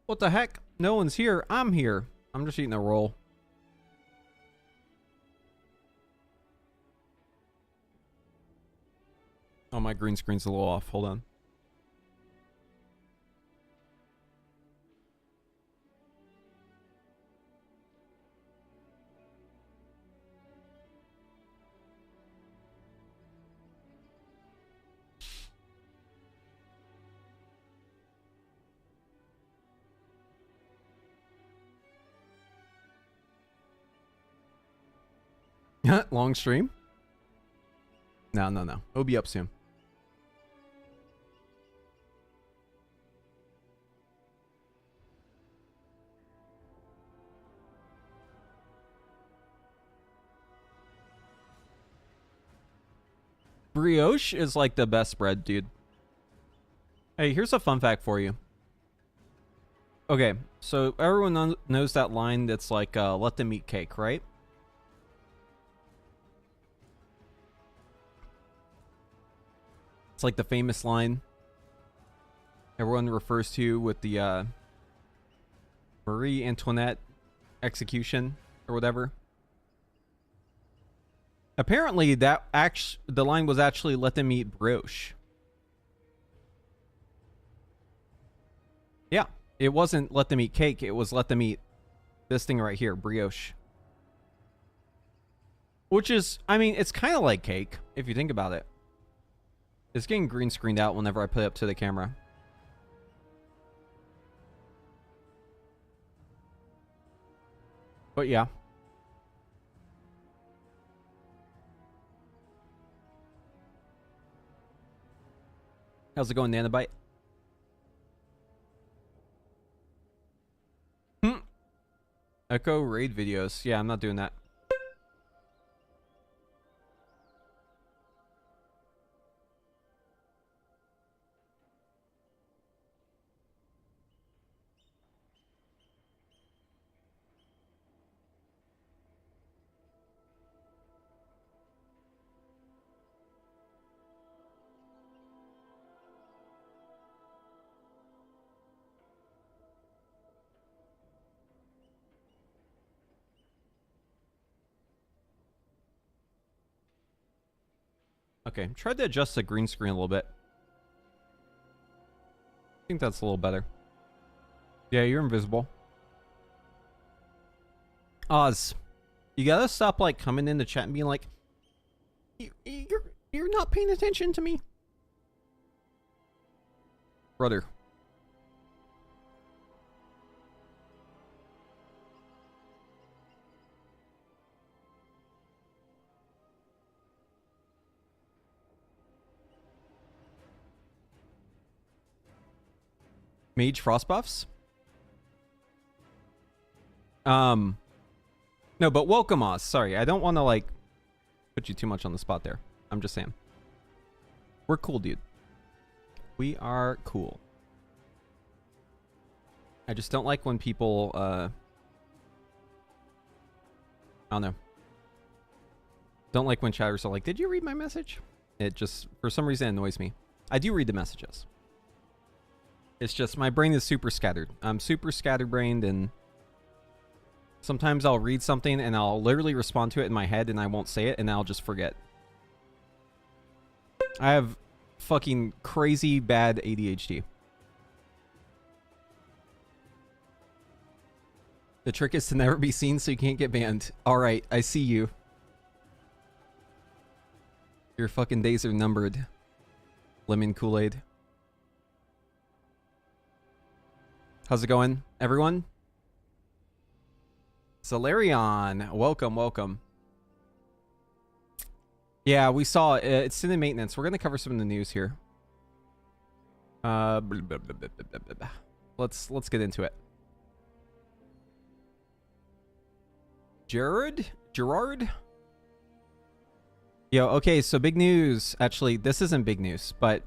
What the heck? No one's here. I'm here. I'm just eating a roll. Oh, my green screen's a little off. Hold on. Long stream? No. It'll be up soon. Brioche is like the best bread, dude. Hey, here's a fun fact for you. Okay, so everyone knows that line that's like, let them eat cake, right? It's like the famous line everyone refers to with the Marie Antoinette execution or whatever. Apparently, the line was actually "let them eat brioche." Yeah, it wasn't "let them eat cake." It was "let them eat this thing right here, brioche." Which is, I mean, it's kind of like cake if you think about it. It's getting green screened out whenever I put it up to the camera. But yeah. How's it going, Nanobite? Echo raid videos. Yeah, I'm not doing that. Okay, tried to adjust the green screen a little bit. I think that's a little better. Yeah, you're invisible. Oz, you gotta stop like coming in the chat and being like, you're not paying attention to me, brother. Mage frost buffs? No, but welcome, Oz. Sorry, I don't want to, like, put you too much on the spot there. I'm just saying. We're cool, dude. We are cool. I just don't like when people, I don't know. Don't like when chatters are like, did you read my message? It just, for some reason, annoys me. I do read the messages. It's just my brain is super scattered. I'm super scatterbrained, and sometimes I'll read something and I'll literally respond to it in my head and I won't say it and I'll just forget. I have fucking crazy bad ADHD. The trick is to never be seen so you can't get banned. Alright, I see you. Your fucking days are numbered. Lemon Kool-Aid. How's it going, everyone? Solarion, welcome, welcome. Yeah, we saw it. It's in the maintenance. We're gonna cover some of the news here. Let's get into it. Gerard? Yo, okay, so big news. Actually, this isn't big news, but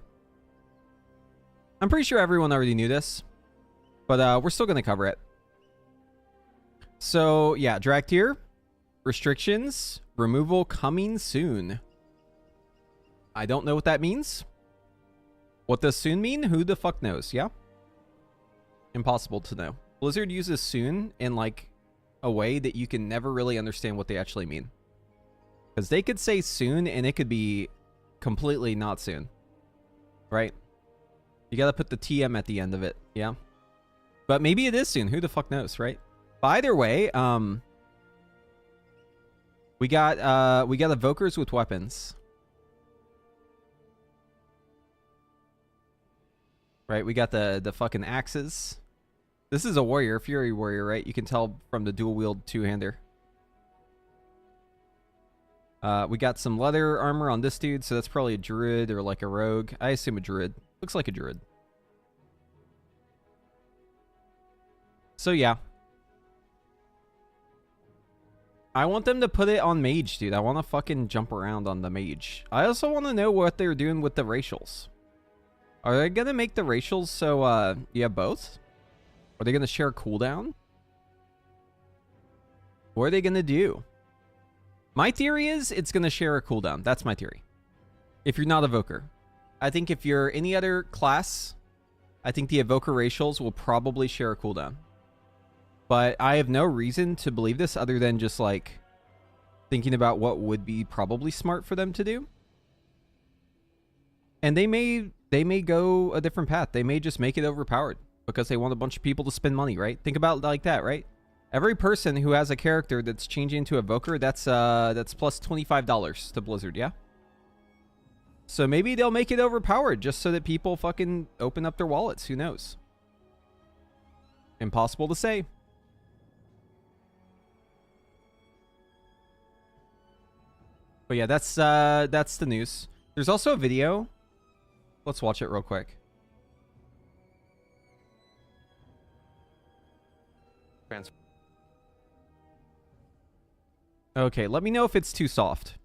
I'm pretty sure everyone already knew this. But we're still going to cover it. So, yeah, drag tier, restrictions, removal coming soon. I don't know what that means. What does soon mean? Who the fuck knows, yeah? Impossible to know. Blizzard uses soon in like a way that you can never really understand what they actually mean. Because they could say soon and it could be completely not soon. Right? You gotta put the TM at the end of it. Yeah. But maybe it is soon. Who the fuck knows, right? But either way, we got evokers with weapons. Right, we got the fucking axes. This is a warrior, fury warrior, right? You can tell from the dual wield two-hander. We got some leather armor on this dude, so that's probably a druid or like a rogue. I assume a druid. Looks like a druid. So yeah. I want them to put it on mage, dude. I want to fucking jump around on the mage. I also want to know what they're doing with the racials. Are they going to make the racials so you have both? Are they going to share cooldown? What are they going to do? My theory is it's going to share a cooldown. That's my theory. If you're not Evoker. I think if you're any other class, I think the Evoker racials will probably share a cooldown. But I have no reason to believe this other than just like thinking about what would be probably smart for them to do. And they may go a different path. They may just make it overpowered because they want a bunch of people to spend money, right? Think about it like that, right? Every person who has a character that's changing into Evoker, that's plus $25 to Blizzard, yeah? So maybe they'll make it overpowered just so that people fucking open up their wallets. Who knows? Impossible to say. But yeah, that's the news. There's also a video. Let's watch it real quick. Okay, let me know if it's too soft.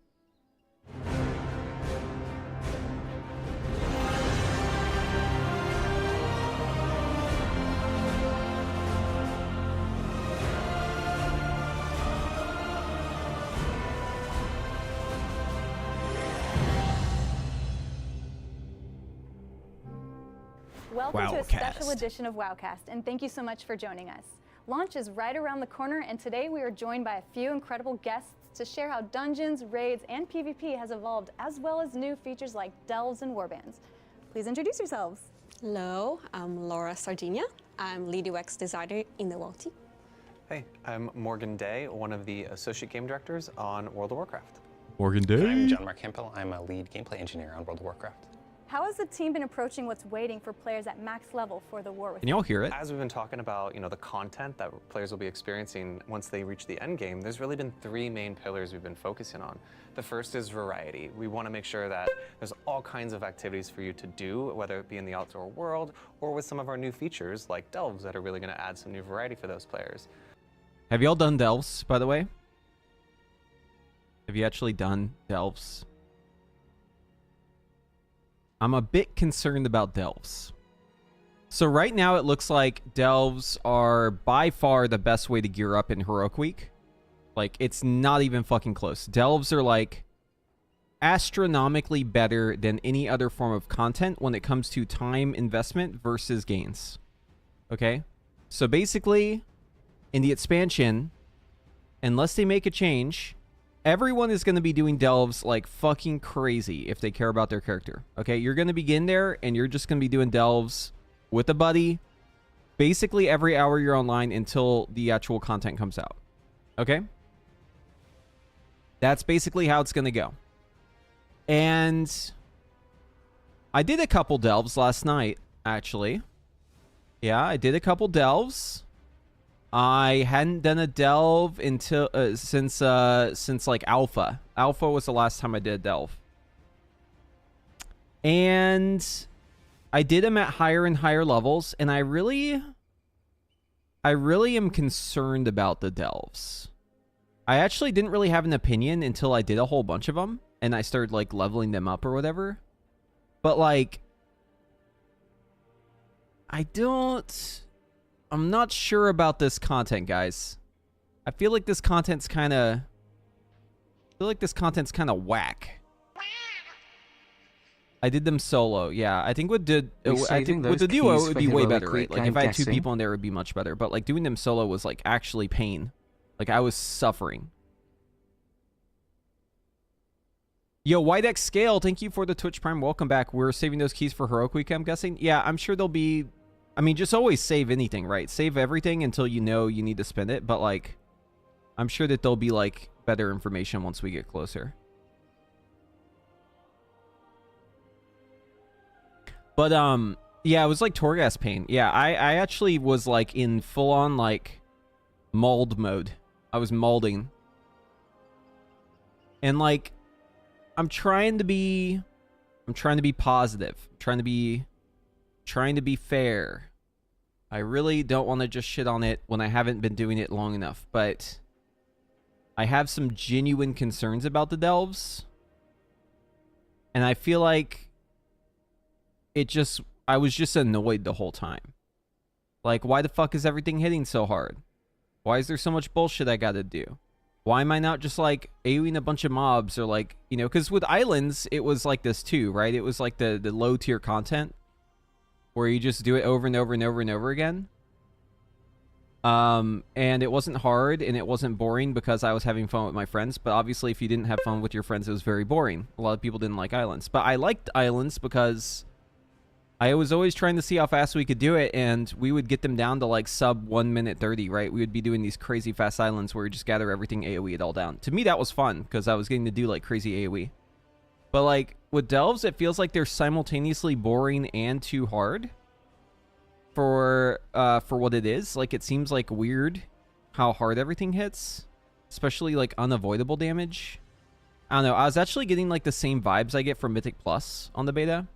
Welcome to a special edition of Wowcast, and thank you so much for joining us. Launch is right around the corner, and today we are joined by a few incredible guests to share how dungeons, raids, and PvP has evolved, as well as new features like delves and warbands. Please introduce yourselves. Hello, I'm Laura Sardinia. I'm lead UX designer in the WoW team. Hey, I'm Morgan Day, one of the associate game directors on World of Warcraft. Morgan Day. I'm John Mark Campbell. I'm a lead gameplay engineer on World of Warcraft. How has the team been approaching what's waiting for players at max level for the war? Can y'all hear it? As we've been talking about, the content that players will be experiencing once they reach the end game, there's really been three main pillars we've been focusing on. The first is variety. We want to make sure that there's all kinds of activities for you to do, whether it be in the outdoor world or with some of our new features like delves that are really going to add some new variety for those players. Have y'all done delves, by the way? Have you actually done delves? I'm a bit concerned about delves. So right now it looks like delves are by far the best way to gear up in Heroic Week. Like, it's not even fucking close. Delves are like astronomically better than any other form of content when it comes to time investment versus gains. Okay? So basically, in the expansion, unless they make a change, everyone is going to be doing delves like fucking crazy if they care about their character. Okay, you're going to begin there and you're just going to be doing delves with a buddy basically every hour you're online until the actual content comes out. Okay? That's basically how it's going to go. And I did a couple delves last night, actually. Yeah, I did a couple delves. I hadn't done a delve until since like alpha. Alpha was the last time I did a delve. And I did them at higher and higher levels, and I really am concerned about the delves. I actually didn't really have an opinion until I did a whole bunch of them and I started like leveling them up or whatever. But like I'm not sure about this content, guys. I feel like this content's kind of whack. I did them solo. Yeah, I think with the Saving with the those duo it keys would for be way heroic better, right? Like weekend if I had two guessing. people in there, it would be much better. But like doing them solo was like actually pain. Like I was suffering. Yo, Whitex Scale, thank you for the Twitch Prime. Welcome back. We're saving those keys for Heroic Week, I'm guessing. Yeah, I'm sure they'll be... I mean, just always save anything, right? Save everything until you know you need to spend it. But, like, I'm sure that there'll be, like, better information once we get closer. But, yeah, it was like Torghast pain. Yeah, I actually was, like, in full-on, like, mold mode. I was molding. And, like... I'm trying to be positive. I'm trying to be fair. I really don't want to just shit on it when I haven't been doing it long enough, but I have some genuine concerns about the delves. And I feel like I was just annoyed the whole time. Like, why the fuck is everything hitting so hard? Why is there so much bullshit I gotta do? Why am I not just, like, AoEing a bunch of mobs or, like, you know, because with Islands, it was like this too, right? It was like the low-tier content where you just do it over and over and over and over again. And it wasn't hard and it wasn't boring because I was having fun with my friends. But obviously, if you didn't have fun with your friends, it was very boring. A lot of people didn't like Islands. But I liked Islands because... I was always trying to see how fast we could do it, and we would get them down to like sub 1 minute 30, right? We would be doing these crazy fast islands where we just gather everything AoE it all down. To me, that was fun because I was getting to do like crazy AoE. But like with delves, it feels like they're simultaneously boring and too hard for what it is. Like it seems like weird how hard everything hits, especially like unavoidable damage. I don't know. I was actually getting like the same vibes I get from Mythic Plus on the beta,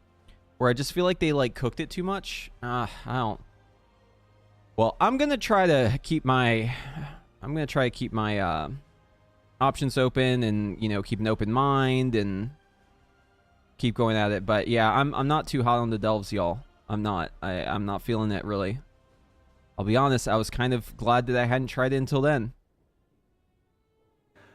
where I just feel like they like cooked it too much. I don't. Well, I'm gonna try to keep my options open and, you know, keep an open mind and keep going at it. But yeah, I'm not too hot on the delves, y'all. I'm not. I'm not feeling it really. I'll be honest. I was kind of glad that I hadn't tried it until then.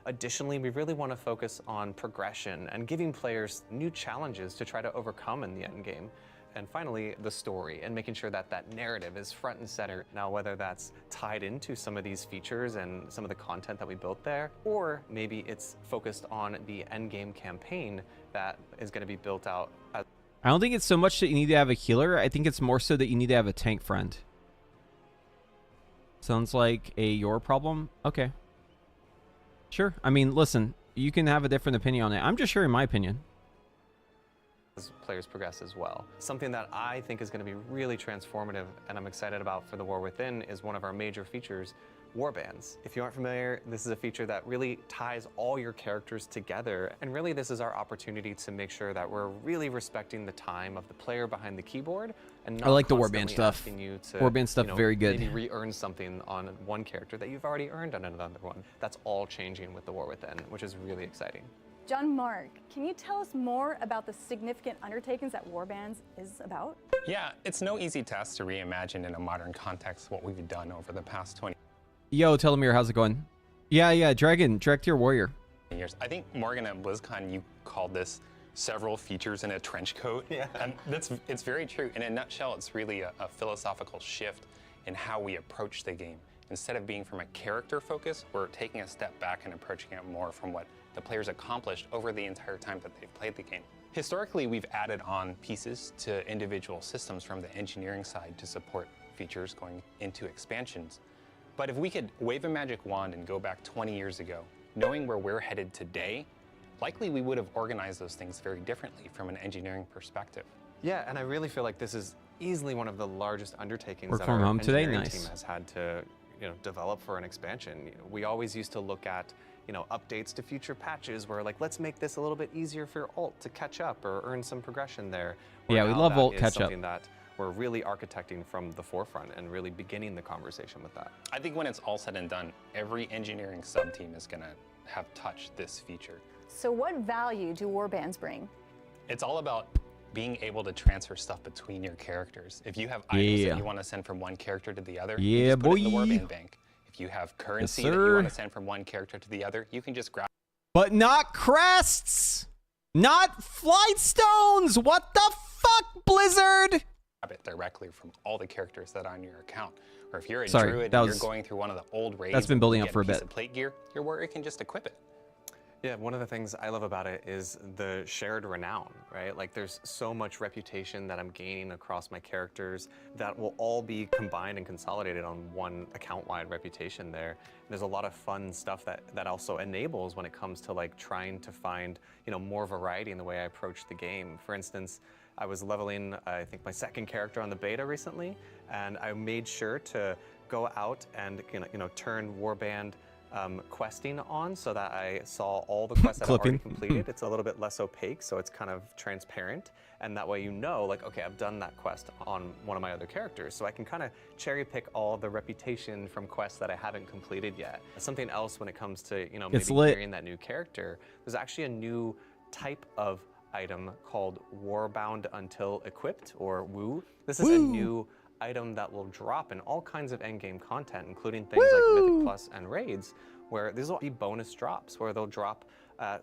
Additionally, we really want to focus on progression and giving players new challenges to try to overcome in the end game. And finally, the story and making sure that that narrative is front and center. Now, whether that's tied into some of these features and some of the content that we built there, or maybe it's focused on the end game campaign that is going to be built out. I don't think it's so much that you need to have a healer. I think it's more so that you need to have a tank friend. Sounds like your problem. Okay. Sure. I mean, listen, you can have a different opinion on it. I'm just sharing my opinion. As players progress as well. Something that I think is going to be really transformative and I'm excited about for the War Within is one of our major features, warbands. If you aren't familiar, this is a feature that really ties all your characters together. And really, this is our opportunity to make sure that we're really respecting the time of the player behind the keyboard. And not I like the warband constantly stuff. asking you to, Warband stuff, very good. Maybe re-earn something on one character that you've already earned on another one. That's all changing with the War Within, which is really exciting. John Mark, can you tell us more about the significant undertakings that warbands is about? Yeah, it's no easy task to reimagine in a modern context what we've done over the past 20 Yo, Telomere, how's it going? Yeah, Dragon, direct your warrior. years. I think, Morgan, at BlizzCon, you called this several features in a trench coat. Yeah. And it's very true. In a nutshell, it's really a philosophical shift in how we approach the game. Instead of being from a character focus, we're taking a step back and approaching it more from what the players accomplished over the entire time that they've played the game. Historically, we've added on pieces to individual systems from the engineering side to support features going into expansions. But if we could wave a magic wand and go back 20 years ago, knowing where we're headed today, likely we would have organized those things very differently from an engineering perspective. Yeah, and I really feel like this is easily one of the largest undertakings Work that from our home today? engineering Nice. team has had to, develop for an expansion. We always used to look at, updates to future patches where like, let's make this a little bit easier for your ult to catch up or earn some progression there. Yeah, we now love that ult is catch up. something that we're really architecting from the forefront and really beginning the conversation with that. I think when it's all said and done, every engineering sub-team is gonna have touched this feature. So what value do warbands bring? It's all about being able to transfer stuff between your characters. If you have items that you want to send from one character to the other, you just put it in the warband bank. If you have currency that you want to send from one character to the other, you can just grab. But not crests! Not flight stones! What the fuck, Blizzard? Grab it directly from all the characters that are on your account. Or if you're a Sorry, druid that and was- you're going through one of the old raids, that's been building you up get for a piece bit. of plate gear, your warrior can just equip it. Yeah, one of the things I love about it is the shared renown, right? Like there's so much reputation that I'm gaining across my characters that will all be combined and consolidated on one account-wide reputation there. And there's a lot of fun stuff that also enables when it comes to like trying to find, more variety in the way I approach the game. For instance, I was leveling, I think, my second character on the beta recently, and I made sure to go out and turn Warband questing on so that I saw all the quests that I've already completed. It's a little bit less opaque, so it's kind of transparent, and that way like, okay, I've done that quest on one of my other characters, so I can kind of cherry pick all the reputation from quests that I haven't completed yet. Something else when it comes to maybe clearing that new character, there's actually a new type of item called Warbound Until Equipped, or WOO. This is a new item that will drop in all kinds of endgame content, including things like Mythic Plus and raids, where these will be bonus drops, where they'll drop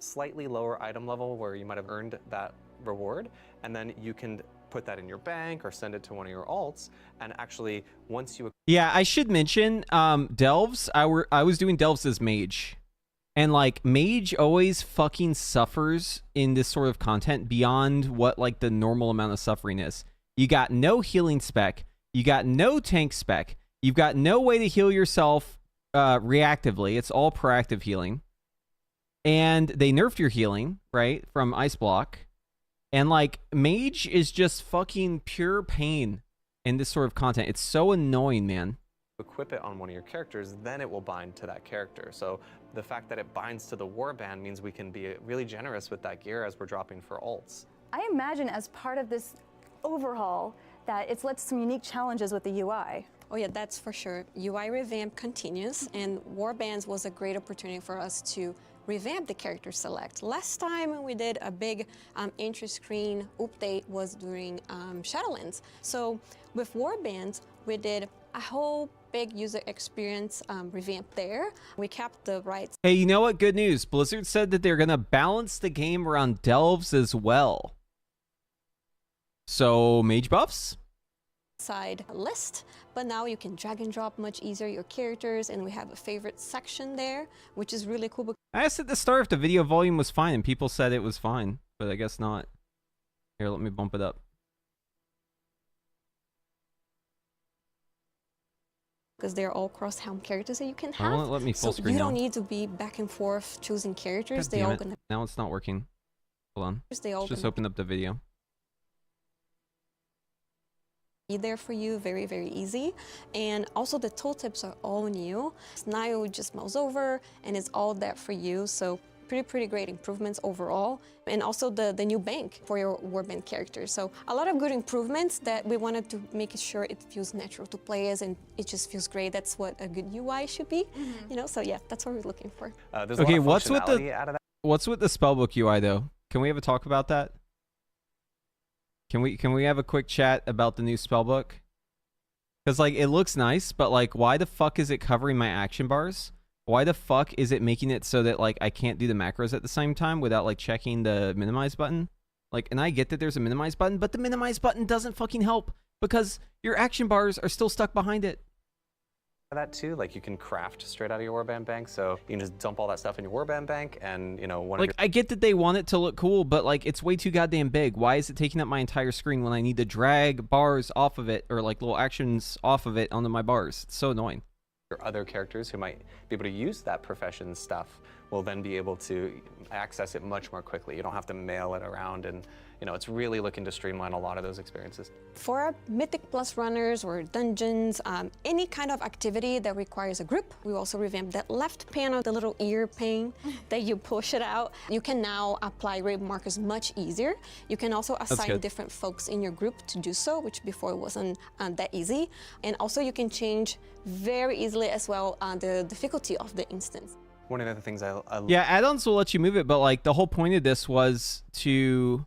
slightly lower item level where you might have earned that reward, and then you can put that in your bank or send it to one of your alts, and actually once you... Yeah, I should mention, Delves, I was doing Delves as Mage. And like Mage always fucking suffers in this sort of content beyond what like the normal amount of suffering is. You got no healing spec, you got no tank spec, you've got no way to heal yourself reactively. It's all proactive healing. And they nerfed your healing, right, from Ice Block. And like Mage is just fucking pure pain in this sort of content. It's so annoying, man. Equip it on one of your characters, then it will bind to that character. So the fact that it binds to the warband means we can be really generous with that gear as we're dropping for alts. I imagine as part of this overhaul that it's led to some unique challenges with the UI. Oh yeah, that's for sure. UI revamp continues, and Warbands was a great opportunity for us to revamp the character select. Last time we did a big entry screen update was during Shadowlands. So with Warbands, we did a whole big user experience revamp there. We kept the rights. Hey, you know what? Good news. Blizzard said that they're going to balance the game around Delves as well. So, mage buffs? Side list, but now you can drag and drop much easier your characters, and we have a favorite section there, which is really cool. I asked at the start if the video volume was fine, and people said it was fine, but I guess not. Here, let me bump it up. Because they're all cross-helm characters that you can have. Let me full so screen you now. don't need to be back and forth choosing characters. God They damn all it. gonna. Now it's not working. Hold on. They all Let's just gonna open up the video. be there for you, very, very easy. And also the tooltips are all new. Now you just mouse over and it's all there for you. So pretty great improvements overall. And also the new bank for your Warband characters. So a lot of good improvements that we wanted to make sure it feels natural to play as, and it just feels great. That's what a good UI should be, so yeah, that's what we're looking for. There's Okay, a lot of what's with functionality out of that. What's with the spellbook UI though? Can we have a talk about that? Can we have a quick chat about the new spellbook? Because like it looks nice, but like why the fuck is it covering my action bars? Why the fuck is it making it so that like I can't do the macros at the same time without like checking the minimize button? Like, and I get that there's a minimize button, but the minimize button doesn't fucking help because your action bars are still stuck behind it. That too, like you can craft straight out of your Warband bank, so you can just dump all that stuff in your Warband bank, and like I get that they want it to look cool, but like it's way too goddamn big. Why is it taking up my entire screen when I need to drag bars off of it or like little actions off of it onto my bars? It's so annoying. Your other characters who might be able to use that profession stuff will then be able to access it much more quickly. You don't have to mail it around, and it's really looking to streamline a lot of those experiences. For Mythic Plus runners or dungeons, any kind of activity that requires a group, we also revamped that left panel, the little ear pane that you push it out. You can now apply raid markers much easier. You can also assign different folks in your group to do so, which before wasn't that easy. And also you can change very easily as well the difficulty of the instance. One of the other things I yeah, add-ons will let you move it, but like the whole point of this was to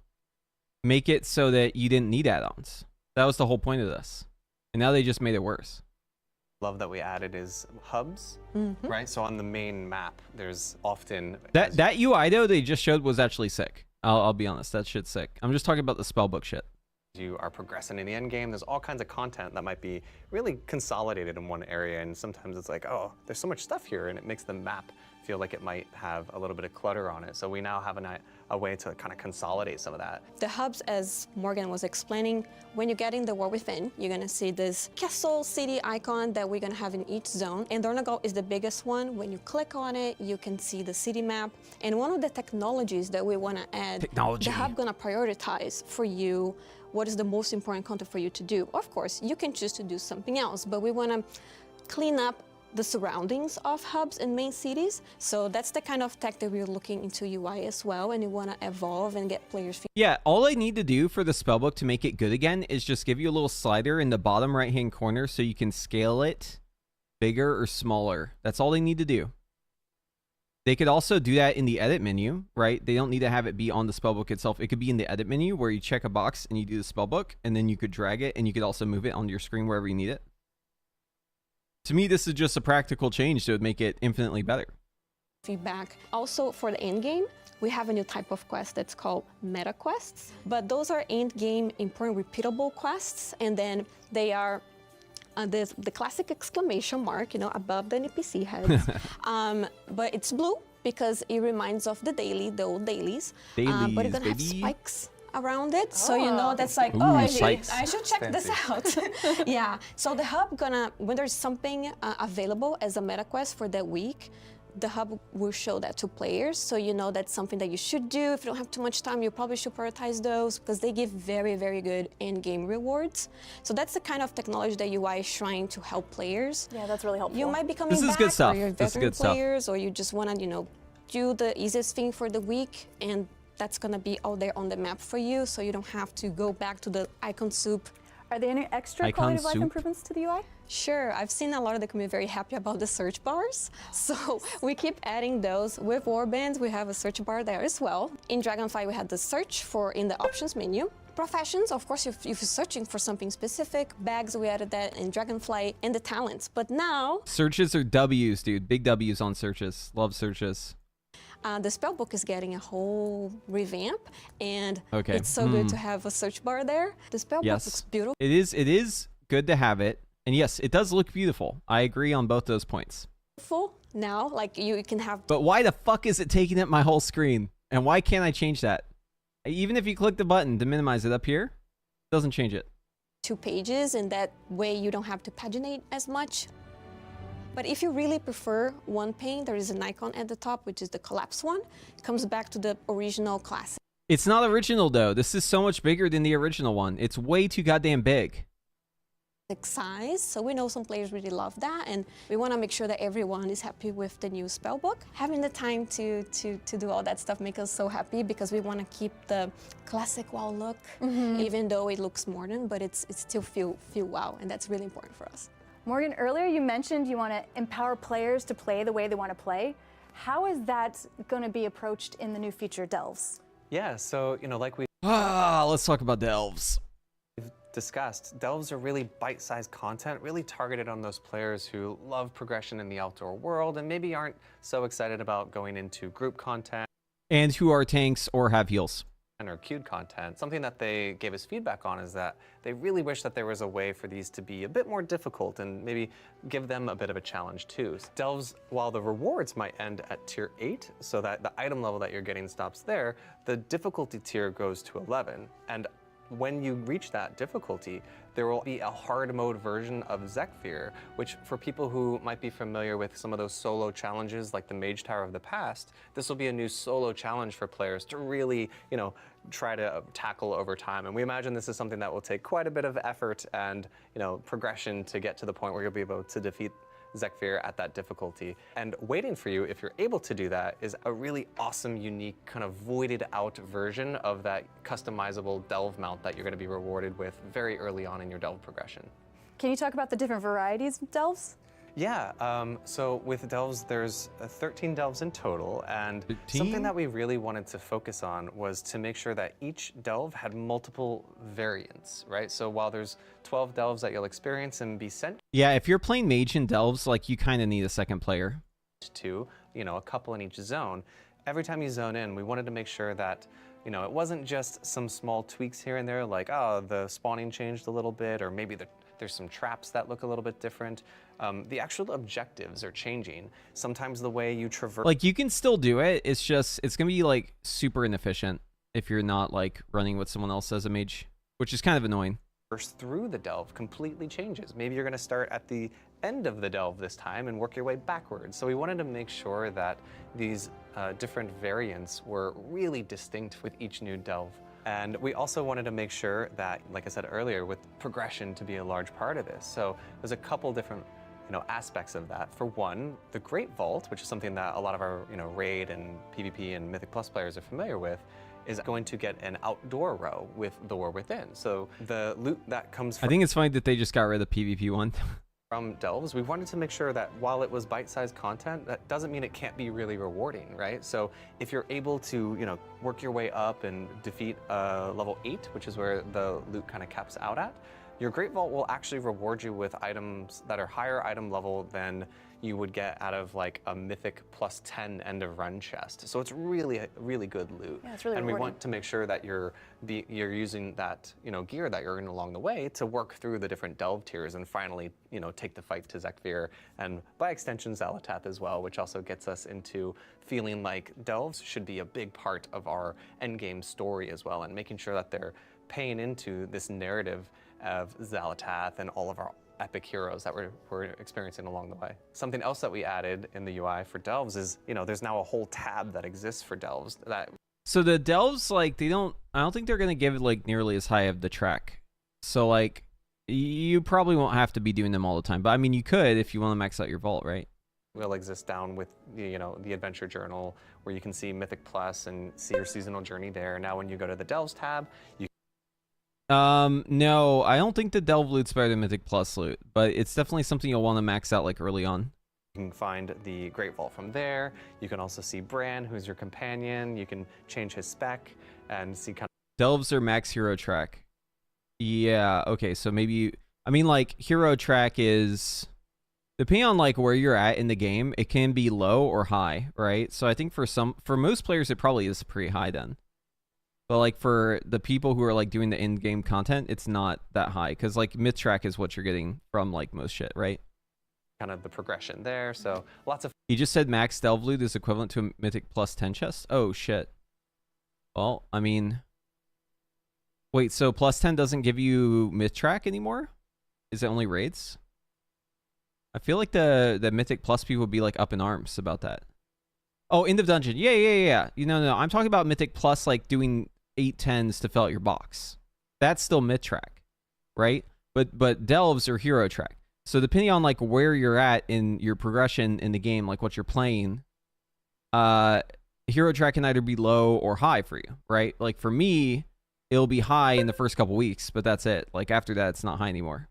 make it so that you didn't need add-ons. That was the whole point of this. And now they just made it worse. love that we added is hubs, right? So on the main map, there's often... That UI, though, they just showed was actually sick. I'll be honest, that shit's sick. I'm just talking about the spellbook shit. You are progressing in the end game. There's all kinds of content that might be really consolidated in one area, and sometimes it's like, oh, there's so much stuff here, and it makes the map feel like it might have a little bit of clutter on it. So we now have a way to kind of consolidate some of that. The hubs, as Morgan was explaining, when you get in the War Within, you're gonna see this castle city icon that we're gonna have in each zone. And Dornagal is the biggest one. When you click on it, you can see the city map. And one of the technologies that we wanna add, the hub gonna prioritize for you what is the most important content for you to do. Of course, you can choose to do something else, but we wanna clean up the surroundings of hubs and main cities. So that's the kind of tech that we're looking into UI as well, and we want to evolve and get players. Yeah, all I need to do for the spellbook to make it good again is just give you a little slider in the bottom right-hand corner so you can scale it bigger or smaller. That's all they need to do. They could also do that in the edit menu, right? They don't need to have it be on the spellbook itself. It could be in the edit menu where you check a box and you do the spellbook, and then you could drag it, and you could also move it onto your screen wherever you need it. To me, this is just a practical change to make it infinitely better. Feedback. Also, for the end game, we have a new type of quest that's called meta quests. But those are end game important repeatable quests, and then they are the classic exclamation mark, you know, above the NPC heads. But it's blue because it reminds of the old dailies. But it's gonna have spikes around it, so you know that's like, oh, I should check this out. Yeah, so the hub when there's something available as a meta quest for that week, the hub will show that to players, so you know that's something that you should do. If you don't have too much time, you probably should prioritize those because they give very, very good in-game rewards. So that's the kind of technology that UI is trying to help players. Yeah, that's really helpful. You might be coming back, good stuff. or you're veteran players, or you just want to, you know, do the easiest thing for the week, and that's gonna be out there on the map for you, so you don't have to go back to the icon soup. Are there any extra quality of life improvements to the UI? Sure, I've seen a lot of the community very happy about the search bars, so we keep adding those. With Warbands, we have a search bar there as well. In Dragonfly, we had the search in the options menu. Professions, of course, if you're searching for something specific. Bags, we added that in Dragonfly, and the talents. But now... Searches are W's, dude. Big W's on searches. Love searches. The spellbook is getting a whole revamp, and it's so good to have a search bar there. The spellbook looks beautiful. It is good to have it, and yes, it does look beautiful. I agree on both those points. Now, like you can have. But why the fuck is it taking up my whole screen? And why can't I change that? Even if you click the button to minimize it up here, it doesn't change it. 2 pages, and that way you don't have to paginate as much. But if you really prefer one pane, there is an icon at the top, which is the collapse one. It comes back to the original classic. It's not original, though. This is so much bigger than the original one. It's way too goddamn big. Size, so we know some players really love that, and we want to make sure that everyone is happy with the new spellbook. Having the time to do all that stuff makes us so happy because we want to keep the classic WoW look, even though it looks modern, but it still feel WoW, and that's really important for us. Morgan, earlier you mentioned you want to empower players to play the way they want to play. How is that going to be approached in the new feature Delves? Yeah, so, you know, like let's talk about Delves. We've discussed, Delves are really bite-sized content, really targeted on those players who love progression in the outdoor world and maybe aren't so excited about going into group content. And who are tanks or have heals. Or queued content. Something that they gave us feedback on is that they really wish that there was a way for these to be a bit more difficult and maybe give them a bit of a challenge too. Delves, while the rewards might end at tier 8, so that the item level that you're getting stops there, the difficulty tier goes to 11. And when you reach that difficulty, there will be a hard mode version of Zekfir, which for people who might be familiar with some of those solo challenges like the Mage Tower of the past, this will be a new solo challenge for players to really, you know, try to tackle over time. And we imagine this is something that will take quite a bit of effort and, you know, progression to get to the point where you'll be able to defeat Zekfir at that difficulty. And waiting for you, if you're able to do that, is a really awesome, unique, kind of voided out version of that customizable delve mount that you're going to be rewarded with very early on in your delve progression. Can you talk about the different varieties of delves? Yeah, so with delves, there's 13 delves in total, and 13? Something that we really wanted to focus on was to make sure that each delve had multiple variants, right? So while there's 12 delves that you'll experience and be sent Yeah, if you're playing mage in delves, like, you kind of need a second player. to, you know, a couple in each zone, every time you zone in, we wanted to make sure that You know, it wasn't just some small tweaks here and there, like, oh, the spawning changed a little bit, or maybe there's some traps that look a little bit different. The actual objectives are changing. Sometimes the way you traverse... Like, you can still do it. It's just, it's going to be, like, super inefficient if you're not, like, running what someone else says a mage, which is kind of annoying. Through the delve completely changes. Maybe you're going to start at the end of the delve this time and work your way backwards. So we wanted to make sure that these different variants were really distinct with each new delve. And we also wanted to make sure that, like I said earlier, with progression to be a large part of this. So there's a couple different aspects of that. For one, the Great Vault, which is something that a lot of our raid and PvP and Mythic Plus players are familiar with, is going to get an outdoor row with the War Within. So the loot that comes from... I think it's funny that they just got rid of the PvP one. From delves, we wanted to make sure that while it was bite-sized content, that doesn't mean it can't be really rewarding, right? So if you're able to, work your way up and defeat level 8, which is where the loot kind of caps out at, your Great Vault will actually reward you with items that are higher item level than you would get out of like a Mythic plus 10 end of run chest. So it's really, really good loot. Yeah, it's really and rewarding. We want to make sure that you're using that gear that you're in along the way to work through the different delve tiers and finally take the fight to Zekvir and by extension Xalatath as well, which also gets us into feeling like delves should be a big part of our endgame story as well, and making sure that they're paying into this narrative of Xalatath and all of our epic heroes that we're experiencing along the way. Something else that we added in the UI for delves is, there's now a whole tab that exists for delves. So the delves, like, I don't think they're going to give it, like, nearly as high of the track. So, like, you probably won't have to be doing them all the time. But, I mean, you could if you want to max out your vault, right? Will exist down with the adventure journal where you can see Mythic Plus and see your seasonal journey there. Now when you go to the delves tab, you no, I don't think the delve loot's better than Mythic Plus loot, but it's definitely something you'll want to max out like early on. You can find the Great Vault from there. You can also see Bran, who's your companion. You can change his spec and see kind of... Delves are max hero track. Yeah, okay, so maybe like hero track is, depending on like where you're at in the game, it can be low or high, right? So I think for most players it probably is pretty high then. But like for the people who are like doing the in-game content, it's not that high because like myth track is what you're getting from like most shit, right? Kind of the progression there. So lots of... He just said max delve loot is equivalent to a Mythic plus 10 chest. Oh shit. Well, I mean, wait, so plus 10 doesn't give you myth track anymore? Is it only raids? I feel like the Mythic plus people would be like up in arms about that. Oh, end of dungeon. Yeah. No. I'm talking about Mythic plus like doing 8/10s to fill out your box. That's still myth track, right? But delves are hero track. So depending on like where you're at in your progression in the game, like what you're playing, hero track can either be low or high for you, right? Like for me, it'll be high in the first couple weeks, but that's it. Like after that, it's not high anymore.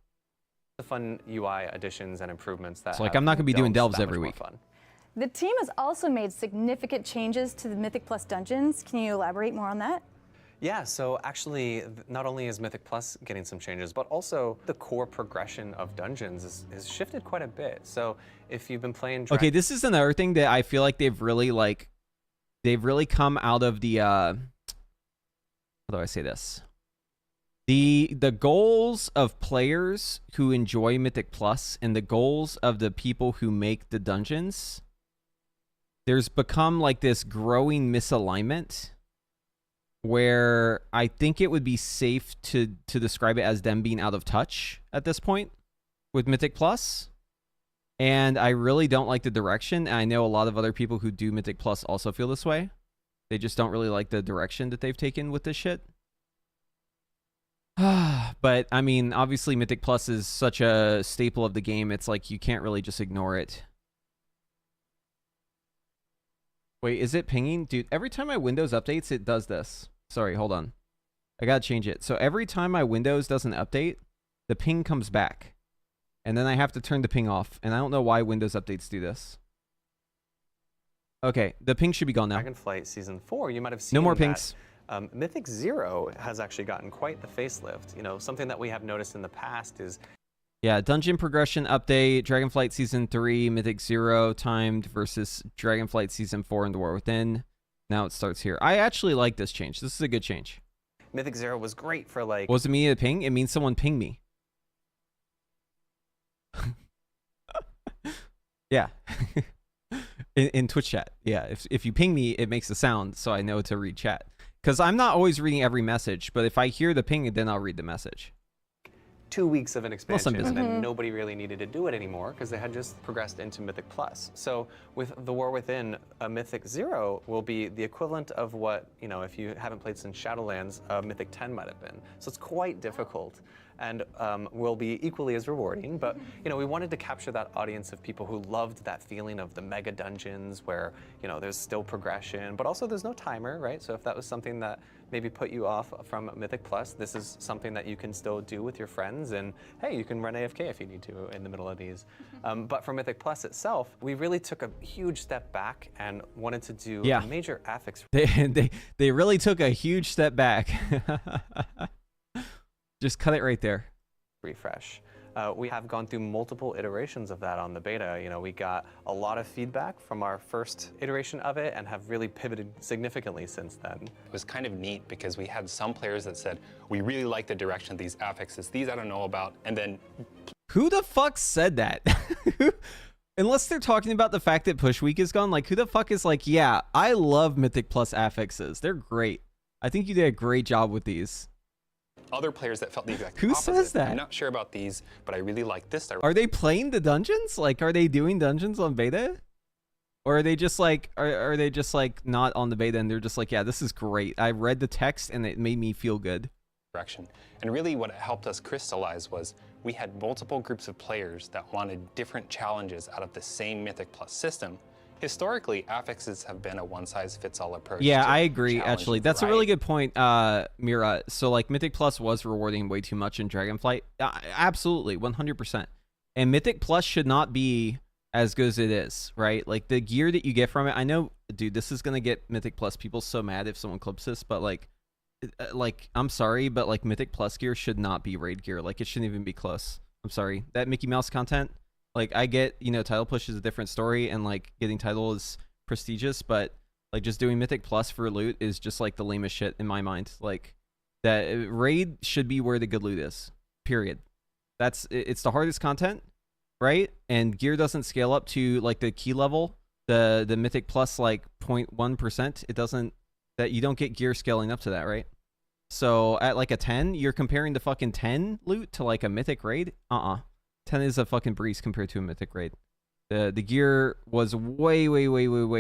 The fun UI additions and improvements that... So like I'm not gonna be doing delves every week. Fun. The team has also made significant changes to the Mythic Plus dungeons. Can you elaborate more on that? Yeah, so actually, not only is Mythic Plus getting some changes, but also the core progression of dungeons is shifted quite a bit. So if you've been playing... Okay, this is another thing that I feel like they've really come out of the... how do I say this? The goals of players who enjoy Mythic Plus and the goals of the people who make the dungeons, there's become like this growing misalignment where I think it would be safe to describe it as them being out of touch at this point with Mythic Plus. And I really don't like the direction. And I know a lot of other people who do Mythic Plus also feel this way. They just don't really like the direction that they've taken with this shit. But I mean, obviously Mythic Plus is such a staple of the game. It's like you can't really just ignore it. Wait, is it pinging? Dude, every time my Windows updates, it does this. Sorry, hold on. I gotta change it. So every time my Windows doesn't update, the ping comes back. And then I have to turn the ping off. And I don't know why Windows updates do this. Okay, the ping should be gone now. Dragonflight Season 4, you might have seen no more pings. Mythic 0 has actually gotten quite the facelift. Something that we have noticed in the past is... Yeah, dungeon progression update, Dragonflight Season 3, Mythic 0 timed versus Dragonflight Season 4 in the War Within. Now it starts here. I actually like this change. This is a good change. Mythic 0 was great for like... What does it mean to ping? It means someone ping me. Yeah. in Twitch chat. Yeah, if you ping me, it makes a sound so I know to read chat. Because I'm not always reading every message, but if I hear the ping, then I'll read the message. 2 weeks of an expansion, busy. and then nobody really needed to do it anymore because they had just progressed into Mythic Plus. So with the War Within, a Mythic 0 will be the equivalent of what, you know, if you haven't played since Shadowlands, Mythic 10 might have been. So it's quite difficult and will be equally as rewarding. But, you know, we wanted to capture that audience of people who loved that feeling of the mega dungeons where, you know, there's still progression, but also there's no timer, right? So if that was something that maybe put you off from Mythic Plus, this is something that you can still do with your friends, and hey, you can run AFK if you need to in the middle of these. But for Mythic Plus itself, we really took a huge step back and wanted to do a major affix. They really took a huge step back. Just cut it right there. Refresh. We have gone through multiple iterations of that on the beta. You know, we got a lot of feedback from our first iteration of it and have really pivoted significantly since then. It was kind of neat because we had some players that said, we really like the direction of these affixes. These I don't know about. And then... Who the fuck said that? Unless they're talking about the fact that Push Week is gone, like who the fuck is like, yeah, I love Mythic Plus affixes. They're great. I think you did a great job with these. Other players that felt the exact Who opposite. says that? I'm not sure about these, but I really like this direction. Are they playing the dungeons? Like, are they doing dungeons on beta? Or are they just like, are they just like not on the beta and they're just like, yeah, this is great. I read the text and it made me feel good. Direction. And really what it helped us crystallize was we had multiple groups of players that wanted different challenges out of the same Mythic Plus system. Historically, affixes have been a one-size-fits-all approach. Yeah, I agree, actually. That's a really good point, Mira. So, like, Mythic Plus was rewarding way too much in Dragonflight. Absolutely, 100%. And Mythic Plus should not be as good as it is, right? Like, the gear that you get from it, I know, dude, this is going to get Mythic Plus people so mad if someone clips this, but, like, I'm sorry, but, like, Mythic Plus gear should not be raid gear. Like, it shouldn't even be close. I'm sorry. That Mickey Mouse content... Like, I get, you know, title push is a different story, and, like, getting title is prestigious, but, like, just doing Mythic Plus for loot is just, like, the lamest shit in my mind. Like, that raid should be where the good loot is, period. It's the hardest content, right? And gear doesn't scale up to, like, the key level, the Mythic Plus, like, 0.1%. It doesn't, that you don't get gear scaling up to that, right? So, at, like, a 10, you're comparing the fucking 10 loot to, like, a Mythic raid? 10 is a fucking breeze compared to a Mythic raid. The gear was way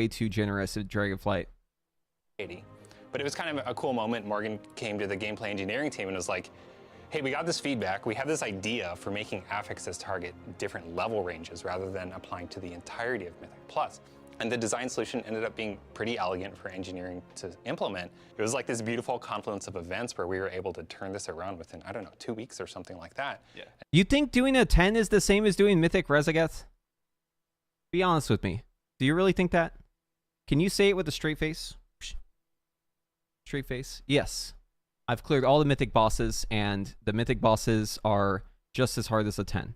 too generous at Dragonflight. But it was kind of a cool moment. Morgan came to the gameplay engineering team and was like, hey, we got this feedback. We have this idea for making affixes target different level ranges rather than applying to the entirety of Mythic Plus. And the design solution ended up being pretty elegant for engineering to implement. It was like this beautiful confluence of events where we were able to turn this around within, I don't know, 2 weeks or something like that. Yeah. You think doing a 10 is the same as doing Mythic Rezagoth? Be honest with me. Do you really think that? Can you say it with a straight face? Straight face? Yes. I've cleared all the Mythic bosses, and the Mythic bosses are just as hard as a 10.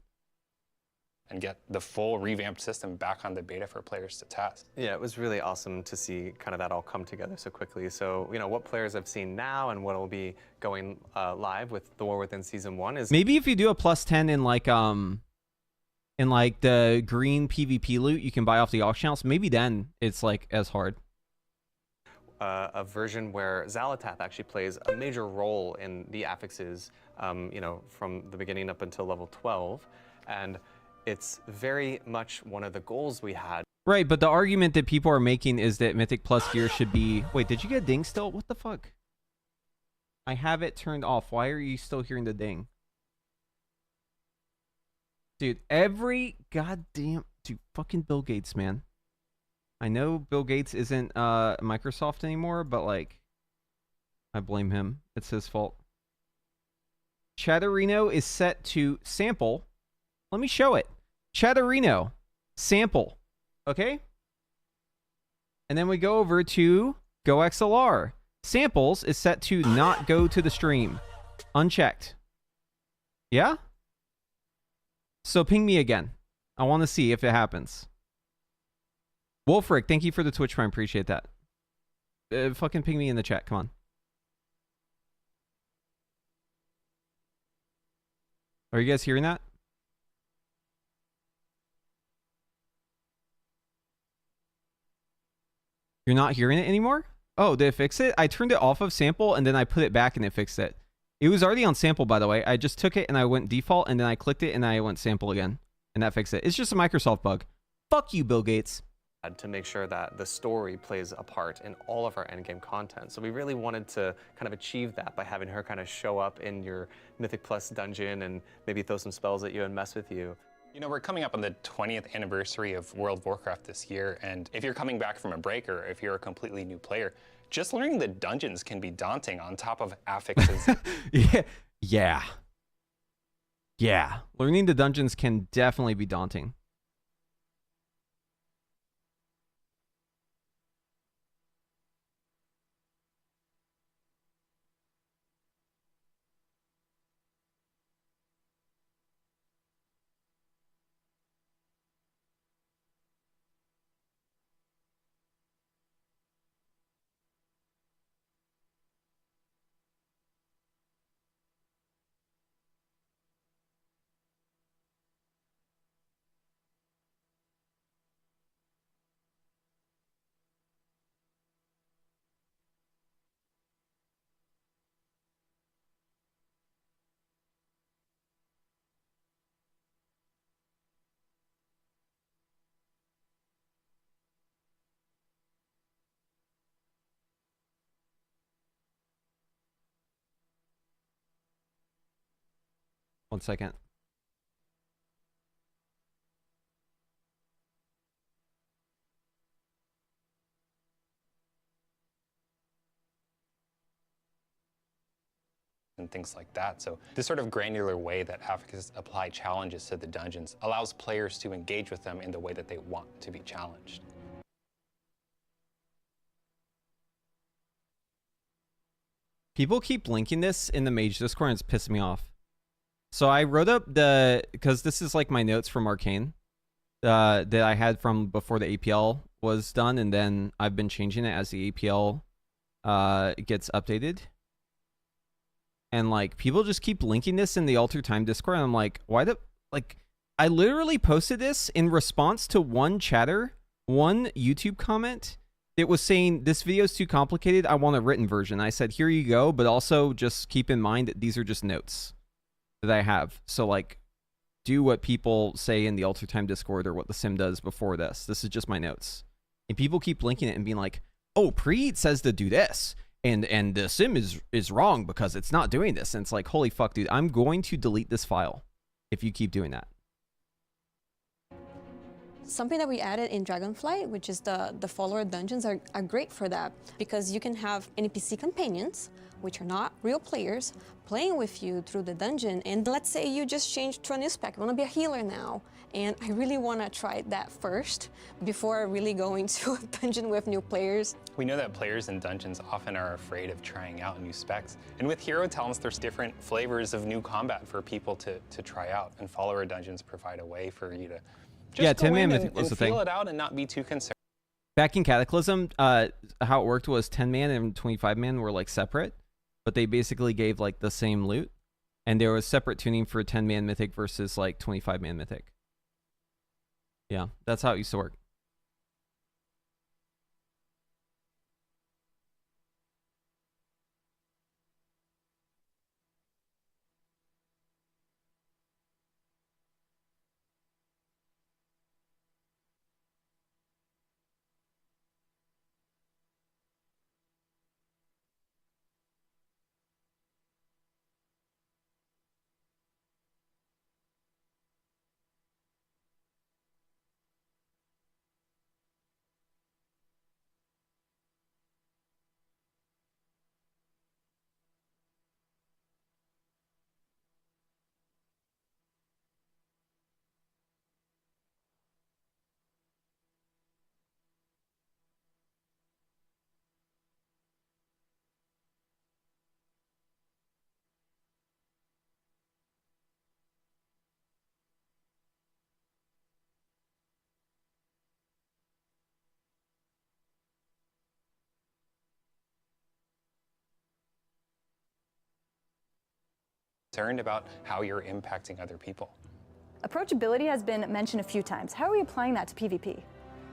And get the full revamped system back on the beta for players to test. Yeah, it was really awesome to see kind of that all come together so quickly. So, you know, what players I've seen now and what will be going live with The War Within Season 1 is... Maybe if you do a +10 in like the green PvP loot you can buy off the auction house, maybe then it's like as hard. A version where Xalatath actually plays a major role in the affixes, you know, from the beginning up until level 12. And it's very much one of the goals we had. Right, but the argument that people are making is that Mythic Plus gear should be... Wait, did you get a ding still? What the fuck? I have it turned off. Why are you still hearing the ding? Dude, every goddamn... Dude, fucking Bill Gates, man. I know Bill Gates isn't Microsoft anymore, but, like, I blame him. It's his fault. Chatterino is set to sample. Let me show it. Chatterino, sample, okay? And then we go over to GoXLR. Samples is set to not go to the stream. Unchecked. Yeah? So ping me again. I want to see if it happens. Wolfric, thank you for the Twitch Prime. Appreciate that. Fucking ping me in the chat. Come on. Are you guys hearing that? You're not hearing it anymore? Oh, did it fix it? I turned it off of sample and then I put it back and it fixed it. It was already on sample, by the way. I just took it and I went default and then I clicked it and I went sample again. And that fixed it. It's just a Microsoft bug. Fuck you, Bill Gates. To make sure that the story plays a part in all of our endgame content. So we really wanted to kind of achieve that by having her kind of show up in your Mythic Plus dungeon and maybe throw some spells at you and mess with you. You know, we're coming up on the 20th anniversary of World of Warcraft this year, and if you're coming back from a break or if you're a completely new player, just learning the dungeons can be daunting on top of affixes. Yeah. Learning the dungeons can definitely be daunting. One second. And things like that. So this sort of granular way that affixes apply challenges to the dungeons allows players to engage with them in the way that they want to be challenged. People keep linking this in the Mage Discord and it's pissing me off. So I wrote up because this is like my notes from Arcane that I had from before the APL was done, and then I've been changing it as the APL gets updated. And like people just keep linking this in the Alter Time Discord, and I'm like, why the like? I literally posted this in response to one YouTube comment. It was saying this video is too complicated. I want a written version. I said, here you go, but also just keep in mind that these are just notes that I have. So like, do what people say in the Alter Time Discord or what the sim does before this. This is just my notes. And people keep linking it and being like, oh, Preheat says to do this. And the sim is wrong because it's not doing this. And it's like, holy fuck, dude, I'm going to delete this file if you keep doing that. Something that we added in Dragonflight, which is the follower dungeons, are great for that because you can have NPC companions, which are not real players, playing with you through the dungeon. And let's say you just changed to a new spec, you want to be a healer now. And I really want to try that first before really going to a dungeon with new players. We know that players in dungeons often are afraid of trying out new specs. And with hero talents, there's different flavors of new combat for people to try out. And follower dungeons provide a way for you to just go 10-man in Mythic was the thing. Feel it out and not be too concerned. Back in Cataclysm, how it worked was 10-man and 25-man were like separate, but they basically gave like the same loot. And there was separate tuning for 10-man Mythic versus like 25-man Mythic. Yeah, that's how it used to work. concerned about how you're impacting other people. Approachability has been mentioned a few times. How are we applying that to PvP?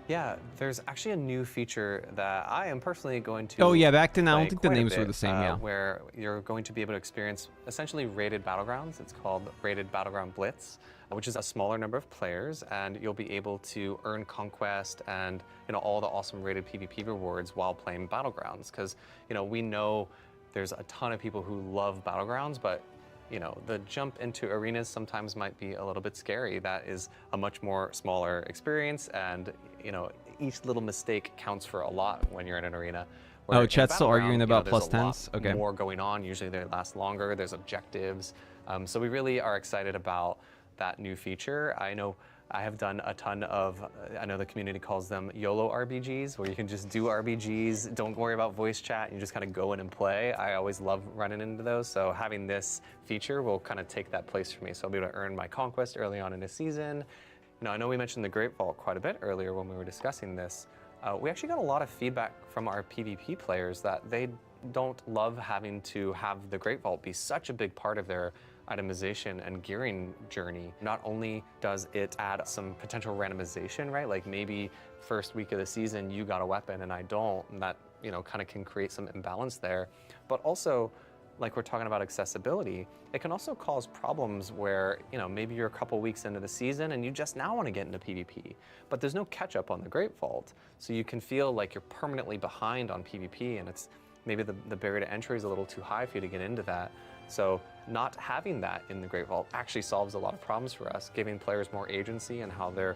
Yeah, there's actually a new feature that I am personally going to. Oh yeah, back then I don't play think the quite a names were bit, the same. Yeah. Where you're going to be able to experience essentially rated battlegrounds. It's called Rated Battleground Blitz, which is a smaller number of players, and you'll be able to earn conquest and all the awesome rated PvP rewards while playing battlegrounds. Because we know there's a ton of people who love battlegrounds, but the jump into arenas sometimes might be a little bit scary. That is a much more smaller experience, and each little mistake counts for a lot when you're in an arena. Where Oh, in chat's still arguing about there's plus a lot 10s? Okay. more going on. Usually they last longer. There's objectives. So we really are excited about that new feature. I know I have done a ton of, I know the community calls them YOLO RBGs, where you can just do RBGs, don't worry about voice chat, you just kind of go in and play. I always love running into those, so having this feature will kind of take that place for me. So I'll be able to earn my conquest early on in a season. I know we mentioned the Great Vault quite a bit earlier when we were discussing this. We actually got a lot of feedback from our PvP players that they don't love having to have the Great Vault be such a big part of their itemization and gearing journey. Not only does it add some potential randomization, right? Like maybe first week of the season you got a weapon and I don't, and that kind of can create some imbalance there. But also, like we're talking about accessibility, it can also cause problems where maybe you're a couple weeks into the season and you just now want to get into PvP, but there's no catch up on the Great Vault, so you can feel like you're permanently behind on PvP, and it's maybe the barrier to entry is a little too high for you to get into that. So not having that in the Great Vault actually solves a lot of problems for us, giving players more agency in how they're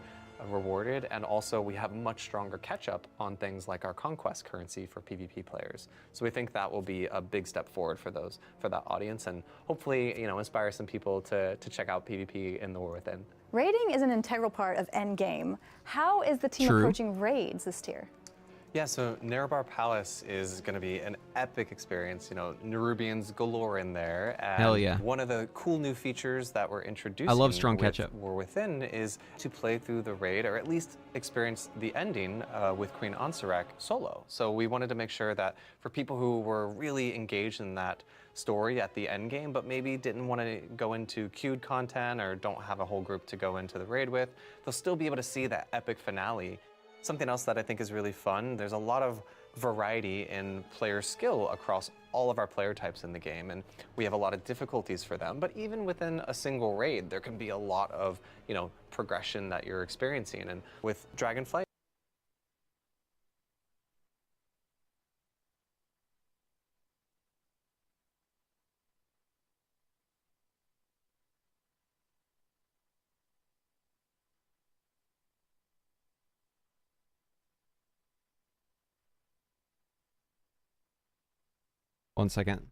rewarded, and also we have much stronger catch-up on things like our conquest currency for PvP players. So we think that will be a big step forward for that audience, and hopefully inspire some people to check out PvP in the War Within. Raiding is an integral part of endgame. How is the team approaching raids this tier? Yeah, so Nerebar Palace is going to be an epic experience. Nerubians galore in there. And hell yeah. One of the cool new features that we're introducing I love strong with catch-up. War Within is to play through the raid, or at least experience the ending with Queen Ansarak solo. So we wanted to make sure that for people who were really engaged in that story at the end game, but maybe didn't want to go into queued content or don't have a whole group to go into the raid with, they'll still be able to see that epic finale. Something else that I think is really fun, there's a lot of variety in player skill across all of our player types in the game, and we have a lot of difficulties for them, but even within a single raid, there can be a lot of, progression that you're experiencing. And with Dragonflight, One second.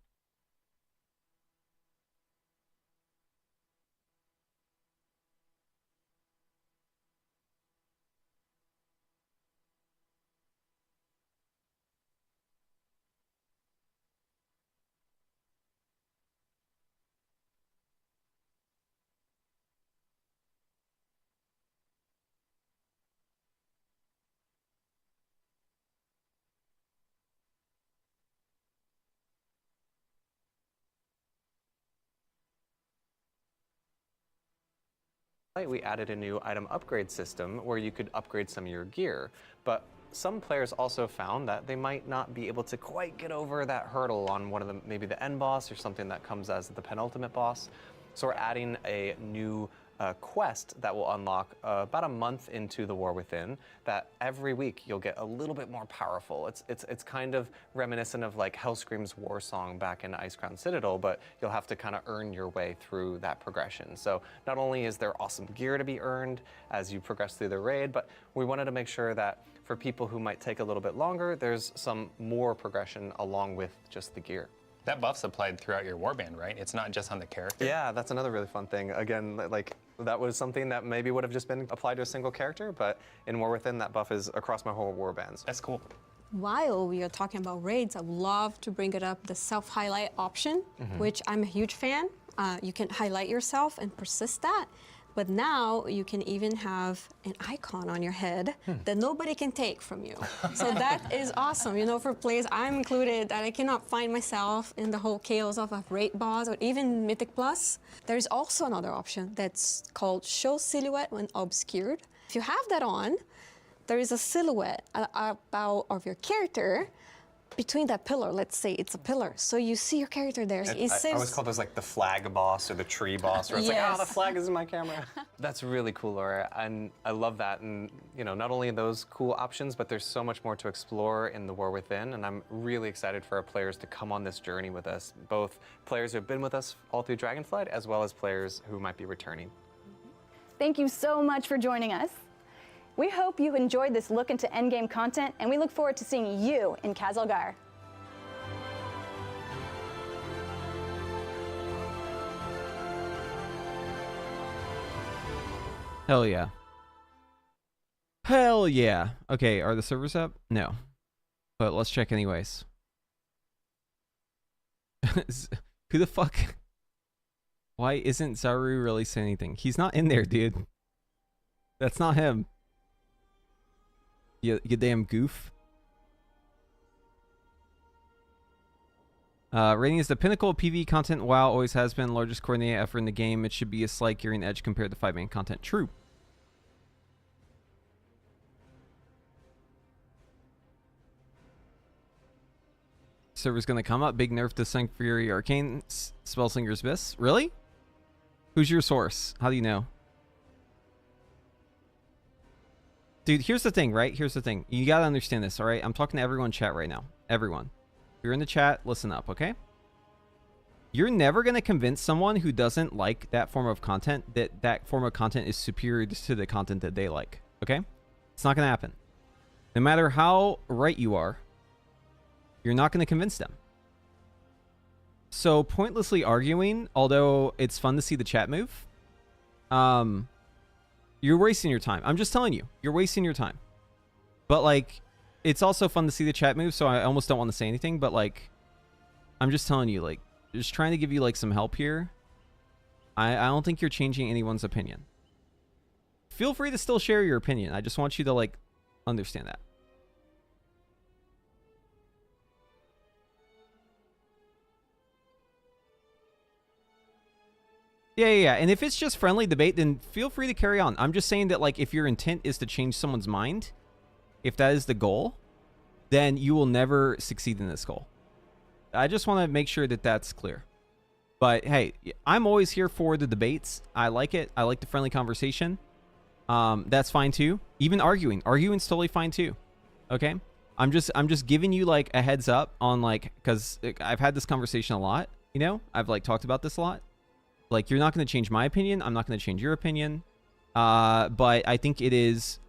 we added a new item upgrade system where you could upgrade some of your gear, but some players also found that they might not be able to quite get over that hurdle on one of the, maybe the end boss or something that comes as the penultimate boss. So we're adding a new quest that will unlock about a month into the War Within, that every week you'll get a little bit more powerful. It's kind of reminiscent of like Hellscream's war song back in Icecrown Citadel, but you'll have to kind of earn your way through that progression. So not only is there awesome gear to be earned as you progress through the raid, but we wanted to make sure that for people who might take a little bit longer, there's some more progression along with just the gear. That buff's applied throughout your warband, right? It's not just on the character. Yeah, that's another really fun thing. Again, like that was something that maybe would have just been applied to a single character, but in War Within, that buff is across my whole warbands. That's cool. While we are talking about raids, I would love to bring it up, the self-highlight option, which I'm a huge fan. You can highlight yourself and persist that. But now you can even have an icon on your head that nobody can take from you. So that is awesome. You know, for players, I'm included, that I cannot find myself in the whole chaos of a raid boss or even Mythic Plus. There's also another option that's called Show Silhouette when Obscured. If you have that on, there is a silhouette of your character between that pillar. Let's say it's a pillar, so you see your character there. I always call those like the flag boss or the tree boss, where it's like, oh, the flag is in my camera. That's really cool, Laura, and I love that. And you know, not only those cool options, but there's so much more to explore in the War Within, and I'm really excited for our players to come on this journey with us. Both players who have been with us all through Dragonflight, as well as players who might be returning. Thank you so much for joining us. We hope you enjoyed this look into endgame content, and we look forward to seeing you in Kazalgar. Hell yeah. Hell yeah. Okay, are the servers up? No. But let's check anyways. Who the fuck? Why isn't Zaru really saying anything? He's not in there, dude. That's not him. You damn goof. Rating is the pinnacle of PvE content. WoW always has been. Largest coordinated effort in the game. It should be a slight gearing edge compared to 5-man content. True. Server's gonna come up. Big nerf to Sanctuary Arcane Spellslinger's Abyss. Really? Who's your source? How do you know? Dude, here's the thing, right? Here's the thing. You gotta understand this, all right? I'm talking to everyone in chat right now. Everyone. If you're in the chat, listen up, okay? You're never gonna convince someone who doesn't like that form of content that that form of content is superior to the content that they like, okay? It's not gonna happen. No matter how right you are, you're not gonna convince them. So pointlessly arguing, although it's fun to see the chat move, you're wasting your time. I'm just telling you, you're wasting your time. But like, it's also fun to see the chat move, so I almost don't want to say anything, but like, I'm just telling you, like, just trying to give you like some help here. I don't think you're changing anyone's opinion. Feel free to still share your opinion. I just want you to like understand that. Yeah. And if it's just friendly debate, then feel free to carry on. I'm just saying that, like, if your intent is to change someone's mind, if that is the goal, then you will never succeed in this goal. I just want to make sure that that's clear. But hey, I'm always here for the debates. I like it. I like the friendly conversation. That's fine too. Even arguing. Arguing's totally fine too. Okay? I'm just giving you like a heads up on, like, because I've had this conversation a lot, you know? I've like talked about this a lot. Like, you're not going to change my opinion. I'm not going to change your opinion. But I think it is...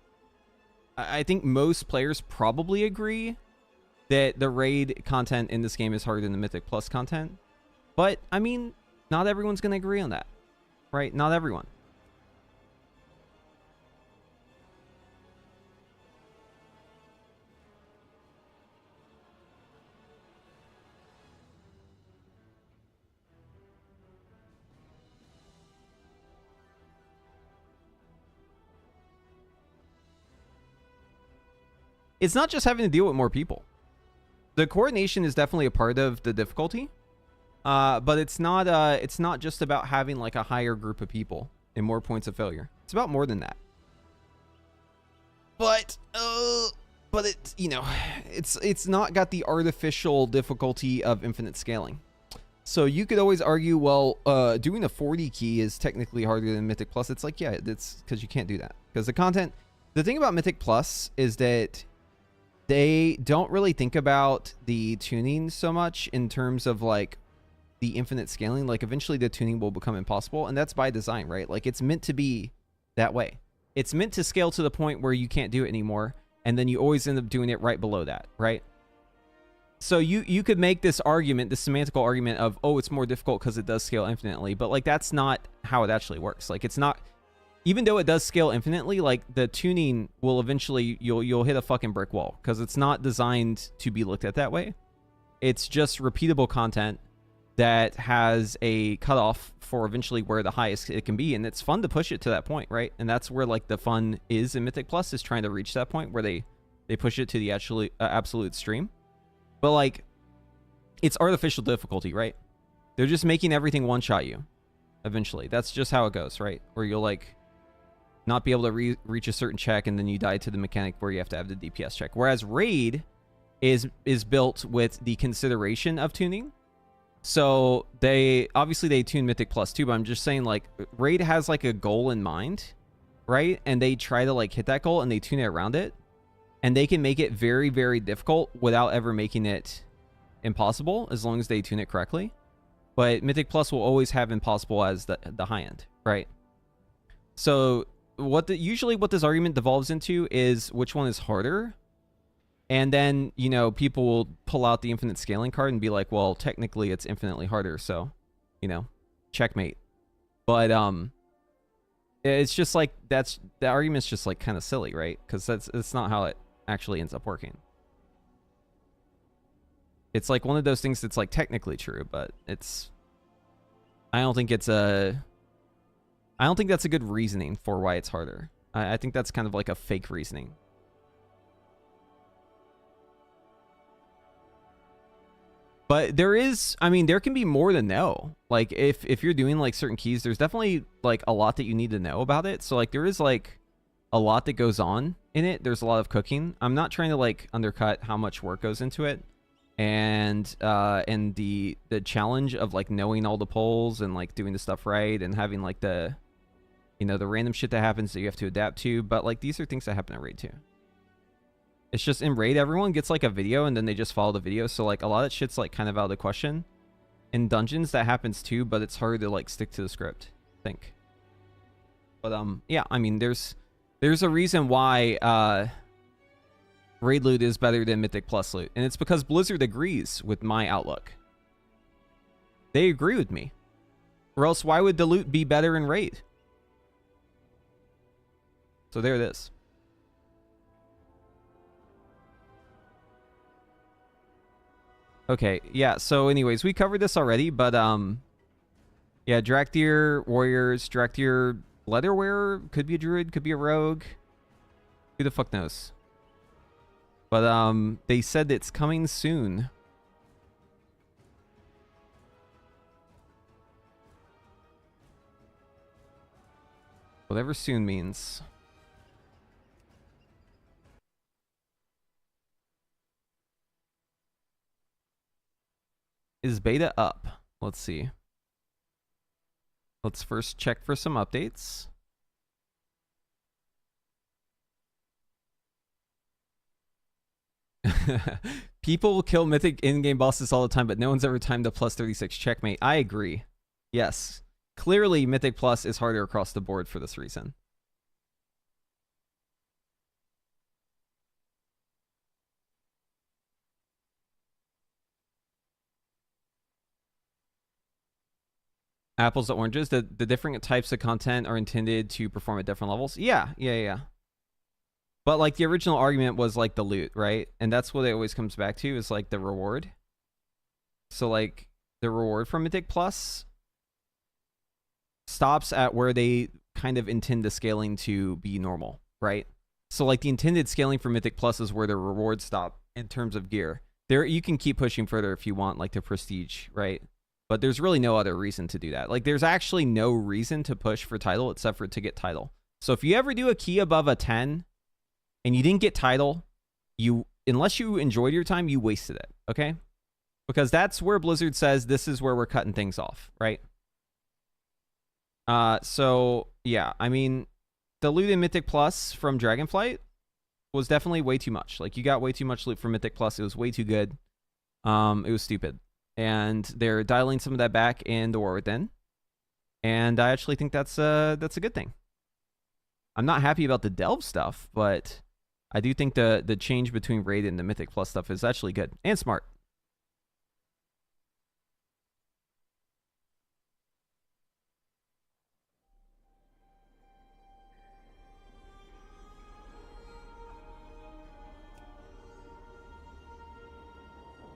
I think most players probably agree that the raid content in this game is harder than the Mythic Plus content. But, I mean, not everyone's going to agree on that. Right? Not everyone. It's not just having to deal with more people. The coordination is definitely a part of the difficulty, but it's not just about having like a higher group of people and more points of failure. It's about more than that. But it's, you know, it's not got the artificial difficulty of infinite scaling. So you could always argue, well, doing a 40 key is technically harder than Mythic Plus. It's like, yeah, it's because you can't do that. Because the thing about Mythic Plus is that they don't really think about the tuning so much in terms of like the infinite scaling. Like, eventually the tuning will become impossible, and that's by design, right? Like, it's meant to be that way. It's meant to scale to the point where you can't do it anymore, and then you always end up doing it right below that, right? So you could make this argument, this semantical argument of, oh, it's more difficult because it does scale infinitely, but like, that's not how it actually works. Like, it's not... Even though it does scale infinitely, like, the tuning will eventually, you'll hit a fucking brick wall, because it's not designed to be looked at that way. It's just repeatable content that has a cutoff for eventually where the highest it can be, and it's fun to push it to that point, right? And that's where like the fun is in Mythic Plus, is trying to reach that point where they push it to the actually absolute extreme. But like, it's artificial difficulty, right? They're just making everything one-shot you eventually. That's just how it goes, right? Where you'll like not be able to reach a certain check, and then you die to the mechanic where you have to have the DPS check. Whereas Raid is built with the consideration of tuning. So they tune Mythic Plus too, but I'm just saying like Raid has like a goal in mind, right? And they try to like hit that goal and they tune it around it, and they can make it very, very difficult without ever making it impossible as long as they tune it correctly. But Mythic Plus will always have impossible as the high end, right? So usually what this argument devolves into is which one is harder. And then, you know, people will pull out the infinite scaling card and be like, well, technically it's infinitely harder, so, you know, checkmate. But it's just like the argument's just like kind of silly, right? Because that's not how it actually ends up working. It's like one of those things that's like technically true, but I don't think that's a good reasoning for why it's harder. I think that's kind of like a fake reasoning. But there is, I mean, there can be more to know. Like if you're doing like certain keys, there's definitely like a lot that you need to know about it. So like there is like a lot that goes on in it. There's a lot of cooking. I'm not trying to like undercut how much work goes into it. And the challenge of like knowing all the polls and like doing the stuff right and having like the, you know, the random shit that happens that you have to adapt to. But like these are things that happen in Raid too. It's just in Raid, everyone gets like a video and then they just follow the video. So like a lot of shit's like kind of out of the question. In Dungeons that happens too, but it's hard to like stick to the script, I think. But yeah, I mean there's a reason why Raid loot is better than Mythic Plus loot. And it's because Blizzard agrees with my outlook. They agree with me. Or else why would the loot be better in Raid? So there it is. Okay, yeah, so anyways, we covered this already, but yeah, Draktyr warriors, Draktyr leather wearer, could be a druid, could be a rogue. Who the fuck knows? But they said it's coming soon. Whatever soon means. Is beta up? Let's see. Let's first check for some updates. People will kill Mythic in-game bosses all the time, but no one's ever timed a plus 36 checkmate. I agree. Yes. Clearly, Mythic Plus is harder across the board for this reason. Apples to oranges. The different types of content are intended to perform at different levels. Yeah. But like the original argument was like the loot, right? And that's what it always comes back to, is like the reward. So like the reward from Mythic Plus stops at where they kind of intend the scaling to be normal, right? So like the intended scaling for Mythic Plus is where the rewards stop in terms of gear. There you can keep pushing further if you want, like the prestige, right? But there's really no other reason to do that. Like there's actually no reason to push for title except for to get title. So if you ever do a key above a 10 and you didn't get title, unless you enjoyed your time, you wasted it, okay? Because that's where Blizzard says this is where we're cutting things off, right? So yeah, I mean, the loot in Mythic Plus from Dragonflight was definitely way too much. Like you got way too much loot from Mythic Plus. It was way too good. It was stupid. And they're dialing some of that back in the War Within. And I actually think that's a good thing. I'm not happy about the Delve stuff, but I do think the change between Raid and the Mythic Plus stuff is actually good and smart.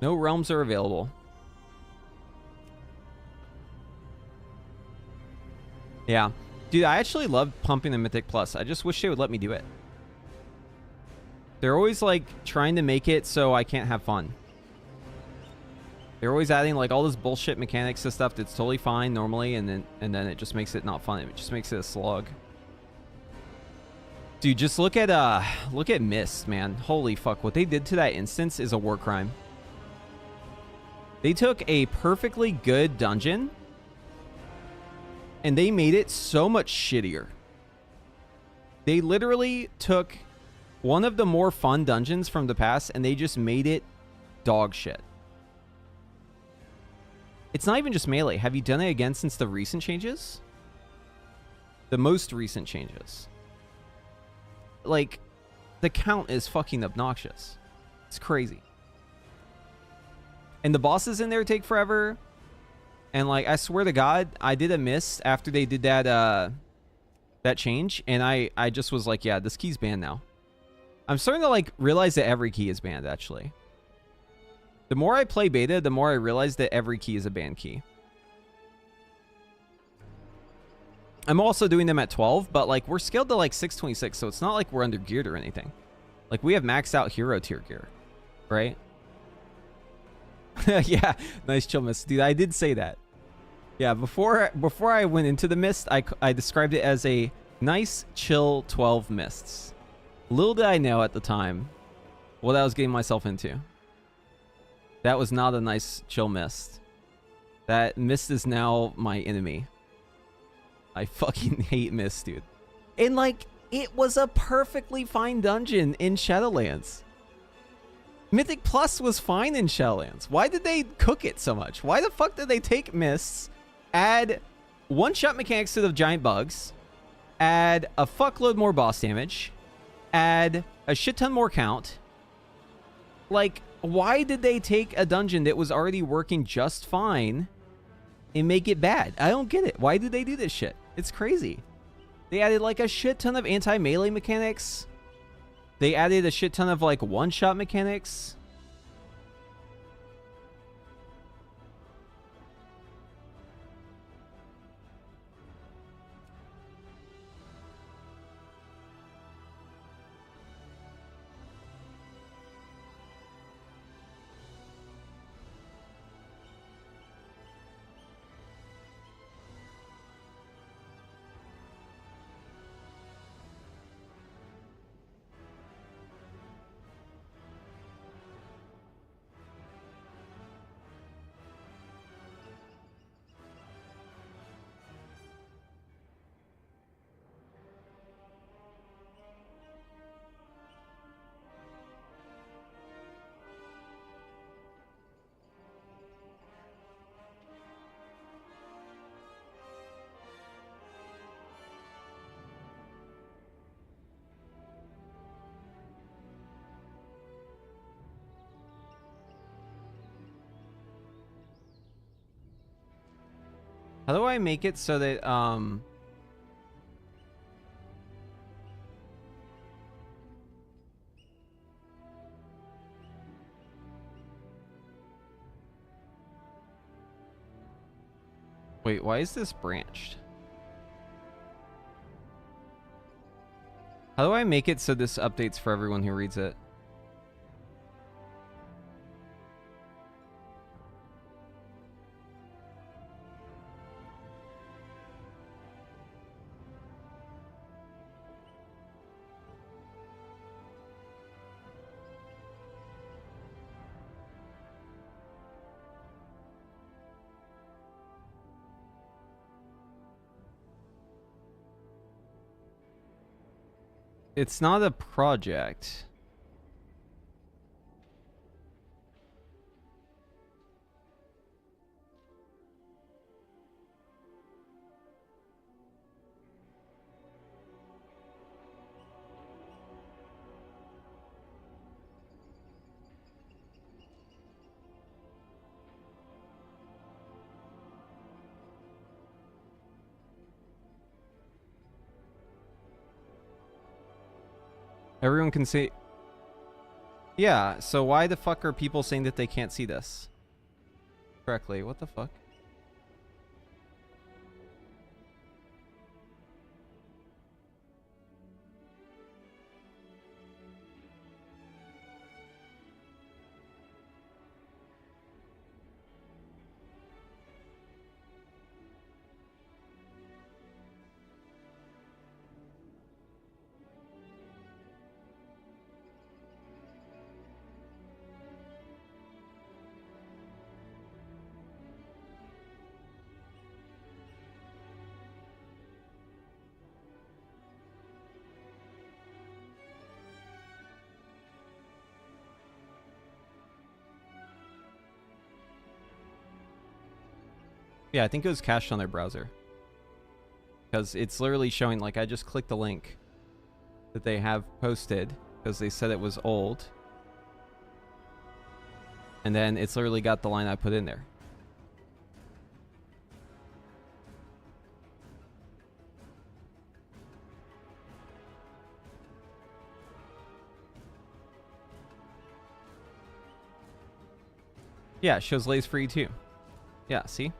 No realms are available. Yeah. Dude, I actually love pumping the Mythic Plus. I just wish they would let me do it. They're always like trying to make it so I can't have fun. They're always adding like all this bullshit mechanics and stuff that's totally fine normally, and then it just makes it not fun. It just makes it a slog. Dude, just look at Mist, man. Holy fuck. What they did to that instance is a war crime. They took a perfectly good dungeon and they made it so much shittier. They literally took one of the more fun dungeons from the past and they just made it dog shit. It's not even just melee. Have you done it again since the recent changes? The most recent changes. Like, the count is fucking obnoxious. It's crazy. And the bosses in there take forever. And like, I swear to God, I did a miss after they did that that change, and I just was like, yeah, this key's banned now. I'm starting to like realize that every key is banned, actually. The more I play beta, the more I realize that every key is a banned key. I'm also doing them at 12, but like we're scaled to like 626, so it's not like we're under geared or anything. Like we have maxed out hero tier gear, right? Yeah, nice chill mist, dude. I did say that. Yeah, before I went into the mist, I described it as a nice chill 12 mists. Little did I know at the time what I was getting myself into. That was not a nice chill mist. That mist is now my enemy. I fucking hate mist, dude. And like, it was a perfectly fine dungeon in Shadowlands. Mythic Plus was fine in Shadowlands. Why did they cook it so much? Why the fuck did they take mists, add one-shot mechanics to the giant bugs, add a fuckload more boss damage, add a shit ton more count? Like, why did they take a dungeon that was already working just fine and make it bad? I don't get it. Why did they do this shit? It's crazy. They added like a shit ton of anti-melee mechanics. They added a shit ton of like one-shot mechanics. How do I make it so that, wait, why is this branched? How do I make it so this updates for everyone who reads it? It's not a project. Everyone can see. Yeah, so why the fuck are people saying that they can't see this correctly? What the fuck? Yeah, I think it was cached on their browser. Because it's literally showing, like, I just clicked the link that they have posted because they said it was old. And then it's literally got the line I put in there. Yeah, it shows lays free too. Yeah, see?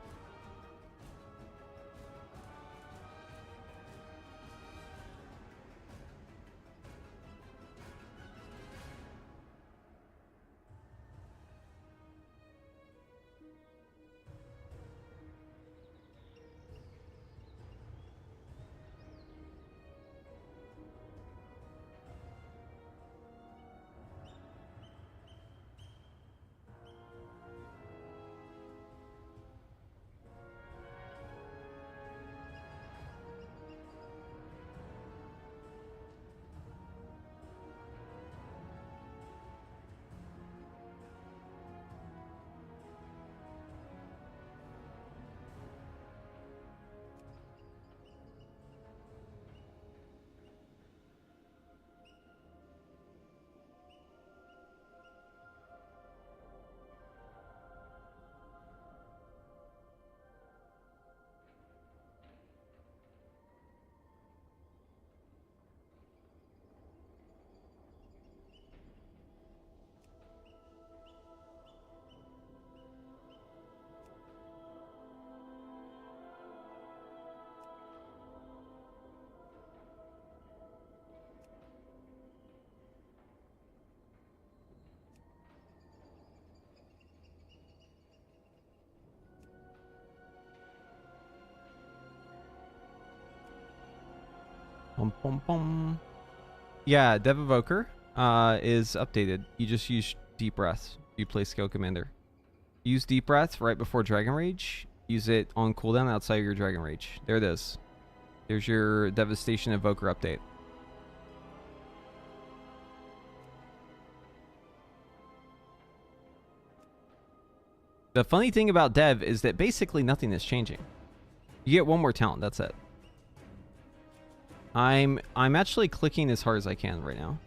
Bum, bum, bum. Yeah, Dev Evoker is updated. You just use Deep Breath. You play Scale Commander. Use Deep Breath right before Dragon Rage. Use it on cooldown outside of your Dragon Rage. There it is. There's your Devastation Evoker update. The funny thing about Dev is that basically nothing is changing. You get one more talent, that's it. I'm actually clicking as hard as I can right now.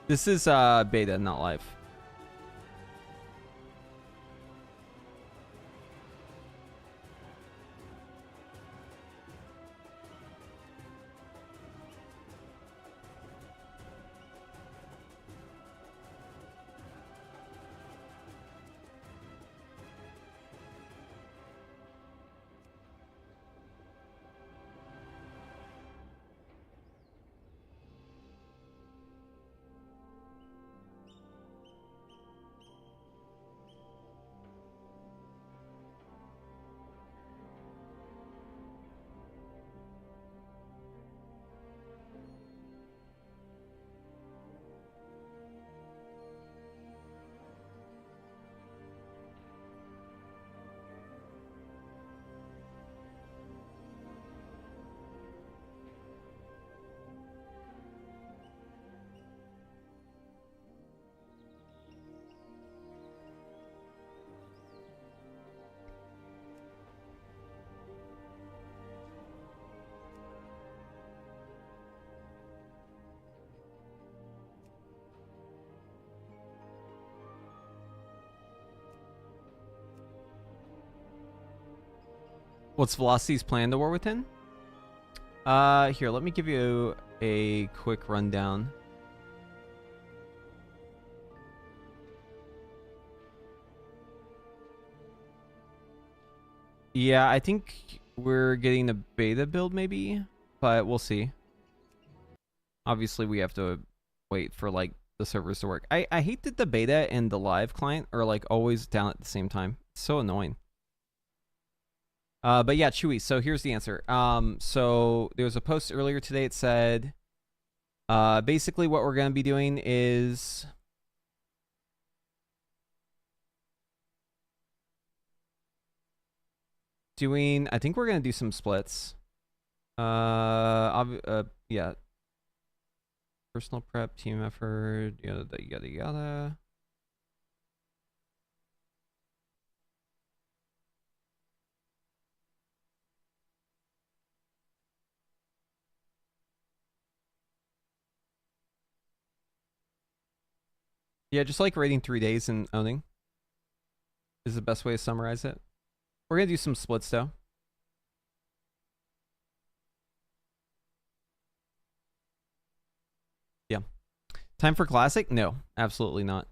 This is beta, not live. What's Velocity's plan to War Within? Here, let me give you a quick rundown. Yeah, I think we're getting the beta build maybe, but we'll see. Obviously, we have to wait for like the servers to work. I hate that the beta and the live client are like always down at the same time. It's so annoying. But yeah, Chewy. So here's the answer. So there was a post earlier today. It said, basically what we're going to be doing is I think we're going to do some splits. Yeah. Personal prep, team effort, yada, yada, yada. Yeah, just like rating 3 days and owning is the best way to summarize it. We're going to do some splits, though. Yeah. Time for Classic? No, absolutely not.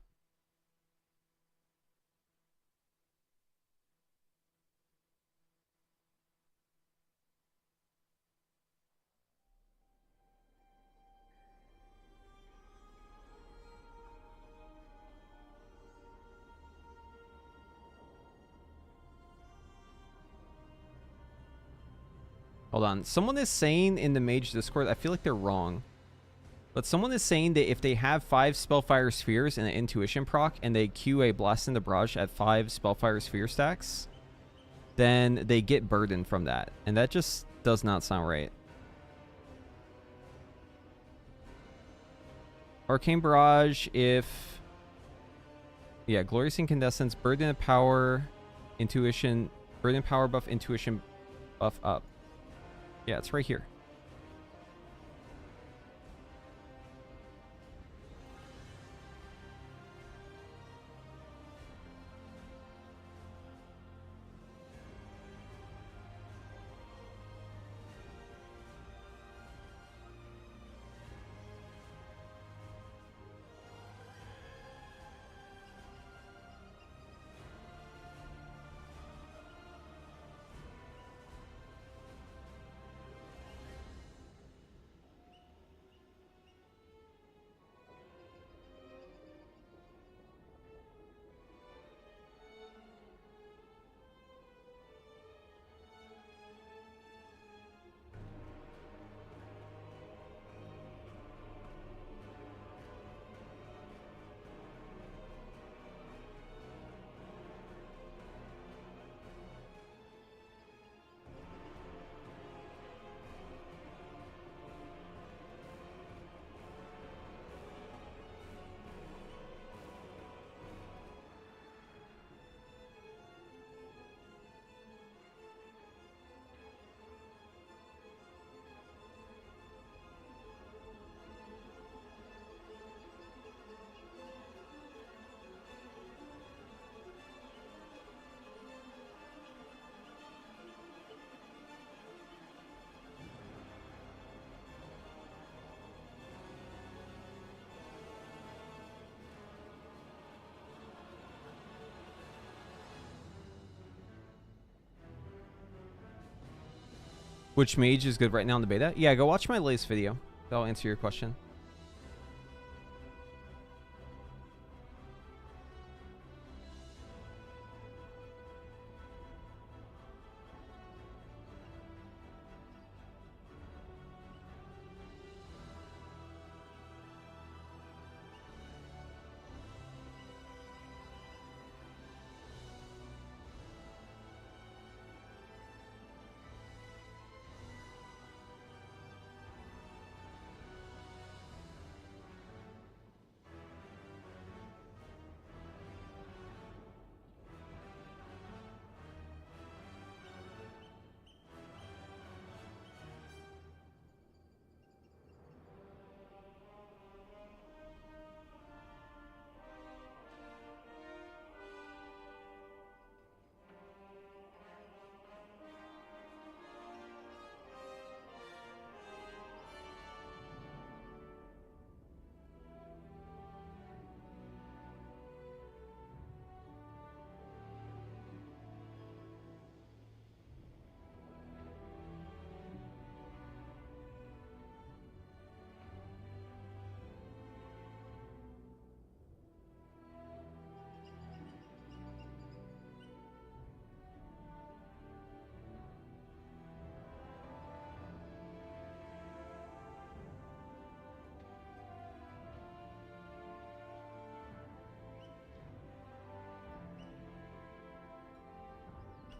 Hold on. Someone is saying in the Mage Discord, I feel like they're wrong. But someone is saying that if they have 5 Spellfire Spheres and an Intuition proc, and they queue a Blast in the Barrage at 5 Spellfire Sphere stacks, then they get burdened from that. And that just does not sound right. Arcane Barrage, if... Yeah, Glorious Incandescence, Burden of Power, Intuition, Burden Power buff, Intuition buff up. Yeah, it's right here. Which mage is good right now in the beta? Yeah, go watch my latest video. That'll answer your question.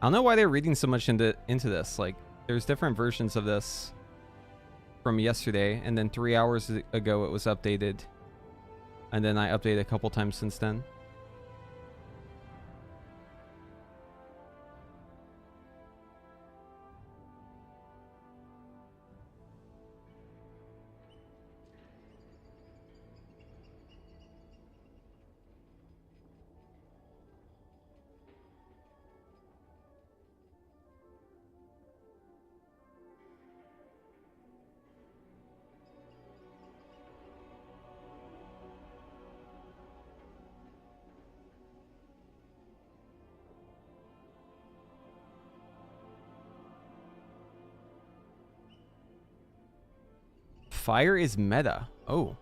I don't know why they're reading so much into this. Like, there's different versions of this from yesterday, and then 3 hours ago it was updated, and then I updated a couple times since then. Fire is meta. Oh,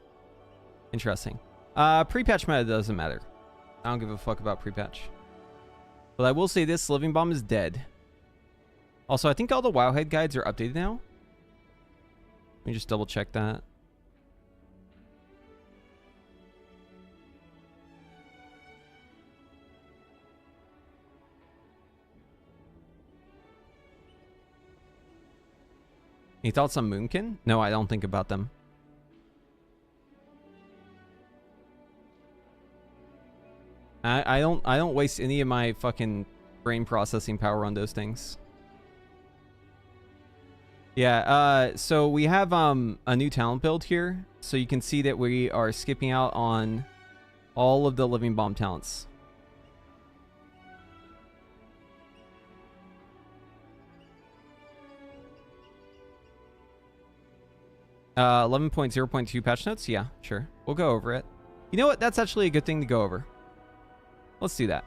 interesting. Pre-patch meta doesn't matter. I don't give a fuck about pre-patch. But I will say this, Living Bomb is dead. Also, I think all the Wowhead guides are updated now. Let me just double check that. Any thoughts on Moonkin? No, I don't think about them. I don't waste any of my fucking brain processing power on those things. Yeah, so we have a new talent build here. So you can see that we are skipping out on all of the Living Bomb talents. Uh, 11.0.2 patch notes? Yeah, sure. We'll go over it. You know what? That's actually a good thing to go over. Let's do that.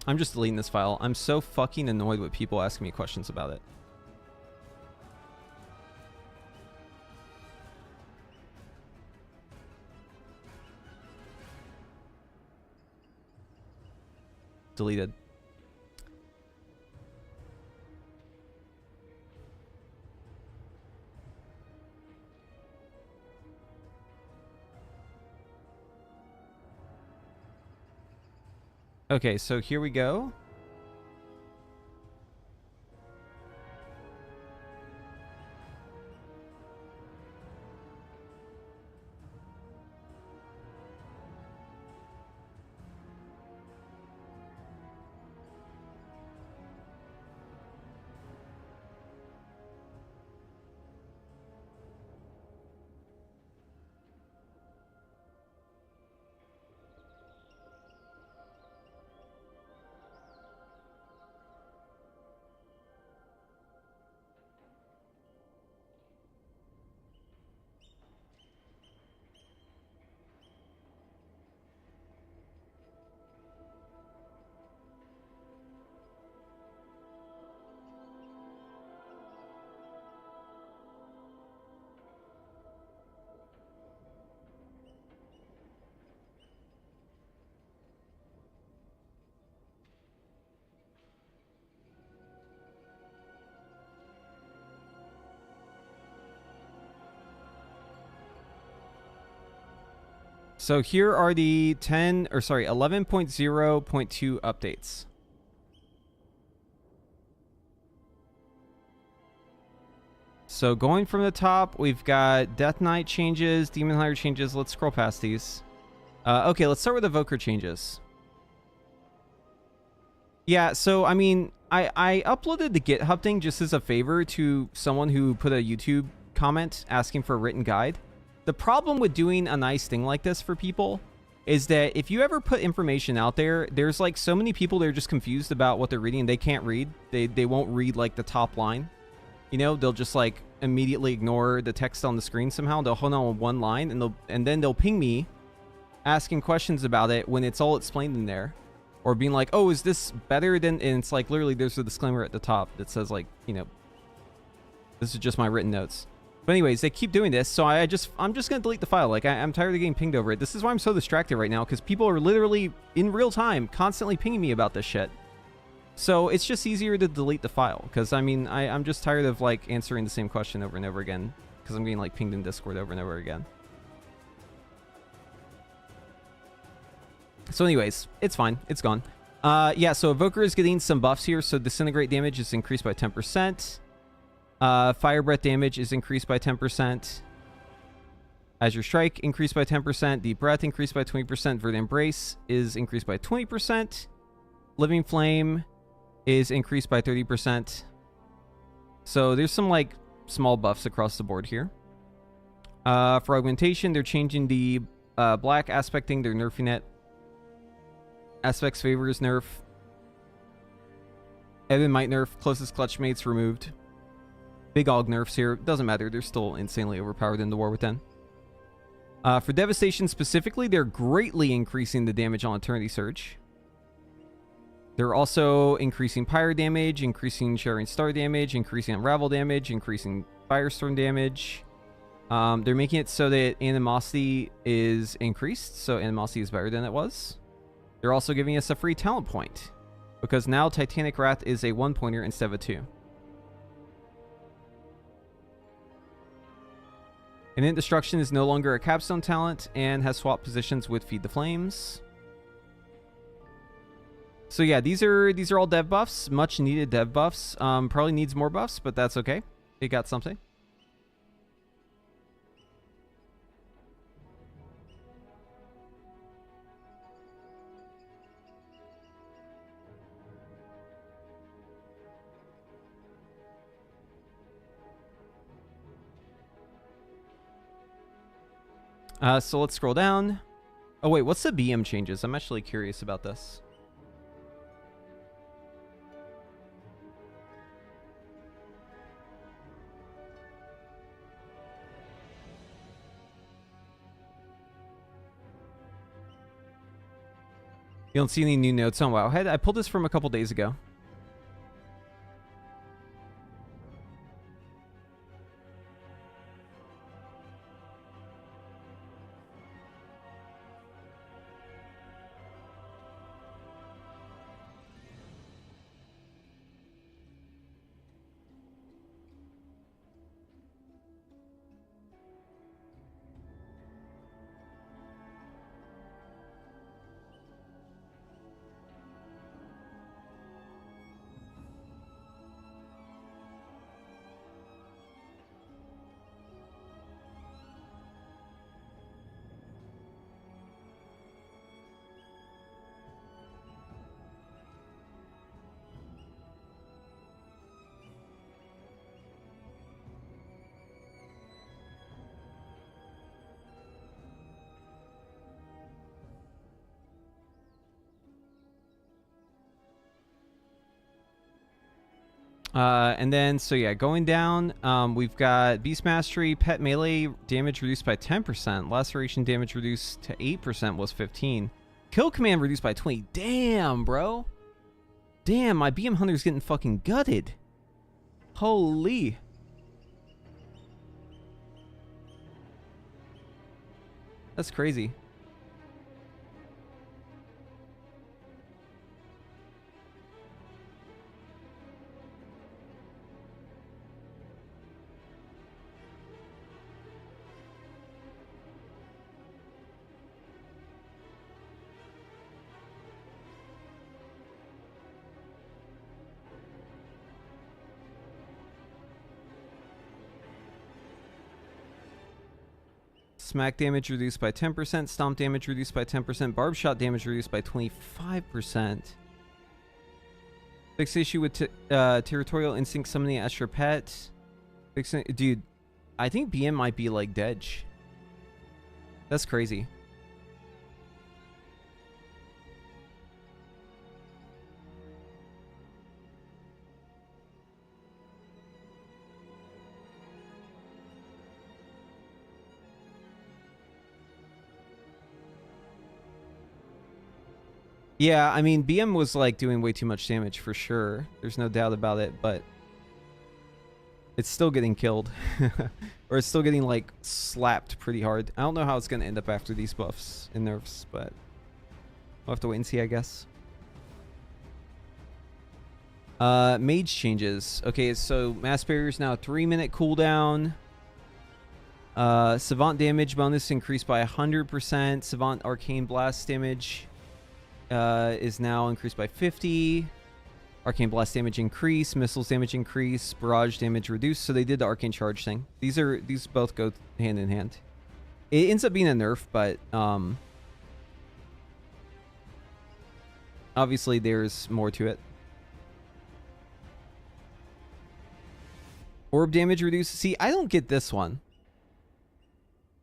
I'm just deleting this file. I'm so fucking annoyed with people asking me questions about it. Deleted. Okay, so here we go. So here are the 11.0.2 updates. So going from the top, we've got Death Knight changes, Demon Hunter changes. Let's scroll past these. Okay, let's start with Evoker changes. Yeah, so I mean, I uploaded the GitHub thing just as a favor to someone who put a YouTube comment asking for a written guide. The problem with doing a nice thing like this for people is that if you ever put information out there, there's like so many people that are just confused about what they're reading. They can't read. They won't read like the top line. You know, they'll just like immediately ignore the text on the screen somehow. They'll hold on one line and then they'll ping me asking questions about it when it's all explained in there. Or being like, oh, is this better than... And it's like literally there's a disclaimer at the top that says like, you know, this is just my written notes. But anyways, they keep doing this, so I'm just gonna delete the file. Like, I'm tired of getting pinged over it. This is why I'm so distracted right now, because people are literally, in real time, constantly pinging me about this shit. So it's just easier to delete the file, because I mean, I'm just tired of like answering the same question over and over again, because I'm getting like pinged in Discord over and over again. So anyways, it's fine. It's gone. Yeah, so Evoker is getting some buffs here. So Disintegrate damage is increased by 10%. Fire Breath damage is increased by 10%. Azure Strike increased by 10%. Deep Breath increased by 20%. Verdant Embrace is increased by 20%. Living Flame is increased by 30%. So there's some like small buffs across the board here. For Augmentation, they're changing the black aspecting. They're nerfing it. Aspects Favor is nerf. Evan might nerf. Closest clutch mates removed. Big Aug nerfs here. Doesn't matter. They're still insanely overpowered in the War Within. For Devastation specifically, they're greatly increasing the damage on Eternity Surge. They're also increasing Pyre damage, increasing Shattering Star damage, increasing Unravel damage, increasing Firestorm damage. They're making it so that Animosity is increased, so Animosity is better than it was. They're also giving us a free talent point, because now Titanic Wrath is a 1-pointer instead of a 2. Infinite Destruction is no longer a capstone talent and has swapped positions with Feed the Flames. So yeah, these are all dev buffs, much needed dev buffs. Probably needs more buffs, but that's okay. It got something. So let's scroll down. Oh wait, what's the BM changes? I'm actually curious about this. You don't see any new notes on Wowhead? I pulled this from a couple days ago. And then, so yeah, going down, we've got Beast Mastery, Pet Melee damage reduced by 10%. Laceration damage reduced to 8% was 15. Kill Command reduced by 20. Damn, bro. Damn, my BM Hunter's getting fucking gutted. Holy. That's crazy. Smack damage reduced by 10%. Stomp damage reduced by 10%. Barb shot damage reduced by 25%. Fix issue with territorial instinct summoning extra pet. Fixing, dude, I think BM might be like Dedge. That's crazy. Yeah, I mean, BM was like doing way too much damage for sure. There's no doubt about it, but it's still getting killed. Or it's still getting like slapped pretty hard. I don't know how it's going to end up after these buffs and nerfs, but we'll have to wait and see, I guess. Mage changes. Okay, so Mass Barrier is now a 3-minute cooldown. Savant damage bonus increased by 100%. Savant Arcane Blast damage is now increased by 50. Arcane Blast damage increase. Missiles damage increase. Barrage damage reduced. So they did the Arcane Charge thing. These both go hand in hand. It ends up being a nerf, but obviously there's more to it. Orb damage reduced. See, I don't get this one.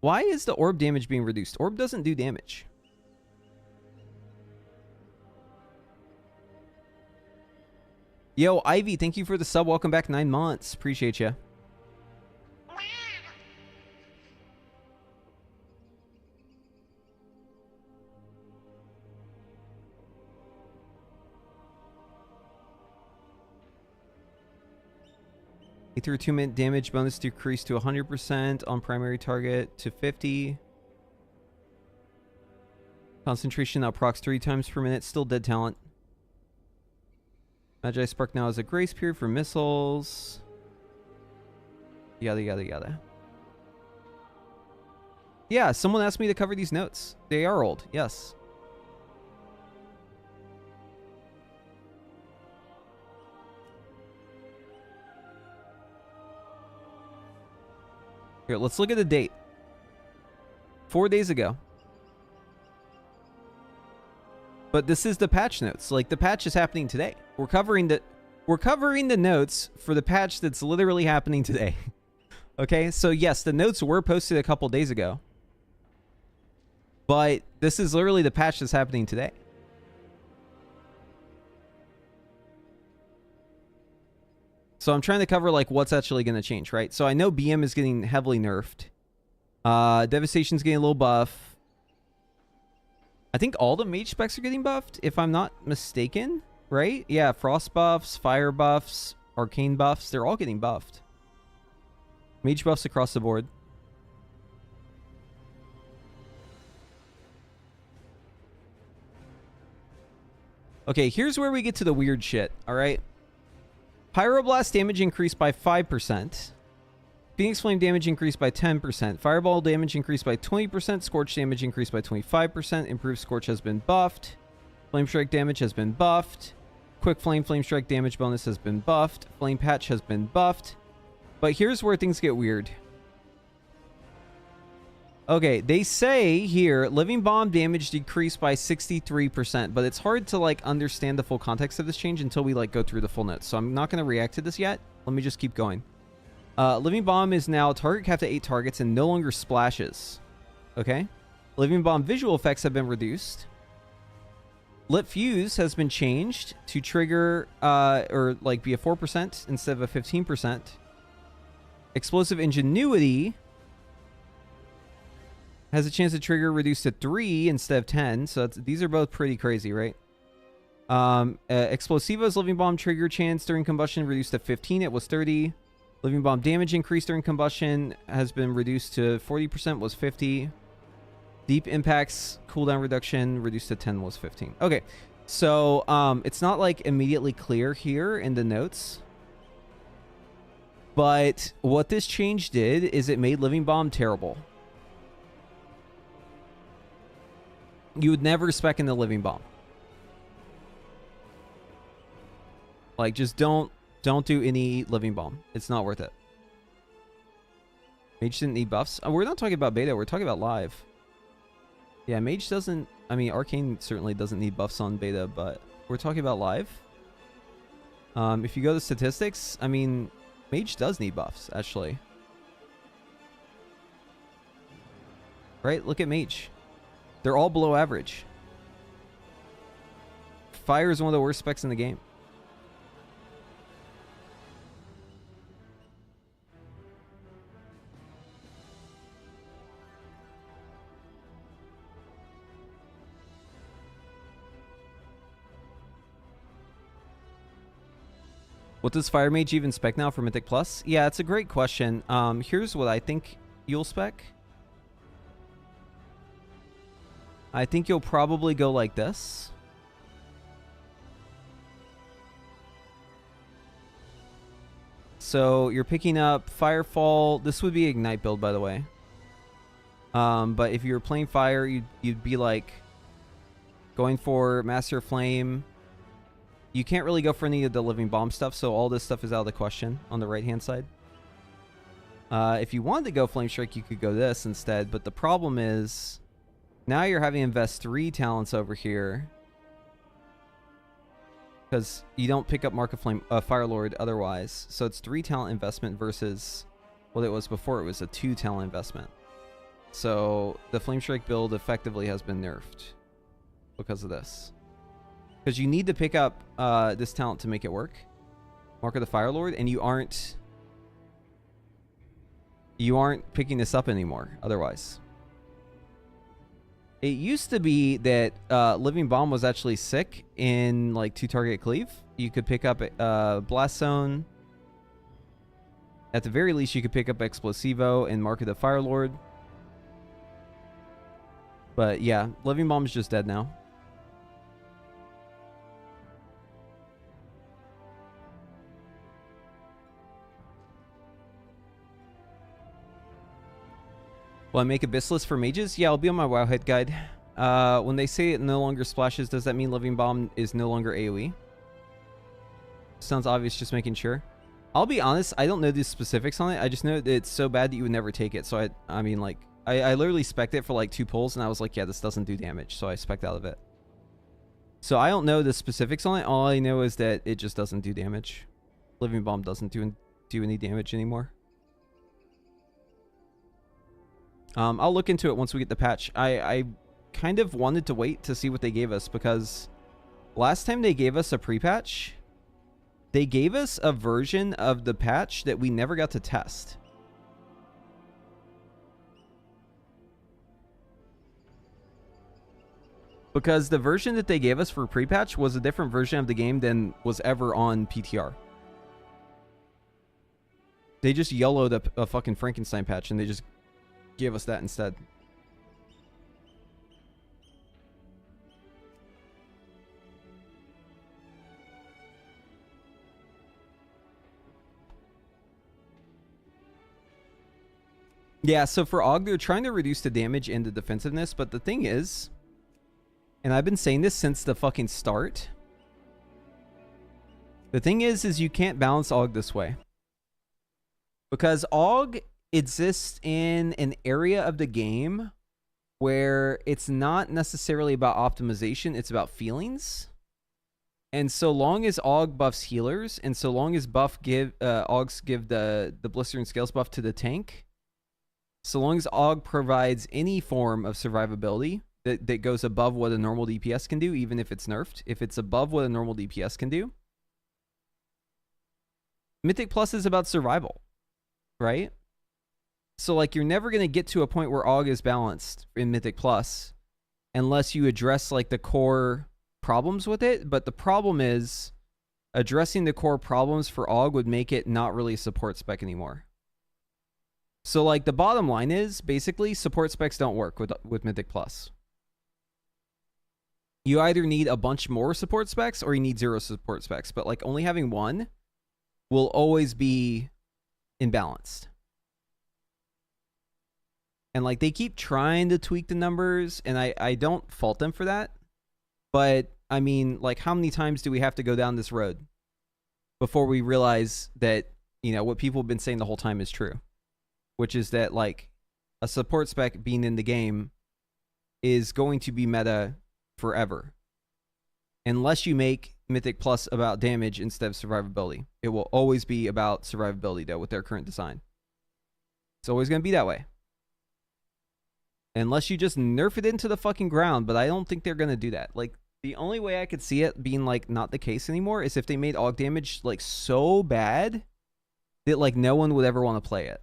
Why is the orb damage being reduced? Orb doesn't do damage. Yo, Ivy, thank you for the sub. Welcome back 9 months. Appreciate you. Through 2-minute damage bonus decreased to 100% on primary target to 50. Concentration now procs 3 times per minute. Still dead talent. Magi Spark now has a grace period for missiles. Yada yada yada. Yeah, someone asked me to cover these notes. They are old. Yes. Here, let's look at the date. 4 days ago. But this is the patch notes. Like, the patch is happening today. We're covering the notes for the patch that's literally happening today. Okay? So, yes, the notes were posted a couple days ago. But this is literally the patch that's happening today. So I'm trying to cover like what's actually going to change, right? So I know BM is getting heavily nerfed. Devastation's getting a little buff. I think all the mage specs are getting buffed, if I'm not mistaken, right? Yeah, frost buffs, fire buffs, arcane buffs, they're all getting buffed. Mage buffs across the board. Okay, here's where we get to the weird shit, all right? Pyroblast damage increased by 5%. Phoenix Flame damage increased by 10%. Fireball damage increased by 20%. Scorch damage increased by 25%. Improved Scorch has been buffed. Flame Strike damage has been buffed. Quick Flame Strike damage bonus has been buffed. Flame Patch has been buffed. But here's where things get weird. Okay, they say here, Living Bomb damage decreased by 63%, but it's hard to, like, understand the full context of this change until we, like, go through the full notes. So I'm not going to react to this yet. Let me just keep going. Living Bomb is now target capped to 8 targets and no longer splashes. Okay? Living Bomb visual effects have been reduced. Lit Fuse has been changed to trigger, or, like, be a 4% instead of a 15%. Explosive Ingenuity has a chance to trigger reduced to 3 instead of 10. So these are both pretty crazy, right? Explosiva's Living Bomb trigger chance during combustion reduced to 15. It was 30. Living Bomb damage increase during combustion has been reduced to 40%, was 50. Deep Impacts cooldown reduction reduced to 10 was 15. Okay, so it's not like immediately clear here in the notes. But what this change did is it made Living Bomb terrible. You would never spec in the Living Bomb. Like, just don't do any Living Bomb. It's not worth it. Mage didn't need buffs. We're not talking about beta. We're talking about live. Yeah, Mage doesn't... I mean, Arcane certainly doesn't need buffs on beta, but we're talking about live. If you go to statistics, I mean, Mage does need buffs, actually. Right? Look at Mage. They're all below average. Fire is one of the worst specs in the game. What does Fire Mage even spec now for Mythic Plus? Yeah, it's a great question. Here's what I think you'll spec. I think you'll probably go like this. So you're picking up Firefall. This would be Ignite build, by the way. But if you were playing Fire, you'd be like going for Master Flame. You can't really go for any of the Living Bomb stuff, so all this stuff is out of the question on the right-hand side. If you wanted to go Flame Strike, you could go this instead, but the problem is now you're having to invest 3 talents over here because you don't pick up Mark of Flame, Fire Lord otherwise. So it's 3 talent investment versus what it was before. It was a 2 talent investment. So the Flame Strike build effectively has been nerfed because of this. Because you need to pick up this talent to make it work. Mark of the Fire Lord, and you aren't picking this up anymore otherwise. It used to be that Living Bomb was actually sick in like 2-target cleave. You could pick up Blast Zone. At the very least, you could pick up Explosivo and Mark of the Fire Lord. But yeah, Living Bomb is just dead now. Will I make Abyssalus for mages? Yeah, I'll be on my Wowhead guide. When they say it no longer splashes, does that mean Living Bomb is no longer AoE? Sounds obvious, just making sure. I'll be honest, I don't know the specifics on it. I just know that it's so bad that you would never take it. So I mean, like, I literally spec'd it for like 2 pulls, and I was like, yeah, this doesn't do damage. So I spec'd out of it. So I don't know the specifics on it. All I know is that it just doesn't do damage. Living Bomb doesn't do any damage anymore. I'll look into it once we get the patch. I kind of wanted to wait to see what they gave us, because last time they gave us a pre-patch, they gave us a version of the patch that we never got to test. Because the version that they gave us for pre-patch was a different version of the game than was ever on PTR. They just YOLO'd a fucking Frankenstein patch, and they just gave us that instead. Yeah, so for AUG, they're trying to reduce the damage and the defensiveness, but the thing is, and I've been saying this since the fucking start, the thing is you can't balance AUG this way. Because AUG exists in an area of the game where it's not necessarily about optimization, it's about feelings. And so long as AUG buffs healers, and so long as AUGs give the Blister and Scales buff to the tank, so long as AUG provides any form of survivability that goes above what a normal DPS can do, even if it's nerfed, if it's above what a normal DPS can do, Mythic Plus is about survival, right? So, like, you're never going to get to a point where AUG is balanced in Mythic Plus unless you address, like, the core problems with it. But the problem is, addressing the core problems for AUG would make it not really a support spec anymore. So, like, the bottom line is, basically, support specs don't work with Mythic Plus. You either need a bunch more support specs or you need 0 support specs. But, like, only having 1 will always be imbalanced. And, like, they keep trying to tweak the numbers, and I don't fault them for that. But, I mean, like, how many times do we have to go down this road before we realize that, you know, what people have been saying the whole time is true? Which is that, like, a support spec being in the game is going to be meta forever. Unless you make Mythic Plus about damage instead of survivability. It will always be about survivability, though, with their current design. It's always going to be that way. Unless you just nerf it into the fucking ground, but I don't think they're going to do that. Like, the only way I could see it being, like, not the case anymore is if they made AUG damage, like, so bad that, like, no one would ever want to play it.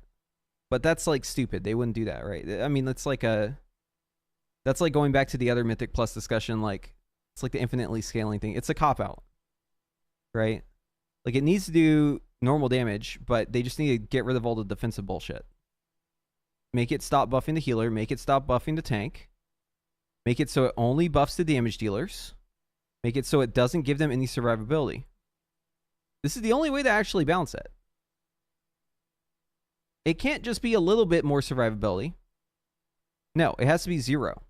But that's, like, stupid. They wouldn't do that, right? I mean, that's like going back to the other Mythic Plus discussion, like, it's like the infinitely scaling thing. It's a cop-out, right? Like, it needs to do normal damage, but they just need to get rid of all the defensive bullshit. Make it stop buffing the healer. Make it stop buffing the tank. Make it so it only buffs the damage dealers. Make it so it doesn't give them any survivability. This is the only way to actually balance it. It can't just be a little bit more survivability. No, it has to be 0.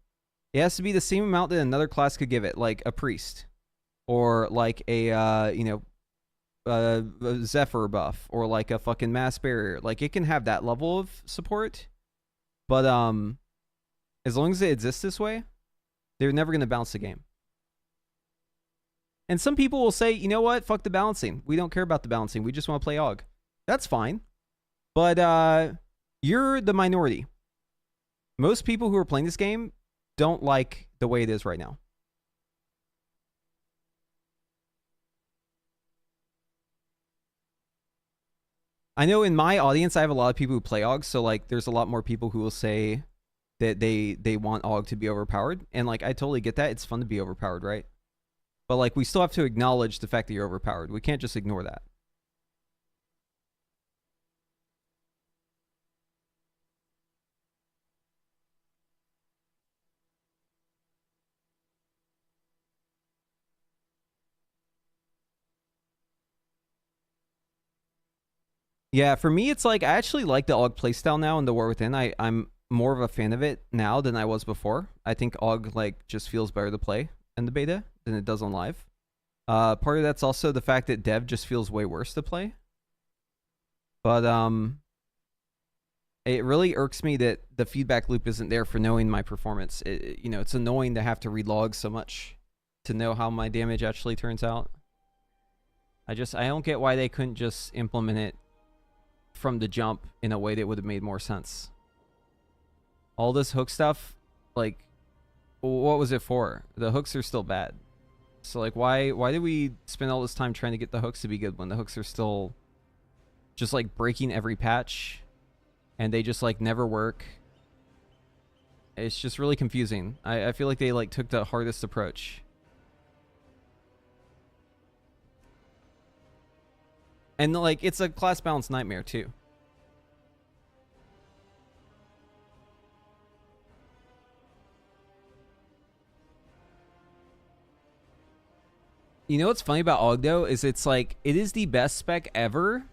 It has to be the same amount that another class could give it, like a priest, or like a a Zephyr buff, or like a fucking mass barrier. Like, it can have that level of support, but as long as it exists this way, they're never going to balance the game. And some people will say, you know what, fuck the balancing. We don't care about the balancing. We just want to play AUG. That's fine. But you're the minority. Most people who are playing this game don't like the way it is right now. I know in my audience, I have a lot of people who play AUG, so like there's a lot more people who will say that they want AUG to be overpowered. And like, I totally get that. It's fun to be overpowered, right? But like, we still have to acknowledge the fact that you're overpowered. We can't just ignore that. Yeah, for me, it's like, I actually like the AUG playstyle now in the War Within. I'm more of a fan of it now than I was before. I think AUG like just feels better to play in the beta than it does on live. Part of that's also the fact that dev just feels way worse to play. But it really irks me that the feedback loop isn't there for knowing my performance. You know, it's annoying to have to read logs so much to know how my damage actually turns out. I don't get why they couldn't just implement it from the jump in a way that would have made more sense. All this hook stuff, like, what was it for? The hooks are still bad. So like, why did we spend all this time trying to get the hooks to be good when the hooks are still just like breaking every patch and they just like never work? It's just really confusing. I feel like they like took the hardest approach. And like, it's a class balance nightmare too. You know what's funny about AUG though is it's like, it is the best spec ever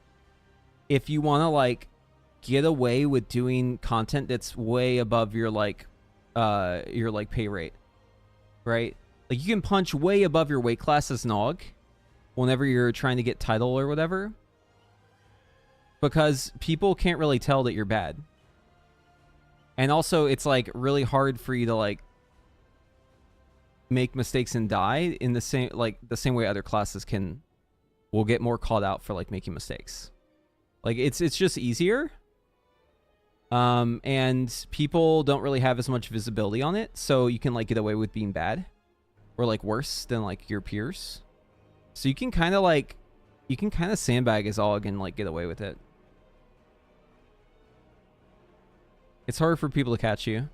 if you want to like get away with doing content that's way above your like pay rate, right? Like, you can punch way above your weight class as an AUG whenever you're trying to get title or whatever, because people can't really tell that you're bad. And also, it's like really hard for you to like make mistakes and die in the same way other classes will get more called out for like making mistakes. Like, it's just easier. And people don't really have as much visibility on it, so you can like get away with being bad or like worse than like your peers. So you can kind of sandbag as AUG and like get away with it. It's hard for people to catch you.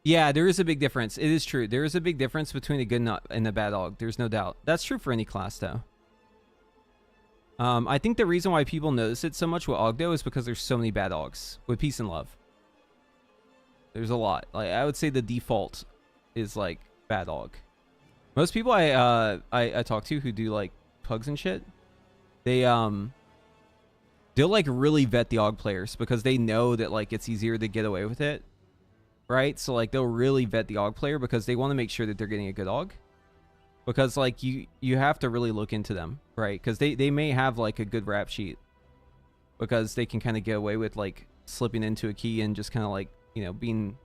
Yeah, there is a big difference. It is true. There is a big difference between a good and a bad AUG. There's no doubt. That's true for any class, though. I think the reason why people notice it so much with AUG, though, is because there's so many bad AUGs with Peace and Love. There's a lot. Like, I would say the default is, like, bad AUG. Most people I talk to who do, like, pugs and shit, they'll, like, really vet the AUG players because they know that, like, it's easier to get away with it. Right? So like, they'll really vet the AUG player because they want to make sure that they're getting a good AUG. Because like, you have to really look into them, right? Because they may have like a good rap sheet because they can kind of get away with like slipping into a key and just kind of like, you know, being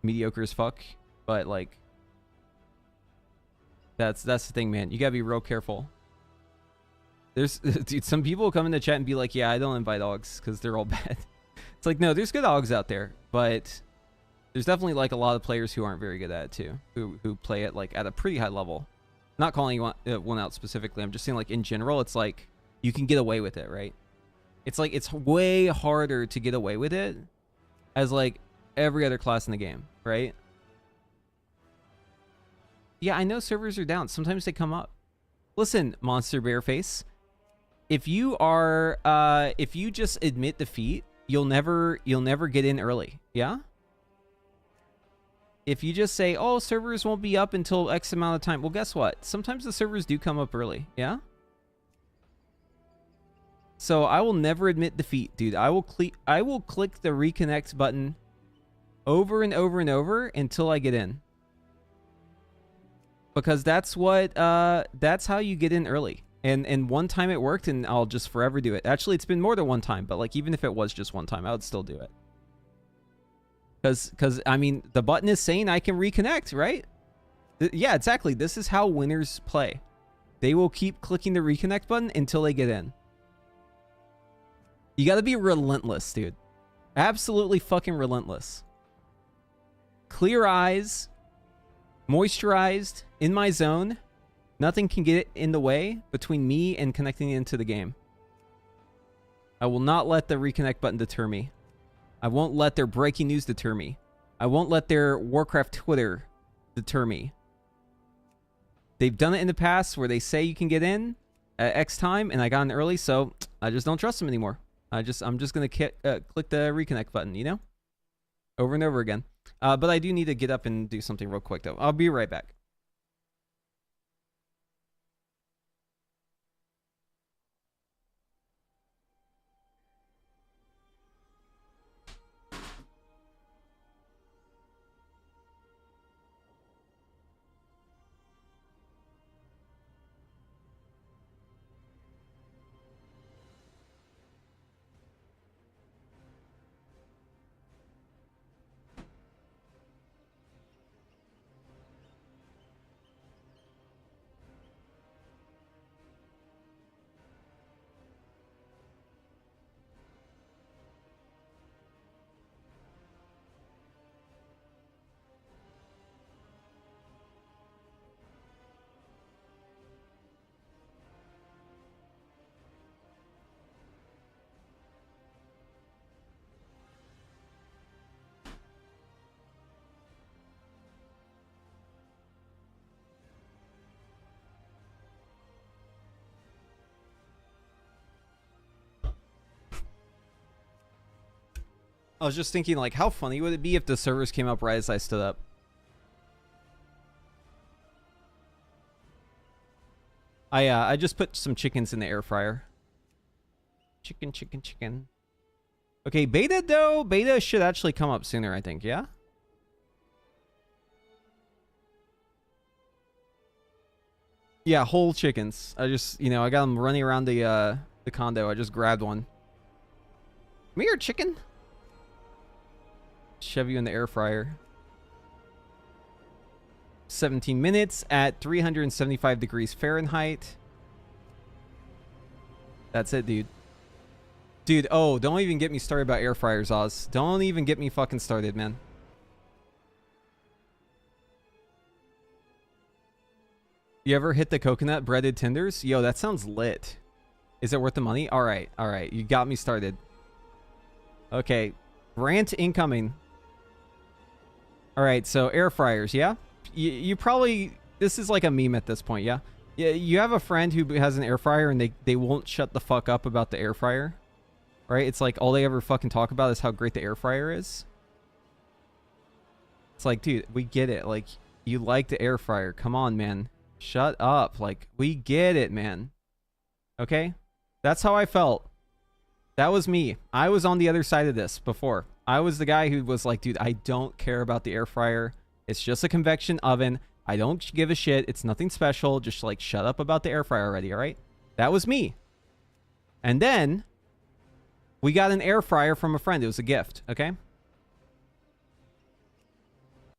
mediocre as fuck. But like, that's the thing, man. You gotta be real careful. There's dude, some people will come in the chat and be like, yeah, I don't invite AUGs because they're all bad. It's like, no, there's good AUGs out there, but there's definitely like a lot of players who aren't very good at it too, who play it like at a pretty high level. Not calling you one out specifically. I'm just saying like in general, it's like you can get away with it, right? It's like it's way harder to get away with it as like every other class in the game, right? Yeah, I know servers are down. Sometimes they come up. Listen, Monster Bearface, if you just admit defeat you'll never get in early. Yeah? If you just say, oh, servers won't be up until X amount of time. Well, guess what? Sometimes the servers do come up early. Yeah? So I will never admit defeat, dude. I will click the reconnect button over and over and over until I get in. Because that's how you get in early. And one time it worked, and I'll just forever do it. Actually, it's been more than one time, but like even if it was just one time, I would still do it. Because I mean, the button is saying I can reconnect, right? Yeah, exactly. This is how winners play. They will keep clicking the reconnect button until they get in. You got to be relentless, dude. Absolutely fucking relentless. Clear eyes, moisturized, in my zone. Nothing can get in the way between me and connecting into the game. I will not let the reconnect button deter me. I won't let their breaking news deter me. I won't let their Warcraft Twitter deter me. They've done it in the past where they say you can get in at X time, and I got in early, so I just don't trust them anymore. I'm just gonna click the reconnect button, you know, over and over again. But I do need to get up and do something real quick though. I'll be right back. I was just thinking, like, how funny would it be if the servers came up right as I stood up? I just put some chickens in the air fryer. Chicken, chicken, chicken. Okay, beta though. Beta should actually come up sooner, I think. Yeah? Yeah, whole chickens. I just, you know, I got them running around the condo. I just grabbed one. Come here, chicken. Shove you in the air fryer. 17 minutes at 375 degrees Fahrenheit. That's it, dude. Dude, oh, don't even get me started about air fryers, Oz. Don't even get me fucking started, man. You ever hit the coconut breaded tenders? Yo, that sounds lit. Is it worth the money? All right, all right. You got me started. Okay, rant incoming. All right, so air fryers, yeah? You probably, this is like a meme at this point, yeah? Yeah, you have a friend who has an air fryer and they won't shut the fuck up about the air fryer, right? It's like all they ever fucking talk about is how great the air fryer is. It's like, dude, we get it. Like, you like the air fryer. Come on, man. Shut up. Like, we get it, man. Okay? That's how I felt. That was me. I was on the other side of this before. I was the guy who was like, dude, I don't care about the air fryer. It's just a convection oven. I don't give a shit. It's nothing special. Just like shut up about the air fryer already, all right? That was me. And then we got an air fryer from a friend. It was a gift, okay?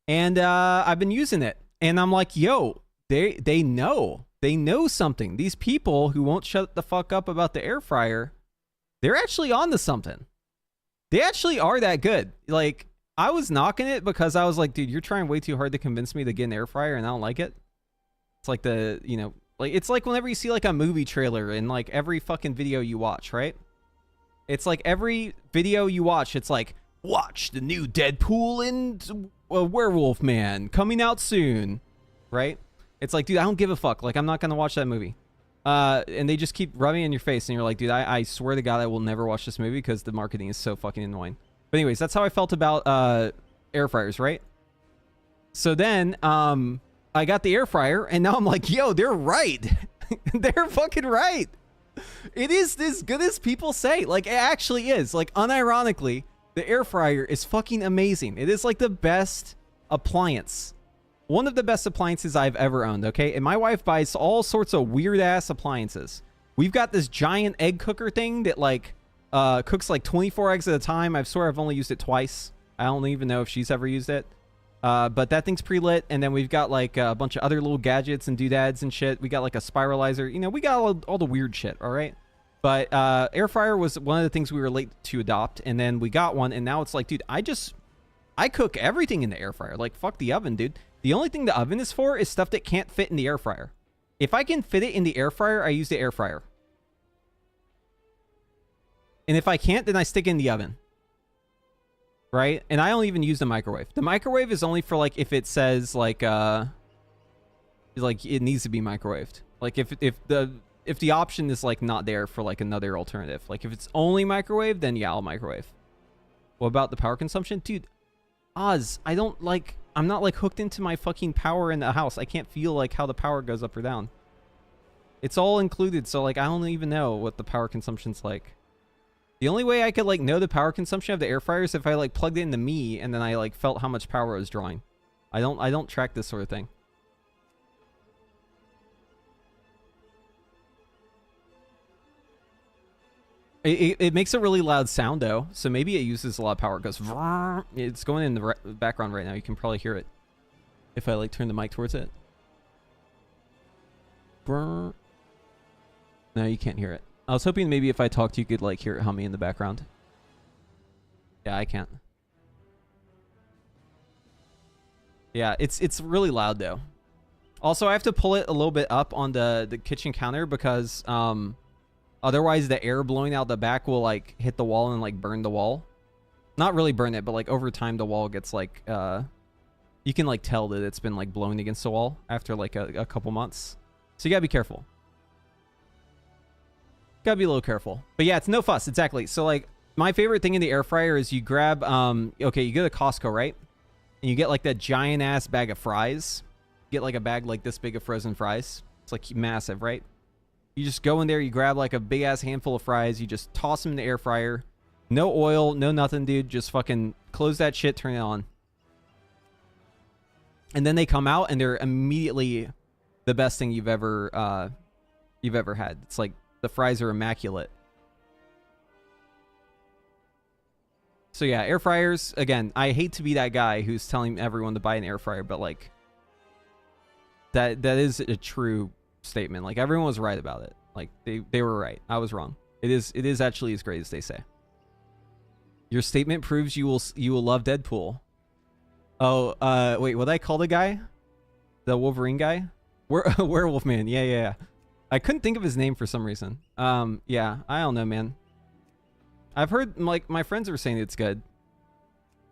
And I've been using it. And I'm like, yo, they know. They know something. These people who won't shut the fuck up about the air fryer, they're actually on to something. They actually are that good. Like, I was knocking it because I was like, dude, you're trying way too hard to convince me to get an air fryer and I don't like it. It's like the, you know, like, it's like whenever you see like a movie trailer in like every fucking video you watch, right? It's like every video you watch, it's like, watch the new Deadpool and Werewolf Man coming out soon, right? It's like, dude, I don't give a fuck. Like, I'm not going to watch that movie. And they just keep rubbing it in your face, and you're like, dude, I swear to God, I will never watch this movie because the marketing is so fucking annoying. But anyways, that's how I felt about air fryers, right? So then I got the air fryer, and now I'm like, yo, they're right. They're fucking right. It is as good as people say. Like, it actually is. Like, unironically, the air fryer is fucking amazing. It is like the best appliance. One of the best appliances I've ever owned, okay? And my wife buys all sorts of weird-ass appliances. We've got this giant egg cooker thing that, like, cooks like 24 eggs at a time. I swear I've only used it twice. I don't even know if she's ever used it. But that thing's pre-lit. And then we've got, like, a bunch of other little gadgets and doodads and shit. We got, like, a spiralizer. You know, we got all the weird shit, all right? But air fryer was one of the things we were late to adopt. And then we got one. And now it's like, dude, I cook everything in the air fryer. Like, fuck the oven, dude. The only thing the oven is for is stuff that can't fit in the air fryer. If I can fit it in the air fryer, I use the air fryer. And if I can't, then I stick it in the oven. Right? And I don't even use the microwave. The microwave is only for, like, if it says, like it needs to be microwaved. Like, if the option is, like, not there for, like, another alternative. Like, if it's only microwave, then yeah, I'll microwave. What about the power consumption? Dude, Oz, I'm not, like, hooked into my fucking power in the house. I can't feel, like, how the power goes up or down. It's all included, so, like, I don't even know what the power consumption's like. The only way I could, like, know the power consumption of the air fryer is if I, like, plugged it into me and then I, like, felt how much power it was drawing. I don't track this sort of thing. It makes a really loud sound, though, so maybe it uses a lot of power. It goes... It's going in the background right now. You can probably hear it if I, like, turn the mic towards it. No, you can't hear it. I was hoping maybe if I talked, you could, like, hear it humming in the background. Yeah, I can't. Yeah, it's really loud, though. Also, I have to pull it a little bit up on the kitchen counter because... otherwise, the air blowing out the back will, like, hit the wall and, like, burn the wall. Not really burn it, but, like, over time, the wall gets, like, you can, like, tell that it's been, like, blowing against the wall after, like, a couple months. So you gotta be careful. Gotta be a little careful. But yeah, it's no fuss, exactly. So, like, my favorite thing in the air fryer is you grab, okay, you go to Costco, right? And you get, like, that giant-ass bag of fries. You get, like, a bag, like, this big of frozen fries. It's, like, massive, right? You just go in there, you grab, like, a big-ass handful of fries, you just toss them in the air fryer. No oil, no nothing, dude. Just fucking close that shit, turn it on. And then they come out, and they're immediately the best thing you've ever had. It's like, the fries are immaculate. So yeah, air fryers, again, I hate to be that guy who's telling everyone to buy an air fryer, but, like, that is a true statement. Like, everyone was right about it. Like, they were right. I was wrong. It is actually as great as they say. Your statement proves you will love Deadpool. Oh, wait, what did I call the guy? The Wolverine guy? Werewolf man. Yeah. I couldn't think of his name for some reason. Yeah, I don't know, man. I've heard, like, my friends were saying it's good.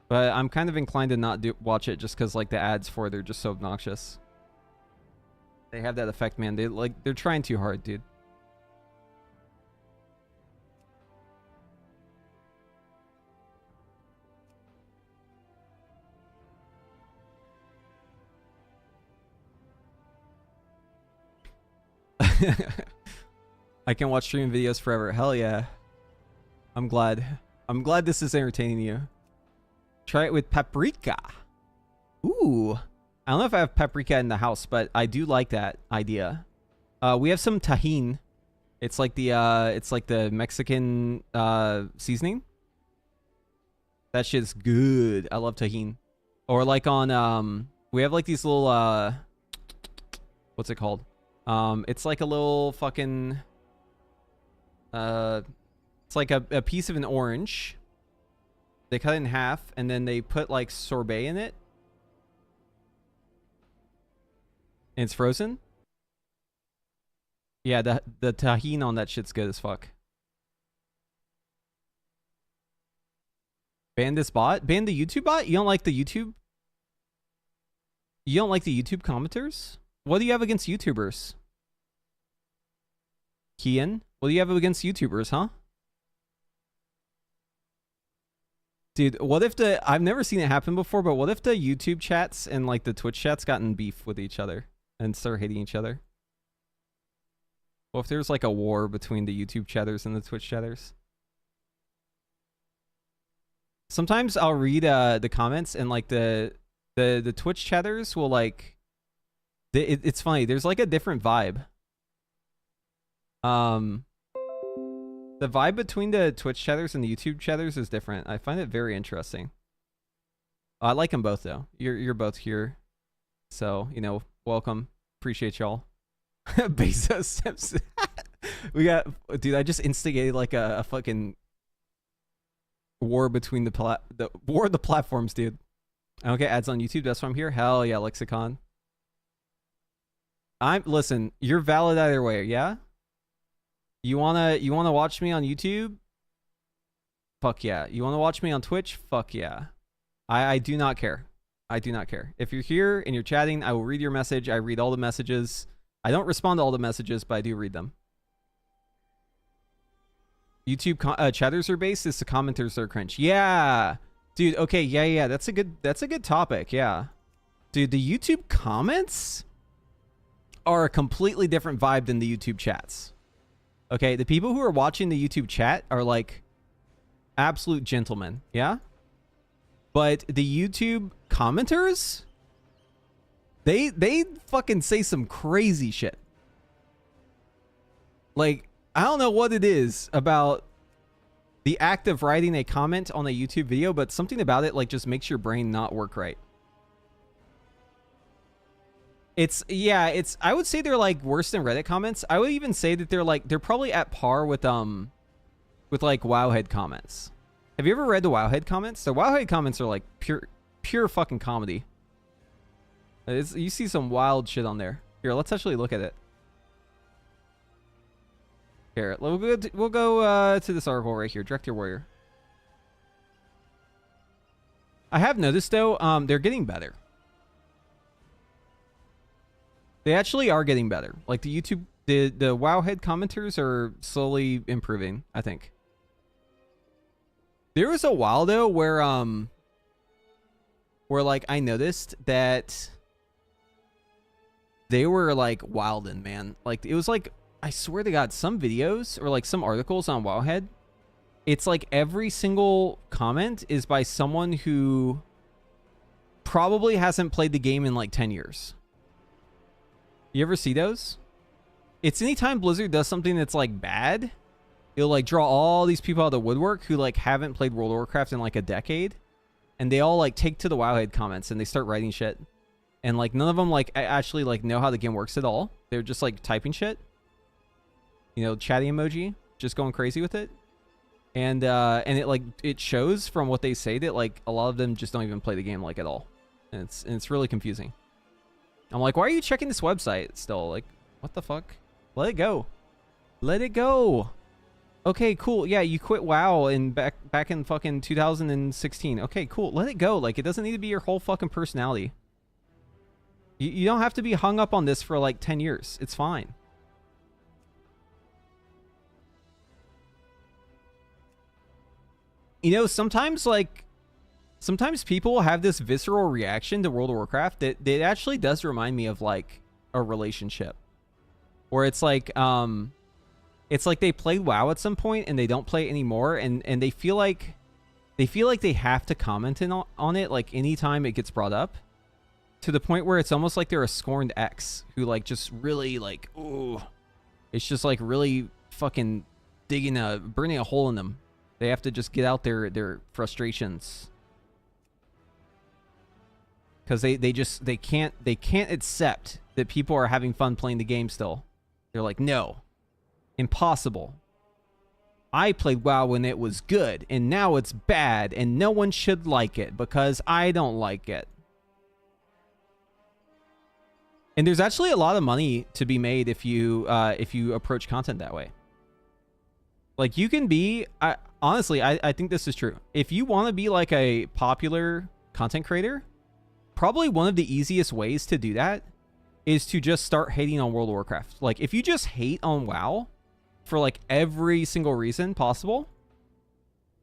But I'm kind of inclined to not watch it just because, like, the ads for it are just so obnoxious. They have that effect, man. They're trying too hard, dude. I can watch streaming videos forever. Hell yeah. I'm glad this is entertaining you. Try it with paprika. Ooh. I don't know if I have paprika in the house, but I do like that idea. We have some tahini. It's like the Mexican seasoning. That shit's good. I love tahini. Or like on we have like these little what's it called? It's like a little fucking it's like a piece of an orange. They cut it in half and then they put like sorbet in it. And it's frozen. Yeah, the tahini on that shit's good as fuck. Ban this bot? Ban the YouTube bot? You don't like the YouTube? You don't like the YouTube commenters? What do you have against YouTubers? Kian, what do you have against YouTubers, huh? Dude, what if I've never seen it happen before, but what if the YouTube chats and like the Twitch chats got in beef with each other and start hating each other? What if there's like a war between the YouTube chatters and the Twitch chatters? Sometimes I'll read the comments and like the Twitch chatters will like, it's funny. There's like a different vibe. The vibe between the Twitch chatters and the YouTube chatters is different. I find it very interesting. I like them both though. You're both here, so you know, welcome. Appreciate y'all. Bezos steps. We got, dude. I just instigated like a fucking war between the war of the platforms, dude. I don't get ads on YouTube. That's why I'm here. Hell yeah, Lexicon. Listen. You're valid either way. Yeah. You wanna watch me on YouTube? Fuck yeah. You wanna watch me on Twitch? Fuck yeah. I do not care. I do not care. If you're here and you're chatting, I will read your message. I read all the messages. I don't respond to all the messages, but I do read them. YouTube chatters are based. It's the commenters that are cringe. Yeah, dude. Okay, yeah. That's a good topic. Yeah, dude. The YouTube comments are a completely different vibe than the YouTube chats. Okay, the people who are watching the YouTube chat are like absolute gentlemen, yeah? But the YouTube commenters, they fucking say some crazy shit. Like, I don't know what it is about the act of writing a comment on a YouTube video, but something about it like just makes your brain not work right. I would say they're like worse than Reddit comments. I would even say that they're probably at par with like Wowhead comments. Have you ever read the Wowhead comments? The Wowhead comments are like pure fucking comedy. You see some wild shit on there. Here, let's actually look at it. Here, we'll go to this article right here. Direct Your Warrior. I have noticed though, they're getting better. They actually are getting better. Like the YouTube, the Wowhead commenters are slowly improving, I think. There was a while though where like I noticed that they were like wildin', man. Like it was like, I swear to God, some videos or like some articles on Wowhead, it's like every single comment is by someone who probably hasn't played the game in like 10 years. You ever see those? It's anytime Blizzard does something that's like bad, it'll like draw all these people out of the woodwork who like haven't played World of Warcraft in like a decade, and they all like take to the Wowhead comments and they start writing shit, and like none of them like actually like know how the game works at all. They're just like typing shit, you know, chatty emoji, just going crazy with it, and it like it shows from what they say that like a lot of them just don't even play the game like at all, and it's really confusing. I'm like, why are you checking this website still? Like, what the fuck? Let it go. Let it go. Okay, cool. Yeah, you quit WoW in back in fucking 2016. Okay, cool. Let it go. Like, it doesn't need to be your whole fucking personality. You don't have to be hung up on this for like 10 years. It's fine. You know, sometimes people have this visceral reaction to World of Warcraft that it actually does remind me of like a relationship, where it's like they played WoW at some point and they don't play it anymore, and they feel like they have to comment on it like anytime it gets brought up, to the point where it's almost like they're a scorned ex who like just really like, ooh, it's just like really fucking burning a hole in them. They have to just get out their frustrations. Because they can't accept that people are having fun playing the game still. They're like, no, impossible. I played WoW when it was good, and now it's bad, and no one should like it because I don't like it. And there's actually a lot of money to be made if you approach content that way. Like you can be, honestly, I think this is true. If you want to be like a popular content creator, probably one of the easiest ways to do that is to just start hating on World of Warcraft. Like if you just hate on WoW, for like every single reason possible,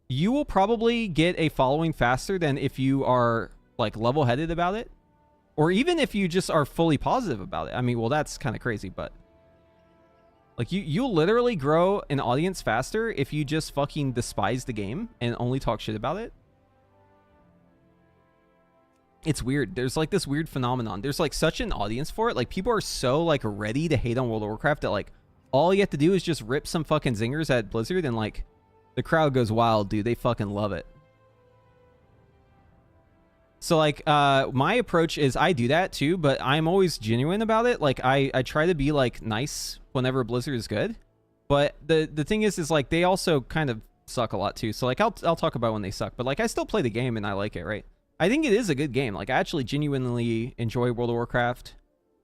you will probably get a following faster than if you are like level-headed about it, or even if you just are fully positive about it. I mean, well, that's kind of crazy, but like you'll literally grow an audience faster if you just fucking despise the game and only talk shit about it. It's weird. There's like this weird phenomenon. There's like such an audience for it. Like people are so like ready to hate on World of Warcraft that like all you have to do is just rip some fucking zingers at Blizzard and like the crowd goes wild, dude. They fucking love it. So like my approach is I do that too, but I'm always genuine about it. Like I try to be like nice whenever Blizzard is good. But the thing is like they also kind of suck a lot too. So like I'll talk about when they suck, but like I still play the game and I like it, right? I think it is a good game. Like I actually genuinely enjoy World of Warcraft.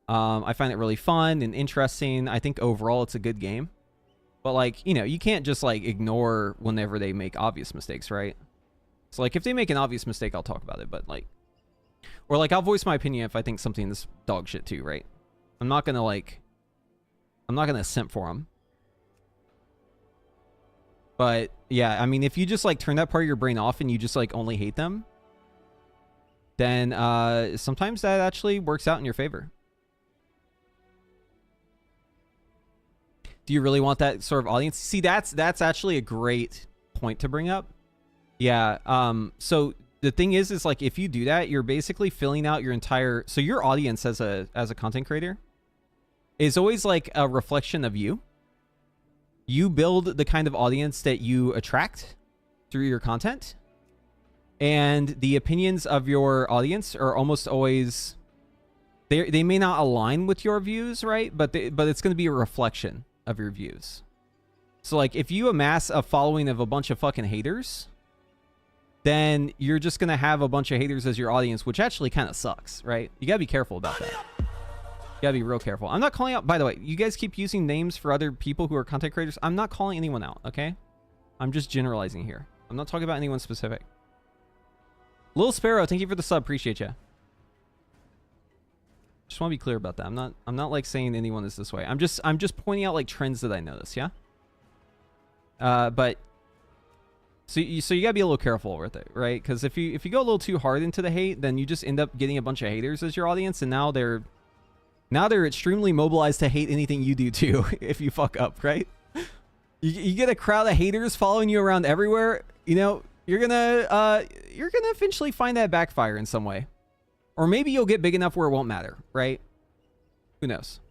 I find it really fun and interesting. I think overall it's a good game. But like, you know, you can't just like ignore whenever they make obvious mistakes, right? So like if they make an obvious mistake, I'll talk about it, but like, or like I'll voice my opinion if I think something is dog shit too, right? I'm not gonna simp for them. But yeah, I mean, if you just like turn that part of your brain off and you just like only hate them, then sometimes that actually works out in your favor. Do you really want that sort of audience? See, that's actually a great point to bring up. Yeah. So the thing is like if you do that, you're basically filling out your entire. So your audience as a content creator is always like a reflection of you. You build the kind of audience that you attract through your content. And the opinions of your audience are almost always, they may not align with your views, right? But it's going to be a reflection of your views. So like if you amass a following of a bunch of fucking haters, then you're just going to have a bunch of haters as your audience, which actually kind of sucks, right? You got to be careful about that. You got to be real careful. I'm not calling out, by the way, you guys keep using names for other people who are content creators. I'm not calling anyone out, okay? I'm just generalizing here. I'm not talking about anyone specific. Little Sparrow, thank you for the sub. Appreciate you. Just want to be clear about that. I'm not like saying anyone is this way. I'm just pointing out like trends that I notice, yeah? But so you gotta be a little careful with it, right? Because if you go a little too hard into the hate, then you just end up getting a bunch of haters as your audience, and now they're extremely mobilized to hate anything you do too if you fuck up, right? You get a crowd of haters following you around everywhere, you know, you're gonna eventually find that backfire in some way. Or maybe you'll get big enough where it won't matter, right? Who knows?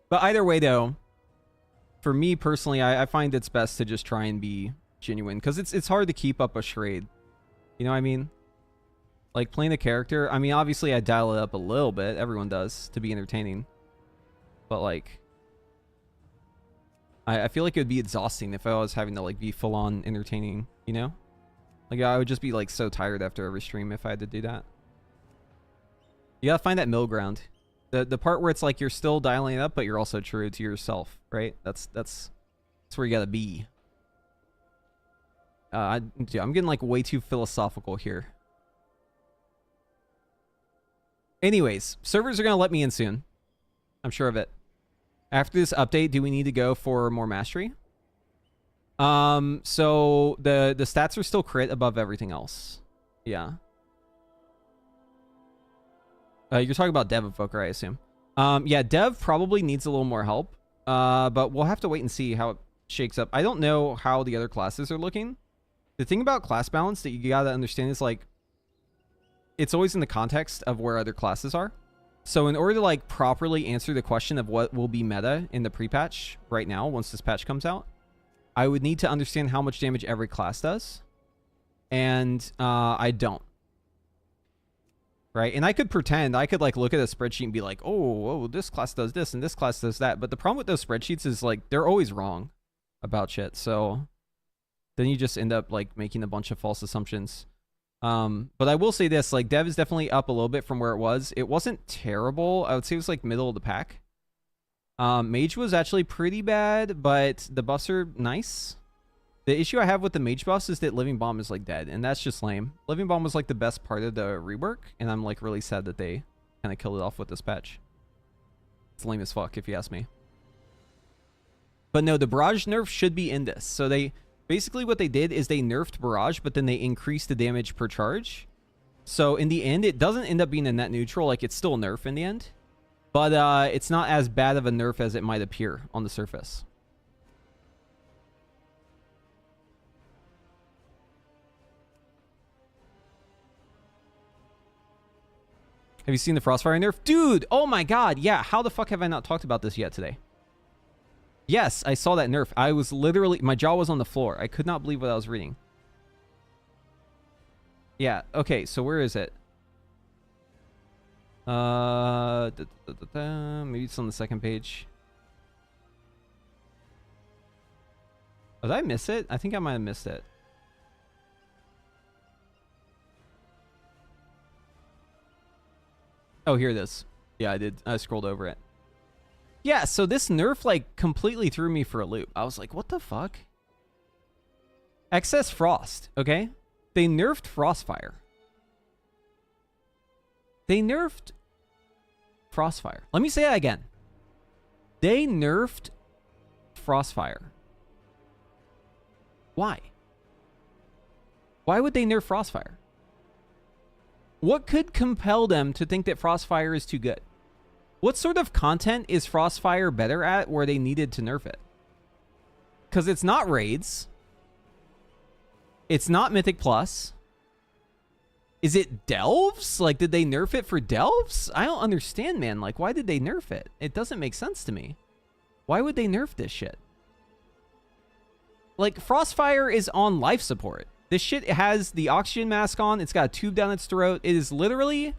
But either way, though, for me personally, I find it's best to just try and be genuine. Because it's hard to keep up a charade. You know what I mean? Like, playing a character, I mean, obviously I dial it up a little bit. Everyone does, to be entertaining. But, like, I feel like it would be exhausting if I was having to, like, be full-on entertaining, you know? Like, I would just be, like, so tired after every stream if I had to do that. You gotta find that middle ground. The part where it's like you're still dialing it up, but you're also true to yourself, right? That's where you gotta be. Dude, I'm getting, like, way too philosophical here. Anyways, servers are gonna let me in soon. I'm sure of it. After this update, do we need to go for more mastery? So the stats are still crit above everything else. Yeah. You're talking about Dev Evoker, I assume. Yeah, Dev probably needs a little more help. But we'll have to wait and see how it shakes up. I don't know how the other classes are looking. The thing about class balance that you gotta understand is, like, it's always in the context of where other classes are. So in order to, like, properly answer the question of what will be meta in the pre-patch right now, once this patch comes out, I would need to understand how much damage every class does. And I don't. Right? And I could pretend, I could, like, look at a spreadsheet and be like, oh, this class does this and this class does that. But the problem with those spreadsheets is, like, they're always wrong about shit. So then you just end up, like, making a bunch of false assumptions. But I will say this, like, Dev is definitely up a little bit from where it was. It wasn't terrible. I would say it was, like, middle of the pack. Mage was actually pretty bad, but the buffs are nice. The issue I have with the mage buffs is that Living Bomb is, like, dead, and that's just lame. Living Bomb was, like, the best part of the rework, and I'm, like, really sad that they kind of killed it off with this patch. It's lame as fuck, if you ask me. But no, the barrage nerf should be in this. So they basically what they did is they nerfed barrage, but then they increased the damage per charge. So in the end, it doesn't end up being a net neutral. Like, it's still a nerf in the end. But it's not as bad of a nerf as it might appear on the surface. Have you seen the Frostfire nerf? Dude, oh my god, yeah. How the fuck have I not talked about this yet today? Yes, I saw that nerf. I was literally... My jaw was on the floor. I could not believe what I was reading. Yeah, okay, so where is it? Maybe it's on the second page. Oh, did I miss it? I think I might have missed it. Oh, here it is. Yeah, I did. I scrolled over it. Yeah, so this nerf, like, completely threw me for a loop. I was like, what the fuck? Excess Frost, okay? They nerfed Frostfire. They nerfed Frostfire. Let me say that again. They nerfed Frostfire. Why? Why would they nerf Frostfire? What could compel them to think that Frostfire is too good? What sort of content is Frostfire better at where they needed to nerf it? Because it's not raids. It's not Mythic Plus. Is it delves? Like, did they nerf it for delves? I don't understand, man. Like, why did they nerf it? It doesn't make sense to me. Why would they nerf this shit? Like, Frostfire is on life support. This shit has the oxygen mask on. It's got a tube down its throat. It is literally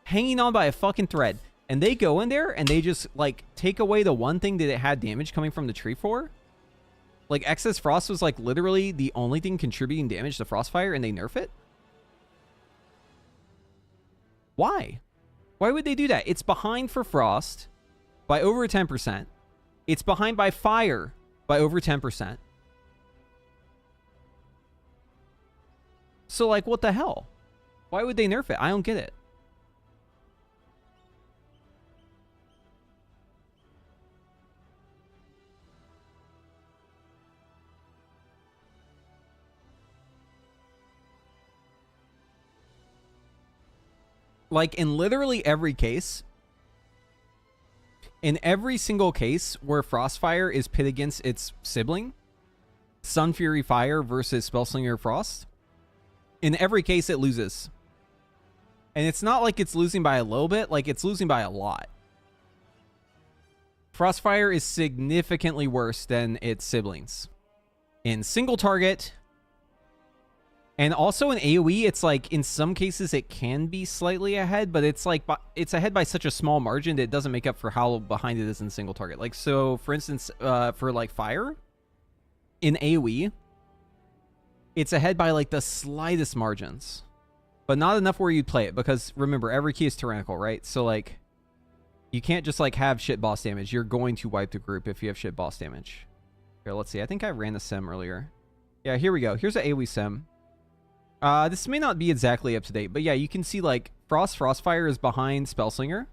hanging on by a fucking thread. And they go in there and they just, like, take away the one thing that it had damage coming from the tree for. Like, Excess Frost was, like, literally the only thing contributing damage to Frostfire, and they nerf it? Why? Why would they do that? It's behind for Frost by over 10%. It's behind by Fire by over 10%. So, like, what the hell? Why would they nerf it? I don't get it. Like, in literally every case, in every single case where Frostfire is pit against its sibling, Sun Fury Fire versus Spellslinger Frost, in every case it loses. And it's not like it's losing by a little bit, like it's losing by a lot. Frostfire is significantly worse than its siblings. In single target, and also in AoE, it's like, in some cases, it can be slightly ahead, but it's like, it's ahead by such a small margin that it doesn't make up for how behind it is in single target. Like, so, for instance, for like Fire, in AoE, it's ahead by like the slightest margins. But not enough where you'd play it, because remember, every key is tyrannical, right? So, like, you can't just like have shit boss damage. You're going to wipe the group if you have shit boss damage. Here, let's see. I think I ran a sim earlier. Yeah, here we go. Here's an AoE sim. This may not be exactly up to date, but yeah, you can see like Frostfire is behind Spellslinger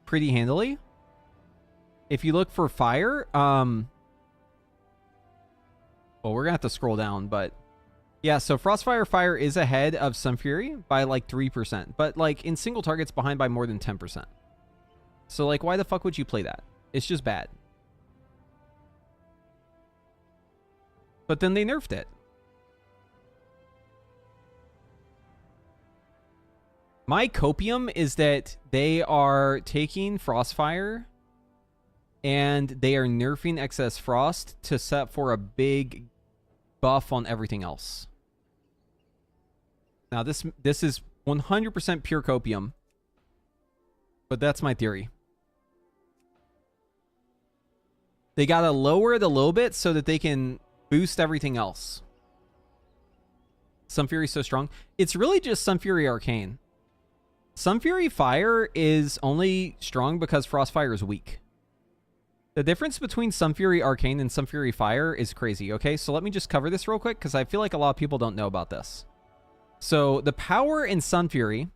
pretty handily. If you look for Fire, well, we're gonna have to scroll down, but yeah, so Frostfire Fire is ahead of Sunfury by like 3%, but like in single targets behind by more than 10%. So like, why the fuck would you play that? It's just bad. But then they nerfed it. My copium is that they are taking Frostfire and they are nerfing Excess Frost to set for a big buff on everything else. Now, this is 100% pure copium, but that's my theory. They gotta lower it a little bit so that they can boost everything else. Sunfury's so strong. It's really just Sunfury Arcane. Sunfury Fire is only strong because Frostfire is weak. The difference between Sunfury Arcane and Sunfury Fire is crazy, okay? So let me just cover this real quick because I feel like a lot of people don't know about this. So the power in Sunfury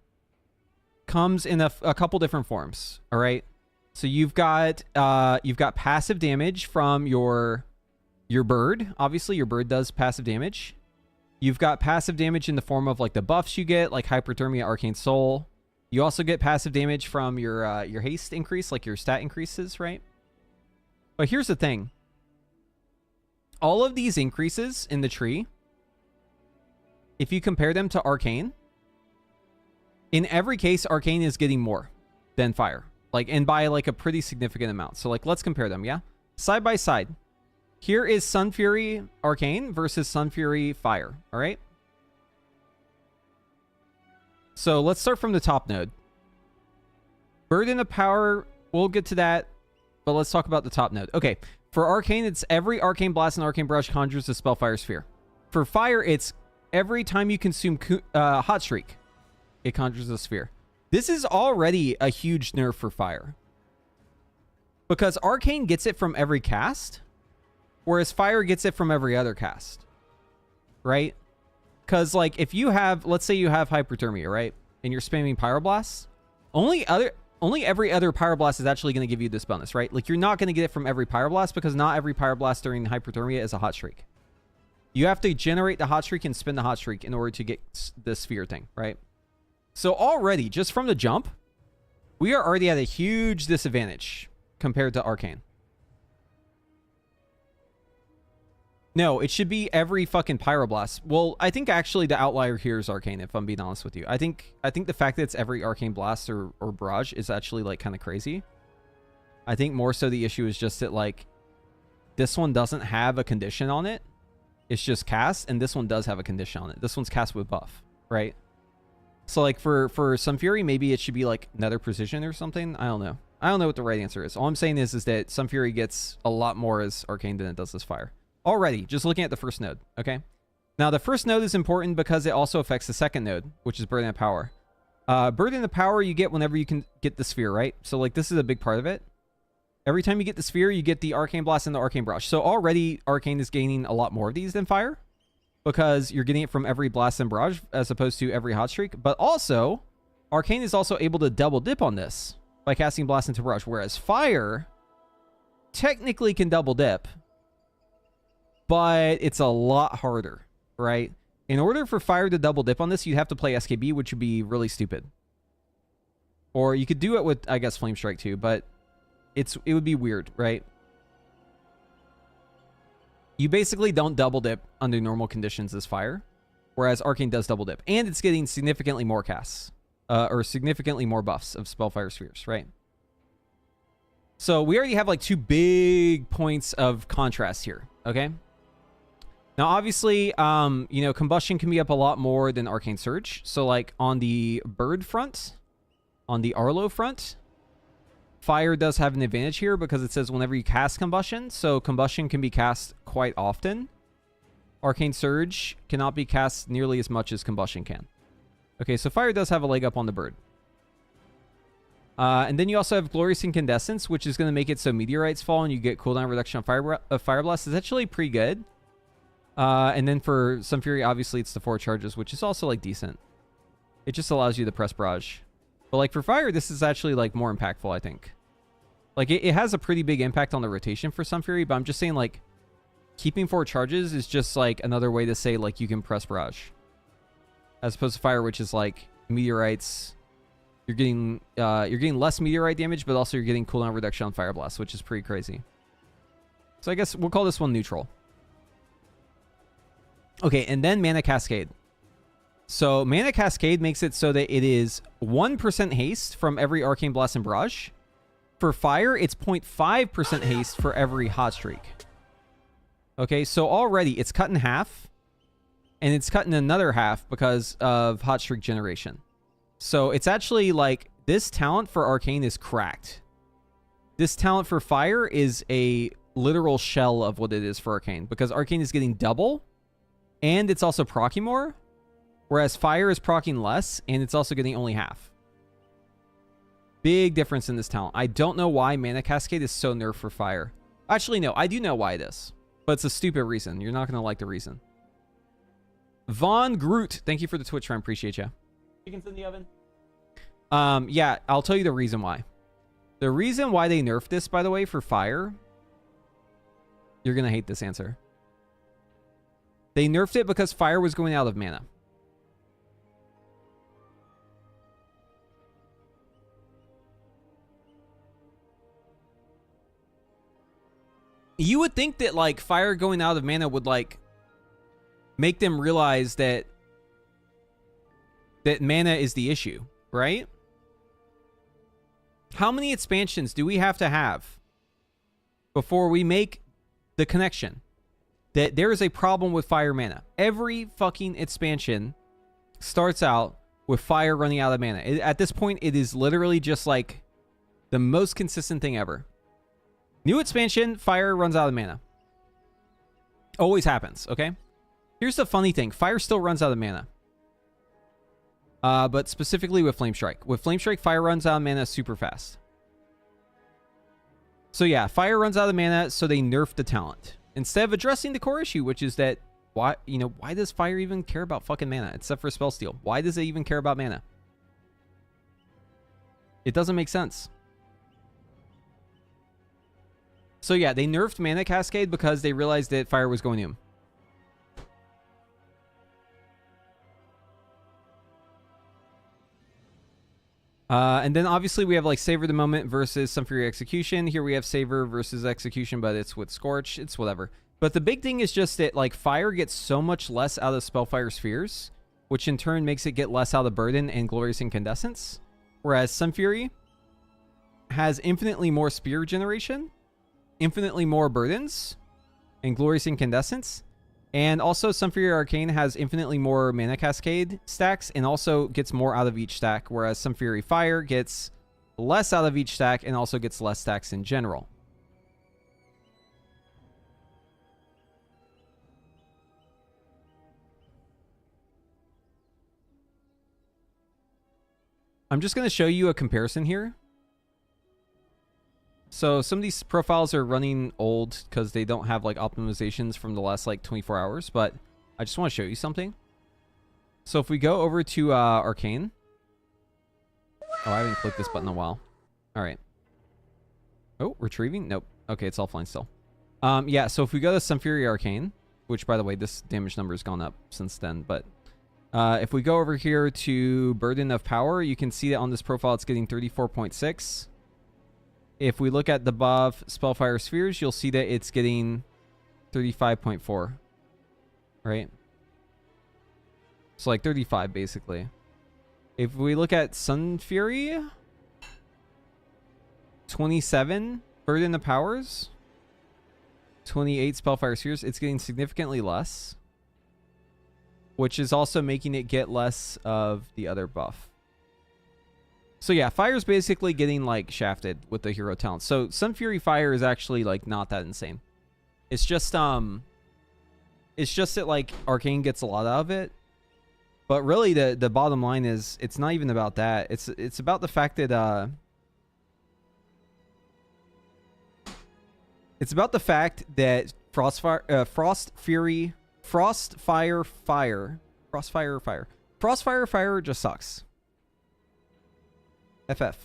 comes in a couple different forms, all right? So you've got passive damage from your bird. Obviously, your bird does passive damage. You've got passive damage in the form of like the buffs you get, like Hyperthermia, Arcane Soul. You also get passive damage from your haste increase, like your stat increases, right? But here's the thing. All of these increases in the tree, if you compare them to Arcane, in every case, Arcane is getting more than Fire. Like, and by like a pretty significant amount. So like, let's compare them, yeah? Side by side. Here is Sun Fury Arcane versus Sun Fury Fire, all right? So let's start from the top node. Burden of Power, we'll get to that, but let's talk about the top node. Okay, for Arcane, it's every Arcane Blast and Arcane Barrage conjures a Spellfire Sphere. For Fire, it's every time you consume Hot Streak, it conjures a sphere. This is already a huge nerf for Fire. Because Arcane gets it from every cast, whereas Fire gets it from every other cast. Right? Because, like, if you have, let's say you have Hyperthermia, right? And you're spamming Pyroblasts, only every other Pyroblast is actually going to give you this bonus, right? Like, you're not going to get it from every Pyroblast because not every Pyroblast during Hyperthermia is a Hot Streak. You have to generate the Hot Streak and spin the Hot Streak in order to get the sphere thing, right? So already, just from the jump, we are already at a huge disadvantage compared to Arcane. No, it should be every fucking Pyroblast. Well, I think actually the outlier here is Arcane, if I'm being honest with you. I think the fact that it's every Arcane Blast or Barrage is actually, like, kind of crazy. I think more so the issue is just that, like, this one doesn't have a condition on it. It's just cast, and this one does have a condition on it. This one's cast with buff, right? So, like, for Sun Fury, maybe it should be, like, Nether Precision or something. I don't know. I don't know what the right answer is. All I'm saying is that Sun Fury gets a lot more as Arcane than it does as Fire. Already, just looking at the first node, okay? Now, the first node is important because it also affects the second node, which is Burden of Power. Burden of Power you get whenever you can get the sphere, right? So, like, this is a big part of it. Every time you get the sphere, you get the Arcane Blast and the Arcane Barrage. So, already, Arcane is gaining a lot more of these than Fire because you're getting it from every Blast and Barrage as opposed to every Hot Streak. But also, Arcane is also able to double dip on this by casting Blast into Barrage, whereas Fire technically can double dip, but it's a lot harder, right? In order for Fire to double dip on this, you'd have to play SKB, which would be really stupid. Or you could do it with, I guess, Flame Strike too, but it would be weird, right? You basically don't double dip under normal conditions as Fire, whereas Arcane does double dip. And it's getting significantly more casts, or significantly more buffs of Spellfire Spheres, right? So we already have like two big points of contrast here, okay? Now, obviously, you know, Combustion can be up a lot more than Arcane Surge. So, like, on the Bird front, on the Arlo front, Fire does have an advantage here because it says whenever you cast Combustion. So, Combustion can be cast quite often. Arcane Surge cannot be cast nearly as much as Combustion can. Okay, so Fire does have a leg up on the Bird. And then you also have Glorious Incandescence, which is going to make it so meteorites fall and you get cooldown reduction on Fire Blast. It's actually pretty good. And then for Sun Fury, obviously, it's the 4 charges, which is also, like, decent. It just allows you to press Barrage. But, like, for Fire, this is actually, like, more impactful, I think. Like, it has a pretty big impact on the rotation for Sun Fury, but I'm just saying, like, keeping 4 charges is just, like, another way to say, like, you can press Barrage. As opposed to Fire, which is, like, meteorites. You're getting less meteorite damage, but also you're getting cooldown reduction on Fire Blast, which is pretty crazy. So I guess we'll call this one neutral. Okay, and then Mana Cascade. So Mana Cascade makes it so that it is 1% haste from every Arcane Blast and Barrage. For Fire, it's 0.5% haste for every Hot Streak. Okay, so already it's cut in half. And it's cut in another half because of Hot Streak generation. So it's actually like, this talent for Arcane is cracked. This talent for Fire is a literal shell of what it is for Arcane. Because Arcane is getting double. And it's also proccing more. Whereas Fire is proccing less. And it's also getting only half. Big difference in this talent. I don't know why Mana Cascade is so nerfed for Fire. Actually, no. I do know why it is. But it's a stupid reason. You're not going to like the reason. Von Groot. Thank you for the Twitch friend. Appreciate you. Chickens in the oven. Yeah, I'll tell you the reason why. The reason why they nerfed this, by the way, for fire, you're going to hate this answer. They nerfed it because fire was going out of mana. You would think that, like, fire going out of mana would, like, make them realize that mana is the issue, right? How many expansions do we have to have before we make the connection that there is a problem with fire mana? Every fucking expansion starts out with fire running out of mana. At this point, it is literally just like the most consistent thing ever. New expansion, fire runs out of mana. Always happens, okay? Here's the funny thing. Fire still runs out of mana. But specifically with Flame Strike. With Flame Strike, fire runs out of mana super fast. So yeah, fire runs out of mana, so they nerfed the talent. Instead of addressing the core issue, which is that, why does fire even care about fucking mana? Except for spell steal. Why does it even care about mana? It doesn't make sense. So yeah, they nerfed Mana Cascade because they realized that fire was going in. And then obviously we have like Savor the Moment versus Sun Fury Execution. Here we have Savor versus Execution, but it's with Scorch. It's whatever. But the big thing is just that like fire gets so much less out of Spellfire Spheres, which in turn makes it get less out of Burden and Glorious Incandescence. Whereas Sun Fury has infinitely more spear generation, infinitely more burdens, and Glorious Incandescence. And also Sun Fury Arcane has infinitely more Mana Cascade stacks and also gets more out of each stack, whereas Sun Fury Fire gets less out of each stack and also gets less stacks in general. I'm just going to show you a comparison here. So some of these profiles are running old because they don't have like optimizations from the last like 24 hours, but I just want to show you something. So if we go over to Arcane. Oh, I haven't clicked this button in a while. All right. Oh, retrieving? Nope. Okay, it's offline still. Yeah, so if we go to Sun Fury Arcane, which by the way, this damage number has gone up since then, but if we go over here to Burden of Power, you can see that on this profile it's getting 34.6. If we look at the buff Spellfire Spheres, you'll see that it's getting 35.4. Right? So like 35 basically. If we look at Sun Fury, 27 Burden of Powers, 28 Spellfire Spheres, it's getting significantly less, which is also making it get less of the other buff. So yeah, Fire's basically getting like shafted with the hero talent. So Sun Fury Fire is actually like not that insane. It's just that like Arcane gets a lot out of it. But really the bottom line is it's not even about that. It's about the fact that Frostfire Fire just sucks. FF.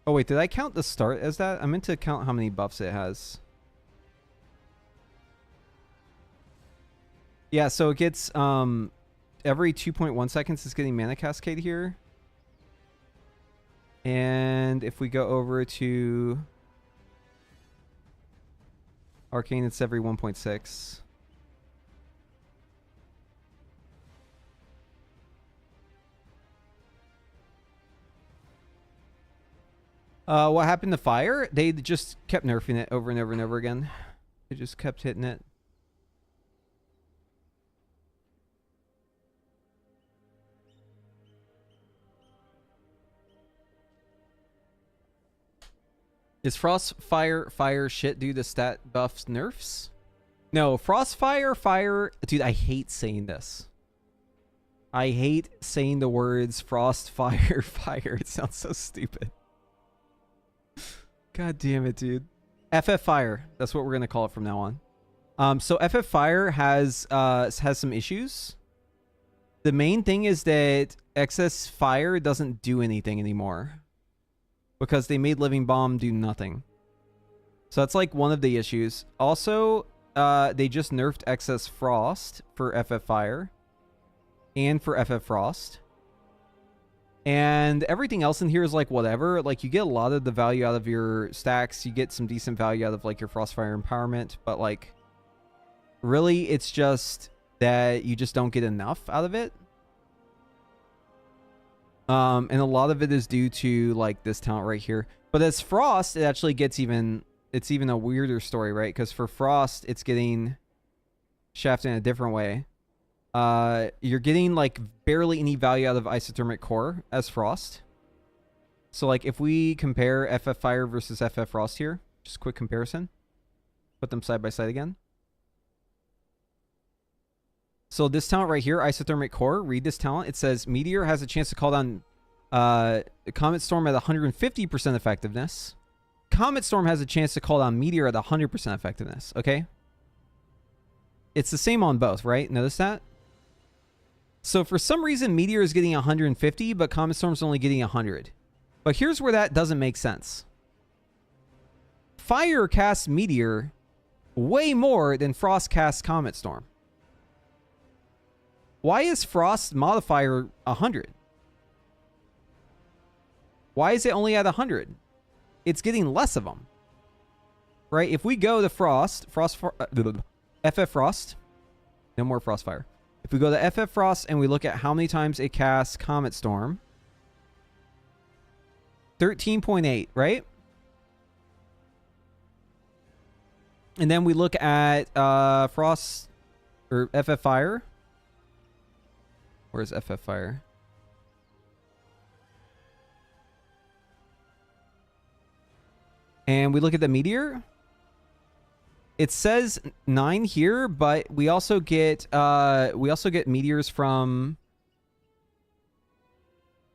Oh wait, did I count the start as that? I meant to count how many buffs it has. Yeah, so it gets every 2.1 seconds it's getting Mana Cascade here. And if we go over to Arcane, it's every 1.6. What happened to Fire? They just kept nerfing it over and over and over again. They just kept hitting it. Is Fire shit due to stat buffs nerfs? No, Fire. Dude, I hate saying this. I hate saying the words Fire. It sounds so stupid. God damn it, dude. FF Fire. That's what we're gonna call it from now on. So FF Fire has some issues. The main thing is that excess fire doesn't do anything anymore because they made Living Bomb do nothing. So that's like one of the issues. Also, they just nerfed excess frost for FF Fire and for FF Frost. And everything else in here is like whatever. Like you get a lot of the value out of your stacks. You get some decent value out of like your Frostfire empowerment. But like really it's just that you just don't get enough out of it. And a lot of it is due to like this talent right here. But as Frost, it actually gets even a weirder story, right? Because for Frost, it's getting shafted in a different way. You're getting like barely any value out of Isothermic Core as Frost. So like if we compare FF Fire versus FF Frost here, just a quick comparison. Put them side by side again. So this talent right here, Isothermic Core, read this talent. It says Meteor has a chance to call down Comet Storm at 150% effectiveness. Comet Storm has a chance to call down Meteor at 100% effectiveness, okay? It's the same on both, right? Notice that? So for some reason, Meteor is getting 150, but Comet Storm's only getting 100. But here's where that doesn't make sense. Fire casts Meteor way more than Frost casts Comet Storm. Why is Frost modifier 100? Why is it only at 100? It's getting less of them. Right? If we go to FF Frost, no more Frostfire. If we go to FF Frost and we look at how many times it casts Comet Storm, 13.8, right? And then we look at Frost or FF Fire. Where's FF Fire? And we look at the Meteor. It says 9 here, but we also get meteors from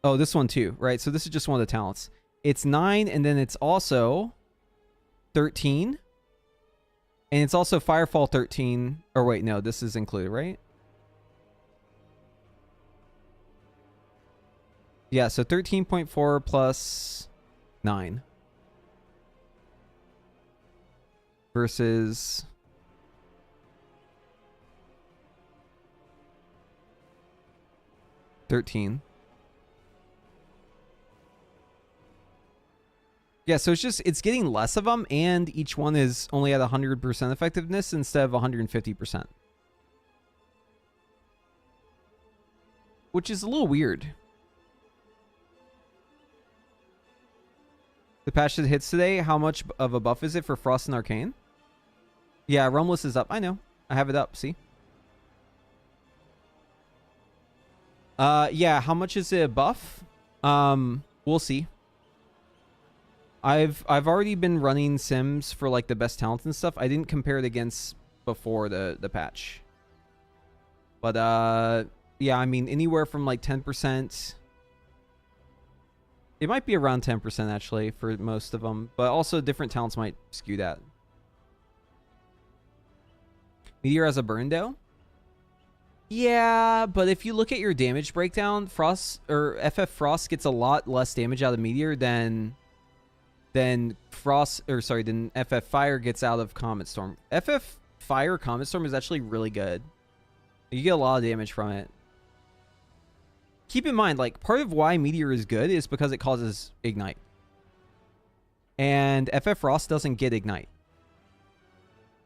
this one too, right? So this is just one of the talents. It's 9 and then it's also 13. And it's also Firefall 13. Or wait, no, this is included, right? Yeah, so 13.4 plus 9. Versus $13. Yeah, so it's getting less of them, and each one is only at 100% effectiveness instead of 150%. Which is a little weird. The patch that hits today, how much of a buff is it for Frost and Arcane? Yeah, Rumless is up. I know. I have it up. See? Yeah, how much is it a buff? We'll see. I've already been running sims for like the best talents and stuff. I didn't compare it against before the patch. But yeah, I mean anywhere from like 10%. It might be around 10% actually for most of them, but also different talents might skew that. Meteor has a burn dough? Yeah, but if you look at your damage breakdown, Frost or FF Frost gets a lot less damage out of Meteor than FF Fire gets out of Comet Storm. FF Fire Comet Storm is actually really good. You get a lot of damage from it. Keep in mind, like, part of why Meteor is good is because it causes Ignite. And FF Frost doesn't get Ignite.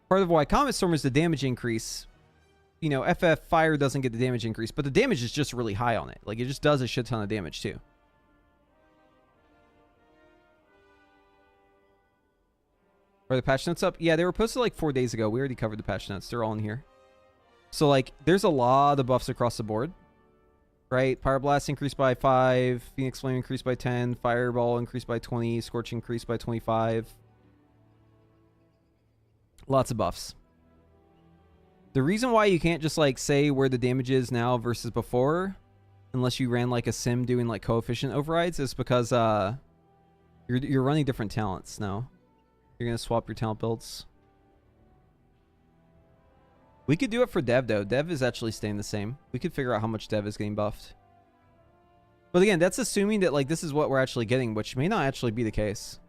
Part of why Comet Storm is the damage increase. You know, FF Fire doesn't get the damage increase, but the damage is just really high on it. Like, it just does a shit ton of damage, too. Are the patch notes up? Yeah, they were posted like 4 days ago. We already covered the patch notes. They're all in here. So, like, there's a lot of buffs across the board. Right? Pyroblast increased by 5. Phoenix Flame increased by 10. Fireball increased by 20. Scorch increased by 25. Lots of buffs. The reason why you can't just, like, say where the damage is now versus before, unless you ran, like, a sim doing, like, coefficient overrides, is because, You're running different talents now. You're gonna swap your talent builds. We could do it for Dev though. Dev is actually staying the same. We could figure out how much Dev is getting buffed. But again, that's assuming that like this is what we're actually getting, which may not actually be the case.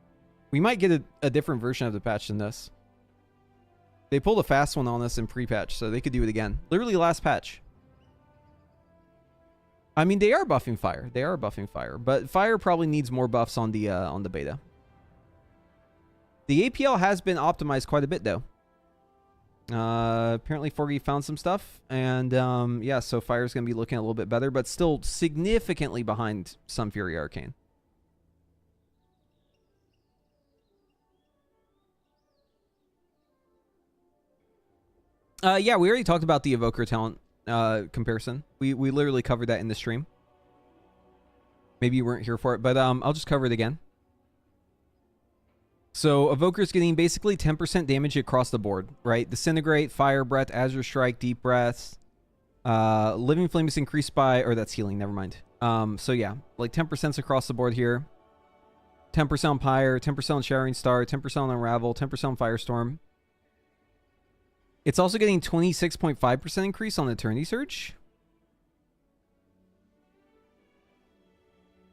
We might get a different version of the patch than this. They pulled a fast one on us in pre-patch, so they could do it again. Literally last patch. I mean, they are buffing fire. They are buffing fire, but fire probably needs more buffs on the beta. The APL has been optimized quite a bit though. Apparently Forgy found some stuff, and yeah, so fire's gonna be looking a little bit better, but still significantly behind Sun Fury Arcane. Yeah, we already talked about the Evoker talent comparison. We literally covered that in the stream. Maybe you weren't here for it, but I'll just cover it again. So Evoker's getting basically 10% damage across the board, right? Disintegrate, Fire Breath, Azure Strike, Deep Breath. Living Flame is increased by, or that's healing, never mind. So yeah, like 10% across the board here. 10% on Pyre, 10% on Showering Star, 10% on Unravel, 10% on Firestorm. It's also getting 26.5% increase on Eternity Surge.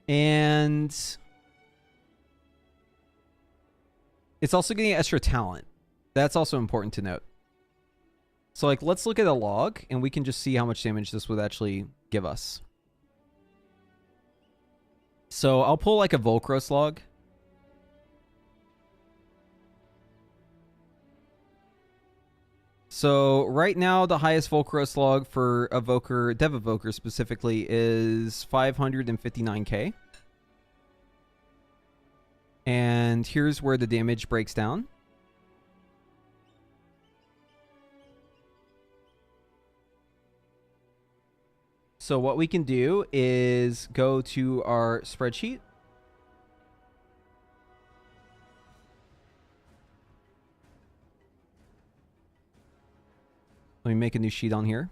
And it's also getting extra talent. That's also important to note. So like, let's look at a log and we can just see how much damage this would actually give us. So I'll pull like a Volcros log. So right now, the highest Volcros log for Evoker, Dev Evoker specifically, is 559k. And here's where the damage breaks down. So what we can do is go to our spreadsheet. Let me make a new sheet on here.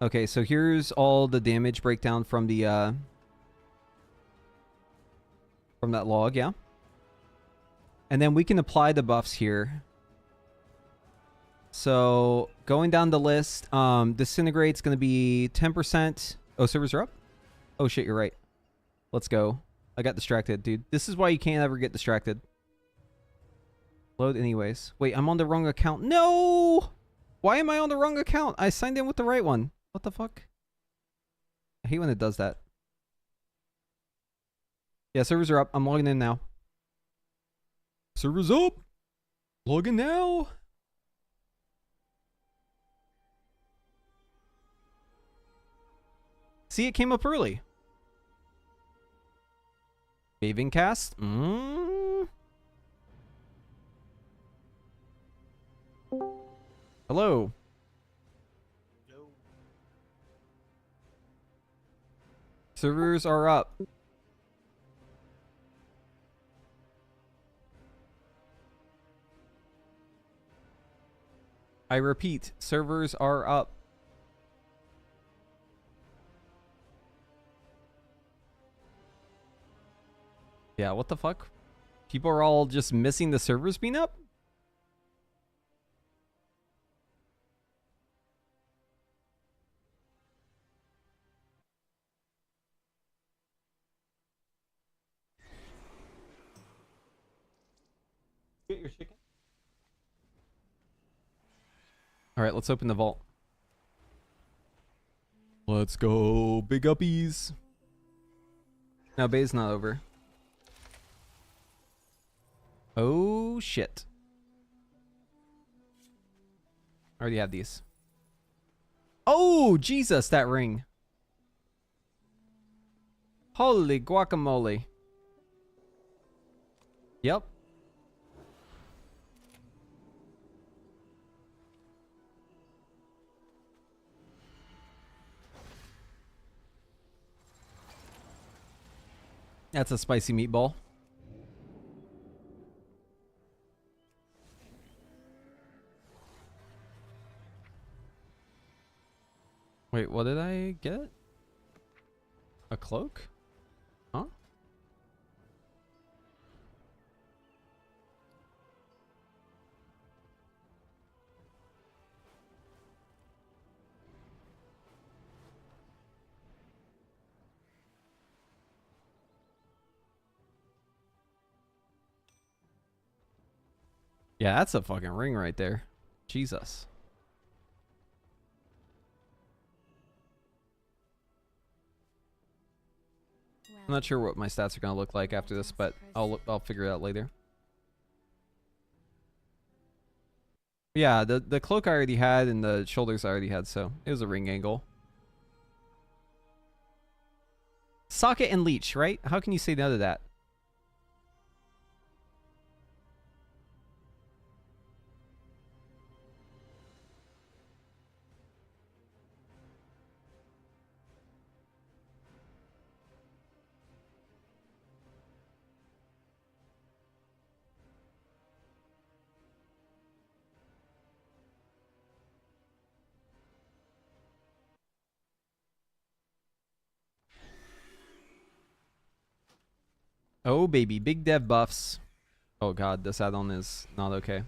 Okay, so here's all the damage breakdown from the from that log, yeah. And then we can apply the buffs here. So going down the list, Disintegrate's gonna be 10%. Oh, servers are up? Oh shit, you're right. Let's go. I got distracted, dude. This is why you can't ever get distracted. Load anyways. Wait, I'm on the wrong account. No! Why am I on the wrong account? I signed in with the right one. What the fuck? I hate when it does that. Yeah, servers are up. I'm logging in now. Servers up! Log in now! See, it came up early. Paving cast? Hello. Hello. Servers are up. I repeat, servers are up. Yeah, what the fuck? People are all just missing the servers being up? Get your chicken. All right, let's open the vault. Let's go, big uppies. No, bay's not over. Oh, shit. I already have these. Oh, Jesus, that ring. Holy guacamole. Yep. That's a spicy meatball. Wait, what did I get? A cloak? Huh? Yeah, that's a fucking ring right there. Jesus. I'm not sure what my stats are gonna look like after this, but I'll figure it out later. Yeah, the cloak I already had and the shoulders I already had, so it was a ring angle. Socket and leech, right? How can you say no to that? Oh, baby. Big dev buffs. Oh, God. This add-on is not okay.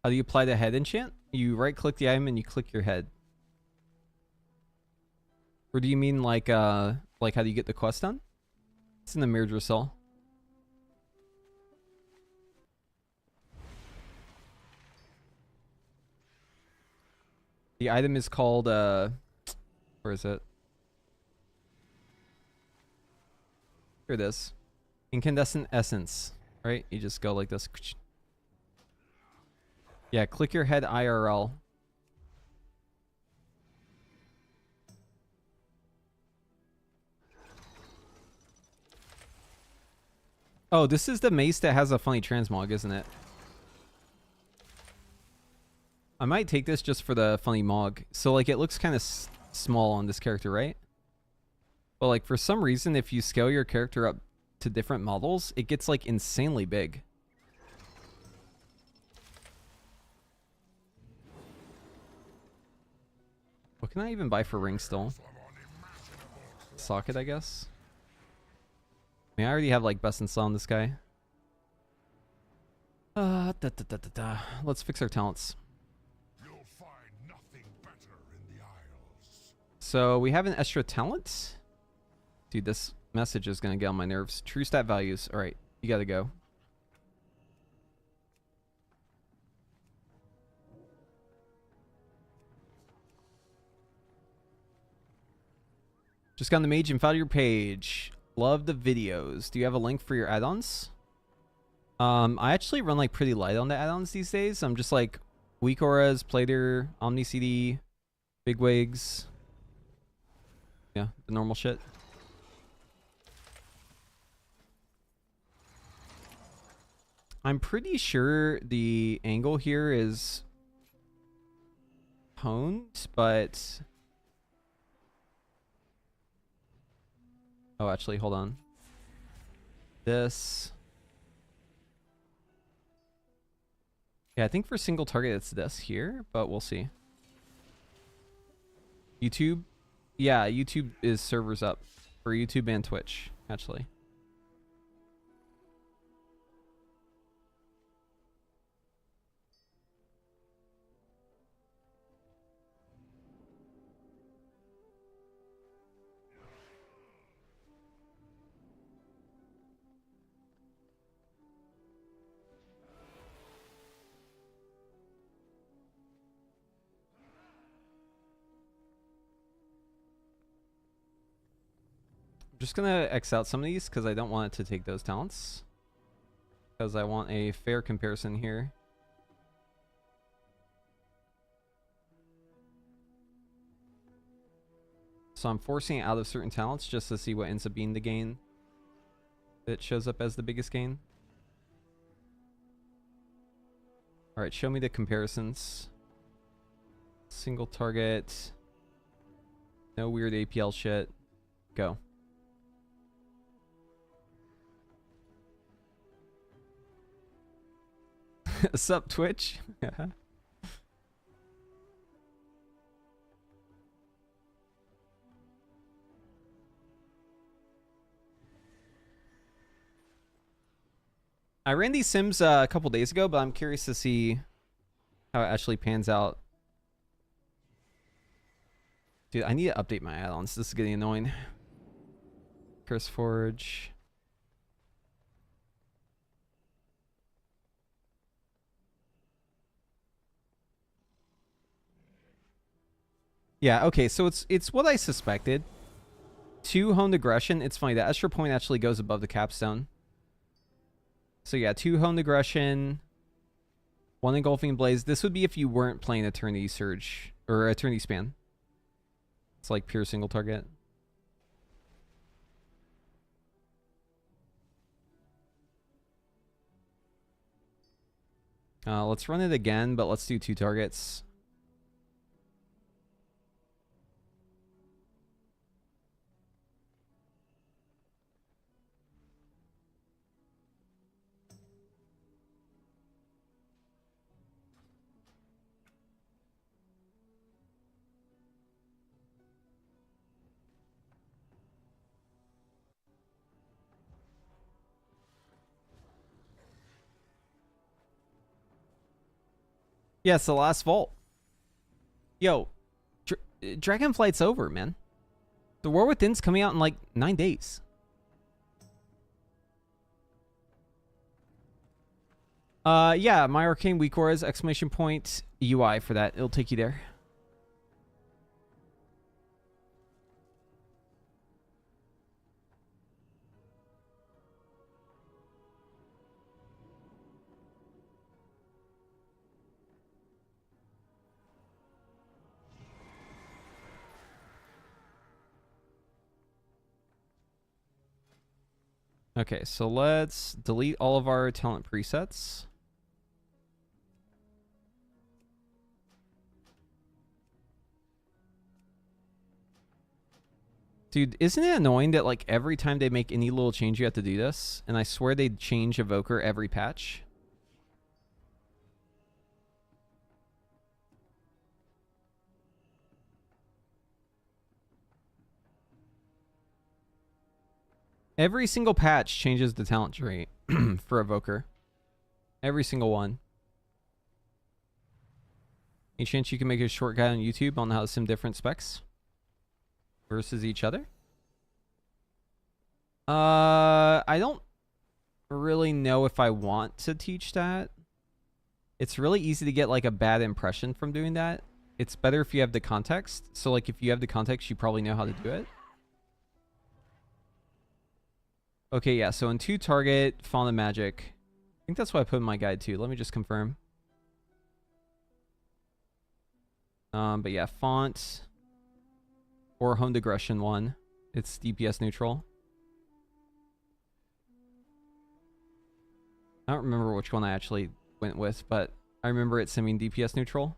How do you apply the head enchant? You right-click the item and you click your head. Or do you mean like how do you get the quest done? It's in the Mirror Cell. The item is called, where is it? Here it is. Incandescent Essence, right? You just go like this. Yeah, click your head IRL. Oh, this is the mace that has a funny transmog, isn't it? I might take this just for the funny mog. So, like, it looks kind of small on this character, right? But, like, for some reason, if you scale your character up to different models, it gets, like, insanely big. What can I even buy for ring still? Socket, I guess. I mean, I already have, like, best in style on this guy. Let's fix our talents. So we have an extra talent. Dude, this message is gonna get on my nerves. True stat values. All right, you gotta go. Just got on the mage and found your page. Love the videos. Do you have a link for your add-ons? I actually run like pretty light on the add-ons these days. I'm just like weak auras, plater, omni CD, bigwigs. Yeah, the normal shit. I'm pretty sure the angle here is honed, but... Oh, actually, hold on. This... Yeah, I think for single target it's this here, but we'll see. YouTube? Yeah, YouTube is servers up for YouTube and Twitch, actually. Just gonna X out some of these because I don't want it to take those talents. Because I want a fair comparison here. So I'm forcing it out of certain talents just to see what ends up being the gain that shows up as the biggest gain. Alright, show me the comparisons. Single target. No weird APL shit. Go. Sup, Twitch? I ran these sims a couple days ago, but I'm curious to see how it actually pans out. Dude, I need to update my add-ons. This is getting annoying. Curse Forge. Yeah, okay, so it's what I suspected. 2 honed aggression. It's funny, the extra point actually goes above the capstone. So yeah, 2 honed aggression, 1 engulfing blaze. This would be if you weren't playing Eternity Surge or Eternity Span. It's like pure single target. Let's run it again, but let's do 2 targets. Yeah, it's the last vault. Yo, Dragonflight's over, man. The War Within's coming out in like 9 days. Yeah, my Arcane Weak Auras, exclamation point, UI for that. It'll take you there. Okay, so let's delete all of our talent presets. Dude, isn't it annoying that like every time they make any little change you have to do this? And I swear they'd change Evoker every patch. Every single patch changes the talent trait for Evoker. Every single one. Any chance you can make a short guide on YouTube on how to sim different specs versus each other? I don't really know if I want to teach that. It's really easy to get like a bad impression from doing that. It's better if you have the context. So like if you have the context, you probably know how to do it. Okay, yeah, so in 2 target, Fauna Magic. I think that's what I put in my guide too. Let me just confirm. But yeah, font or honed aggression 1. It's DPS neutral. I don't remember which one I actually went with, but I remember it simming DPS neutral.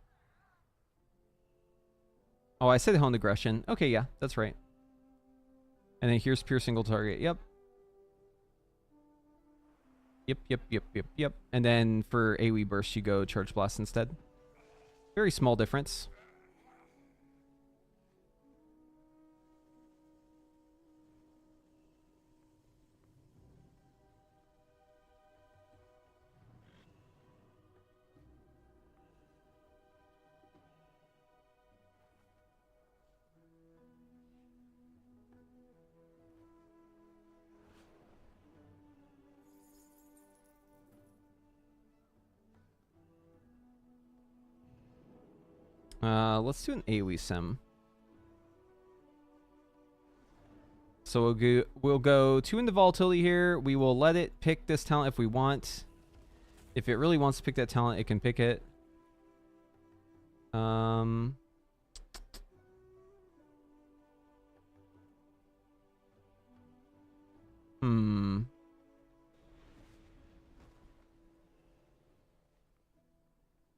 Oh, I said honed aggression. Okay, yeah, that's right. And then here's pure single target. Yep. Yep. And then for AoE burst, you go Charge Blast instead. Very small difference. Let's do an AoE sim. So we'll go 2 into volatility here. We will let it pick this talent if we want. If it really wants to pick that talent, it can pick it.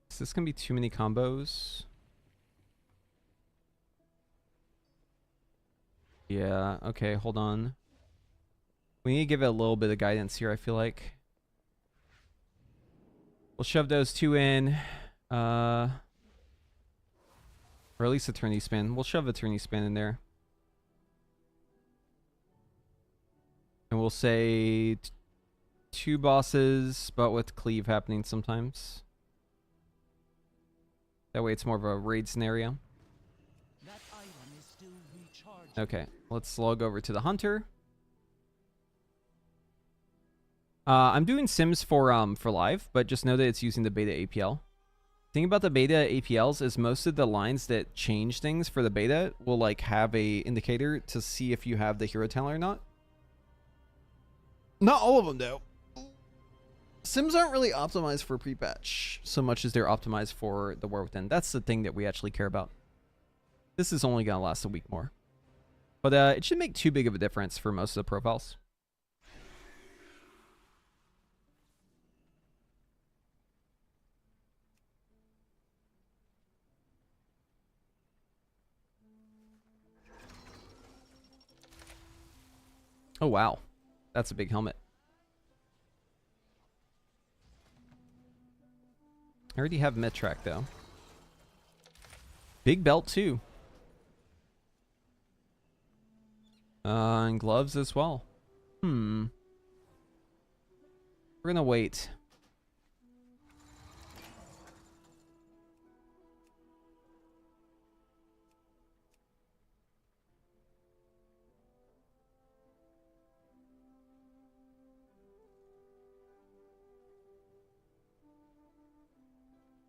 Is this gonna be too many combos? Yeah, okay, hold on. We need to give it a little bit of guidance here, I feel like. We'll shove those 2 in. Or at least Eternity Span. We'll shove Eternity Span in there. And we'll say 2 bosses, but with cleave happening sometimes. That way it's more of a raid scenario. That Okay, let's slug over to the hunter. I'm doing Sims for live, but just know that it's using the beta APL. Thing about the beta APLs is most of the lines that change things for the beta will like have a indicator to see if you have the hero talent or not. Not all of them though. Sims aren't really optimized for pre-patch so much as they're optimized for the War Within. That's the thing that we actually care about. This is only gonna last a week more, but it should make too big of a difference for most of the profiles. Oh, wow. That's a big helmet. I already have mid-track, though. Big belt, too. And gloves as well. We're gonna wait.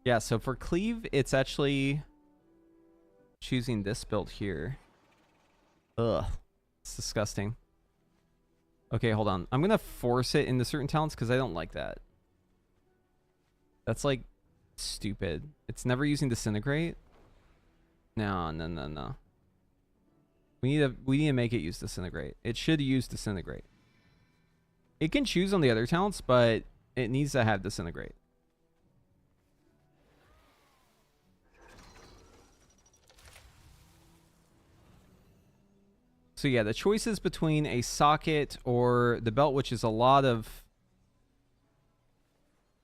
Yeah, so for cleave, it's actually choosing this build here. Ugh, it's disgusting. Okay, hold on. I'm gonna force it into certain talents because I don't like that. That's like stupid. It's never using disintegrate. No. We need to make it use disintegrate. It should use disintegrate. It can choose on the other talents, but it needs to have disintegrate. So yeah, the choice is between a socket or the belt, which is a lot of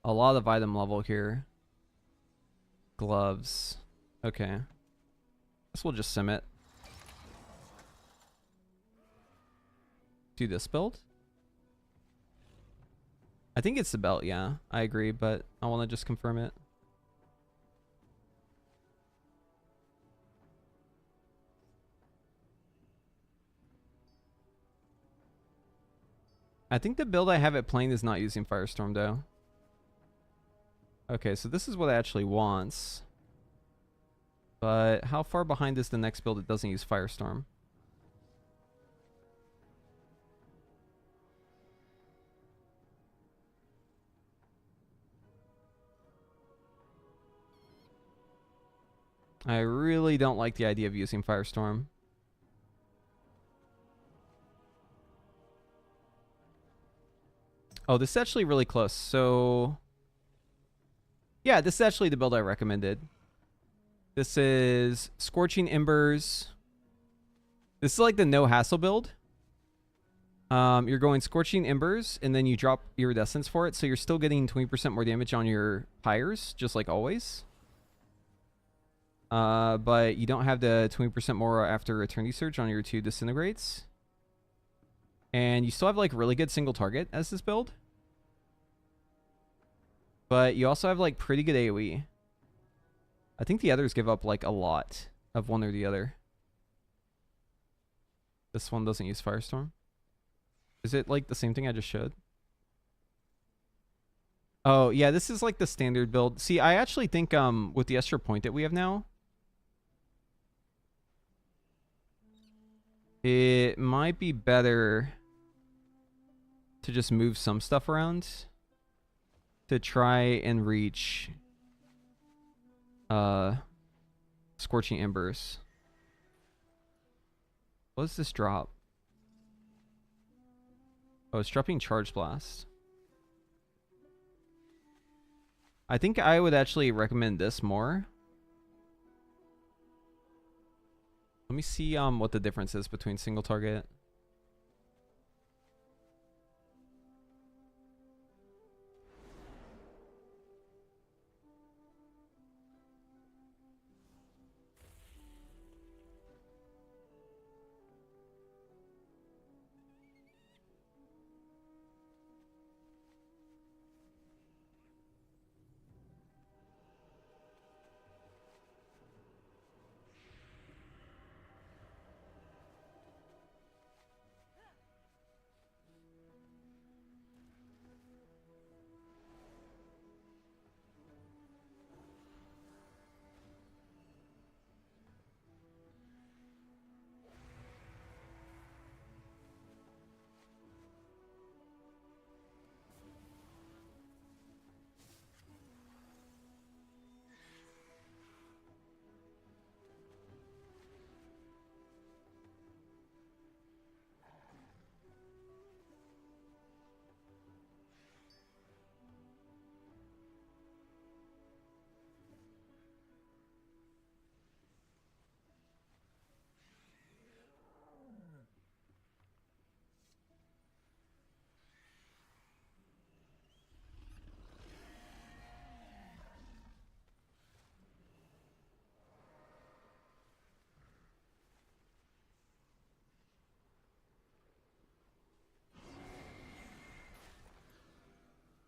item level here. Gloves. Okay. Guess we'll just sim it. Do this build? I think it's the belt, yeah. I agree, but I want to just confirm it. I think the build I have it playing is not using Firestorm, though. Okay, so this is what it actually wants. But how far behind is the next build that doesn't use Firestorm? I really don't like the idea of using Firestorm. Oh, this is actually really close. So, yeah, this is actually the build I recommended. This is Scorching Embers. This is like the no hassle build. You're going Scorching Embers, and then you drop Iridescence for it, so you're still getting 20% more damage on your pyres, just like always. But you don't have the 20% more after Eternity Surge on your 2 Disintegrates. And you still have like really good single target as this build. But you also have like pretty good AoE. I think the others give up like a lot of one or the other. This one doesn't use Firestorm. Is it like the same thing I just showed? Oh, yeah, this is like the standard build. See, I actually think with the extra point that we have now, it might be better to just move some stuff around to try and reach Scorching Embers. What does this drop? Oh, it's dropping Charge Blast. I think I would actually recommend this more. Let me see what the difference is between single target.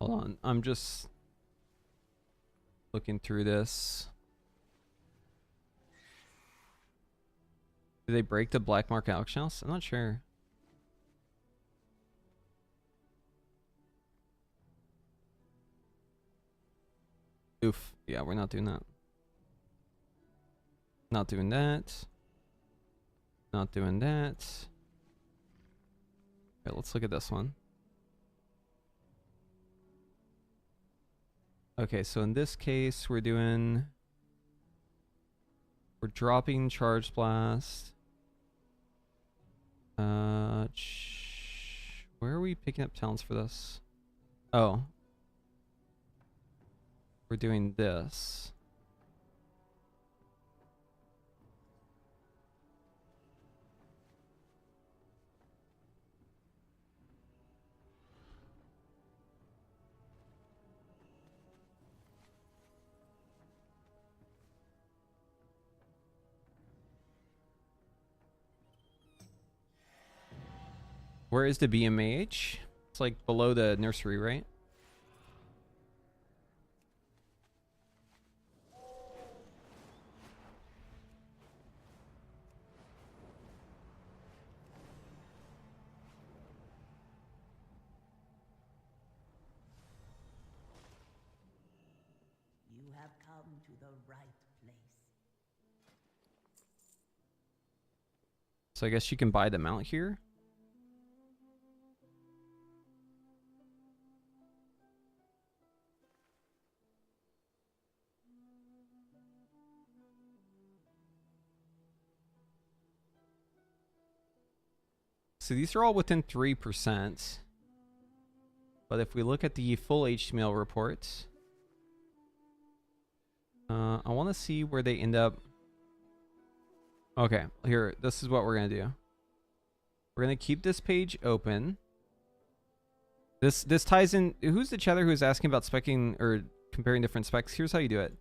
Hold on, I'm just looking through this. Do they break the black market auction house? I'm not sure. Oof. Yeah, we're not doing that. Not doing that. Not doing that. Okay, let's look at this one. Okay, so in this case, we're dropping Charge Blast. Where are we picking up talents for this? Oh. We're doing this. Where is the BMH? It's like below the nursery, right? You have come to the right place. So I guess you can buy the mount here. So these are all within 3%. But if we look at the full HTML report, I want to see where they end up. Okay, here, this is what we're going to do. We're going to keep this page open. This ties in. Who's the chatter who's asking about specking or comparing different specs? Here's how you do it.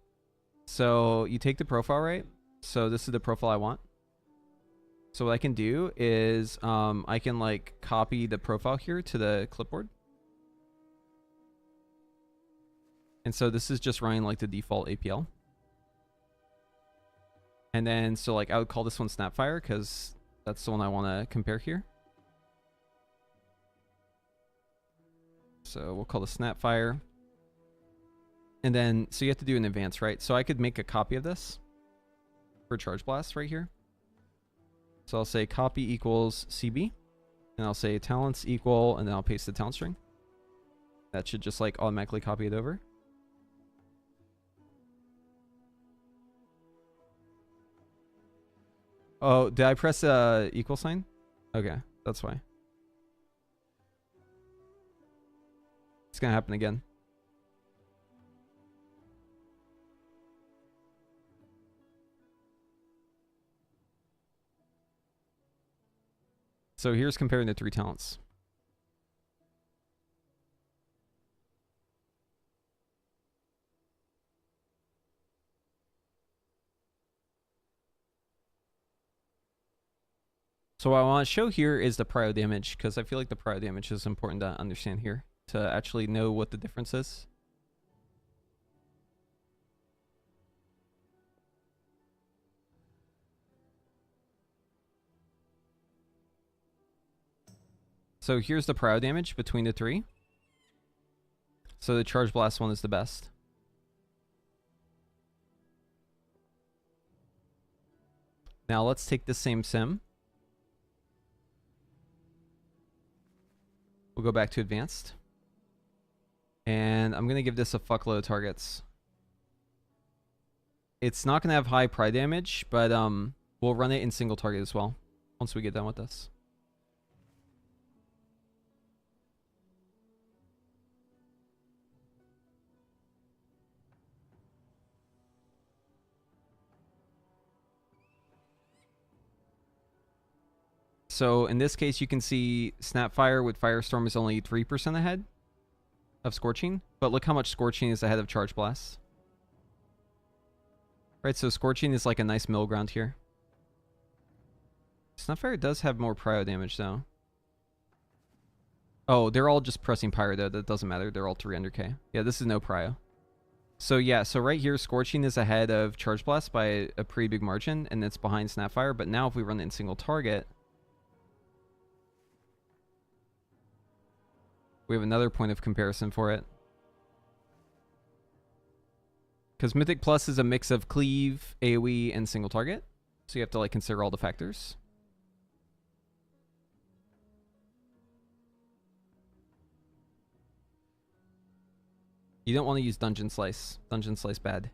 So you take the profile, right? So this is the profile I want. So what I can do is I can like copy the profile here to the clipboard. And so this is just running like the default APL. And then so like I would call this one Snapfire because that's the one I want to compare here. So we'll call this Snapfire. And then so you have to do an advance, right? So I could make a copy of this for Charge Blast right here. So I'll say copy equals CB, and I'll say talents equal, and then I'll paste the talent string. That should just like automatically copy it over. Oh, did I press equal sign? Okay, that's why. It's gonna happen again. So here's comparing the 3 talents. So what I want to show here is the prio damage, because I feel like the prio damage is important to understand here, to actually know what the difference is. So here's the prio damage between the 3. So the Charge Blast one is the best. Now let's take the same sim. We'll go back to advanced. And I'm going to give this a fuckload of targets. It's not going to have high prio damage, but we'll run it in single target as well once we get done with this. So in this case, you can see Snapfire with Firestorm is only 3% ahead of Scorching, but look how much Scorching is ahead of Charge Blast. Right, so Scorching is like a nice middle ground here. Snapfire does have more prio damage though. Oh, they're all just pressing Pyro though. That doesn't matter. They're all 300k. Yeah, this is no Prio. So yeah, so right here, Scorching is ahead of Charge Blast by a pretty big margin, and it's behind Snapfire. But now if we run it in single target, we have another point of comparison for it. Because Mythic Plus is a mix of cleave, AoE, and single target. So you have to like consider all the factors. You don't want to use Dungeon Slice. Dungeon Slice bad.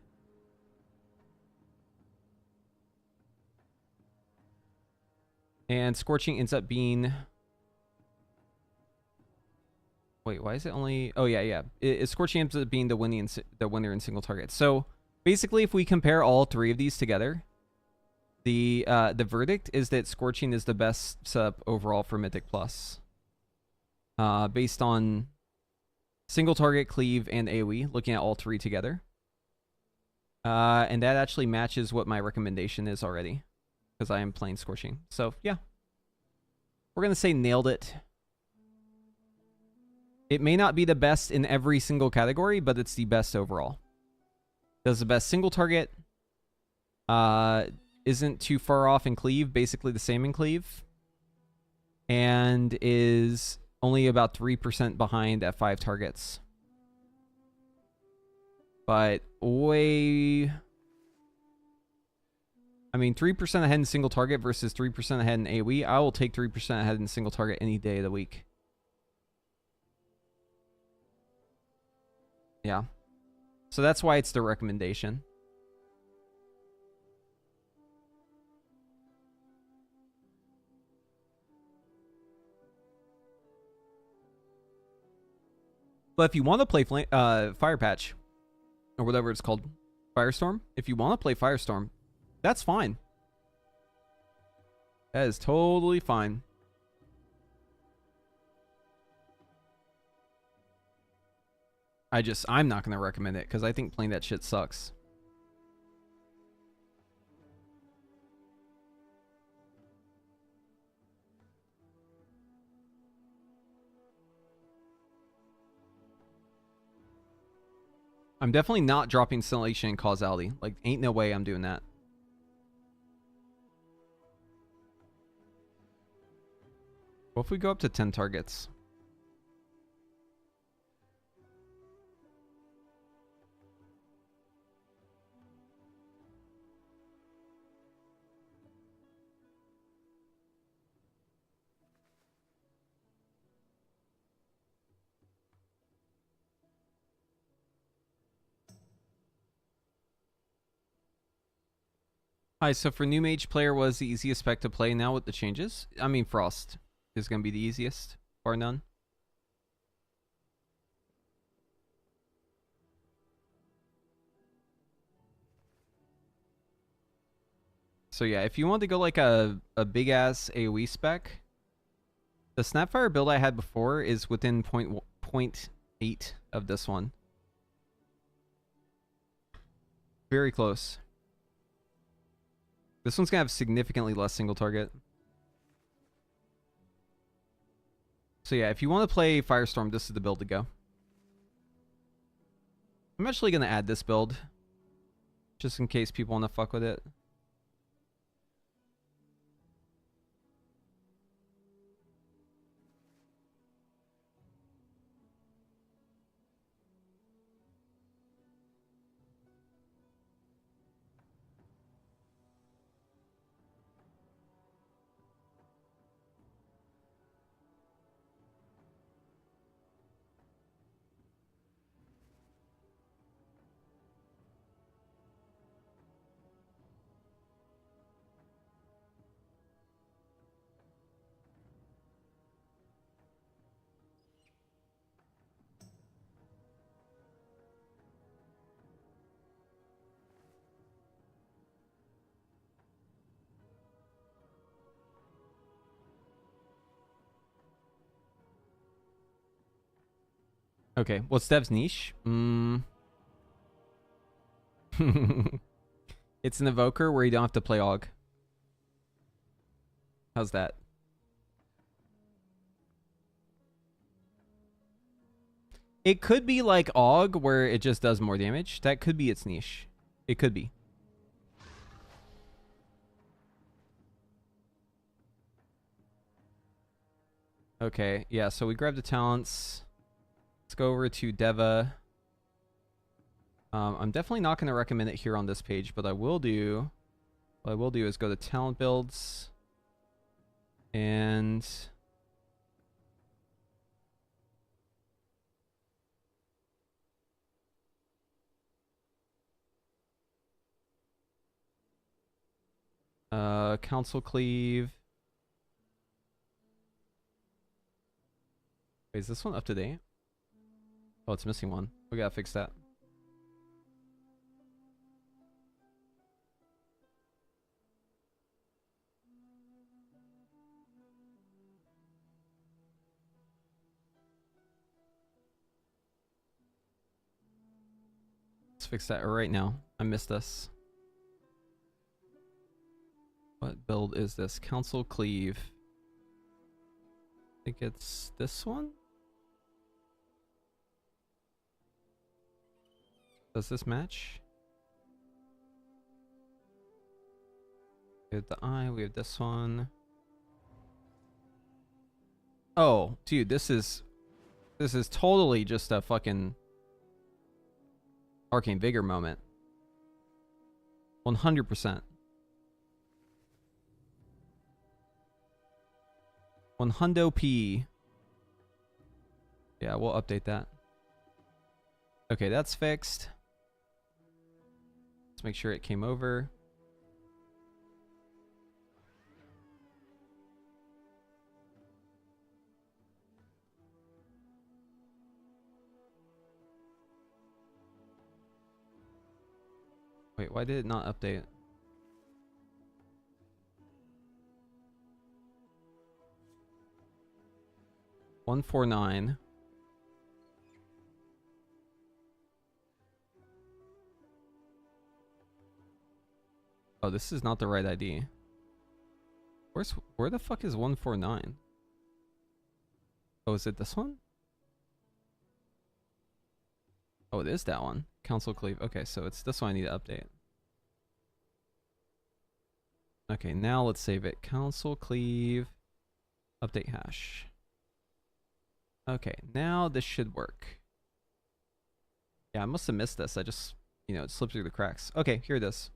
And Scorching ends up being... Wait, why is it only... Oh, yeah. Scorching ends up being the winner in single target. So, basically, if we compare all three of these together, the verdict is that Scorching is the best setup overall for Mythic Plus. Based on single target, cleave, and AoE, looking at all three together. And that actually matches what my recommendation is already, because I am playing Scorching. So, yeah. We're going to say nailed it. It may not be the best in every single category, but it's the best overall. Does the best single target. Isn't too far off in cleave, basically the same in cleave. And is only about 3% behind at 5 targets. But way... I mean, 3% ahead in single target versus 3% ahead in AoE. I will take 3% ahead in single target any day of the week. Yeah. So that's why it's the recommendation. But if you want to play Fire Patch, or whatever it's called, Firestorm, if you want to play Firestorm, that's fine. That is totally fine. I'm not going to recommend it because I think playing that shit sucks. I'm definitely not dropping Scintillation and Causality. Like, ain't no way I'm doing that. What if we go up to 10 targets? Hi, so for new mage player was the easiest spec to play now with the changes? I mean, Frost is going to be the easiest, bar none. So yeah, if you want to go like a big ass AoE spec, the Snapfire build I had before is within 0.8 of this one. Very close. This one's gonna have significantly less single target. So yeah, if you want to play Firestorm, this is the build to go. I'm actually gonna add this build, just in case people want to fuck with it. Okay, what's Dev's niche? It's an evoker where you don't have to play Og. How's that? It could be like AUG, where it just does more damage. That could be its niche. It could be. Okay, yeah, so we grabbed the talents. Let's go over to Deva. I'm definitely not going to recommend it here on this page, but I will do... What I will do is go to talent builds. And... Council Cleave. Wait, is this one up to date? Oh, it's missing one. We gotta fix that. Let's fix that right now. I missed this. What build is this? Council Cleave. I think it's this one? Does this match? We have the eye, we have this one. Oh, dude, this is totally just a fucking Arcane Vigor moment. 100%. 100p. Yeah, we'll update that. Okay, that's fixed. Let's make sure it came over. Wait, why did it not update? $149. Oh, this is not the right ID. Where the fuck is 149? Oh, is it this one? Oh, it is that one. Council Cleave. Okay, so it's this one I need to update. Okay, now let's save it. Council Cleave. Update hash. Okay, now this should work. Yeah, I must have missed this. I just, you know, it slipped through the cracks. Okay, here it is.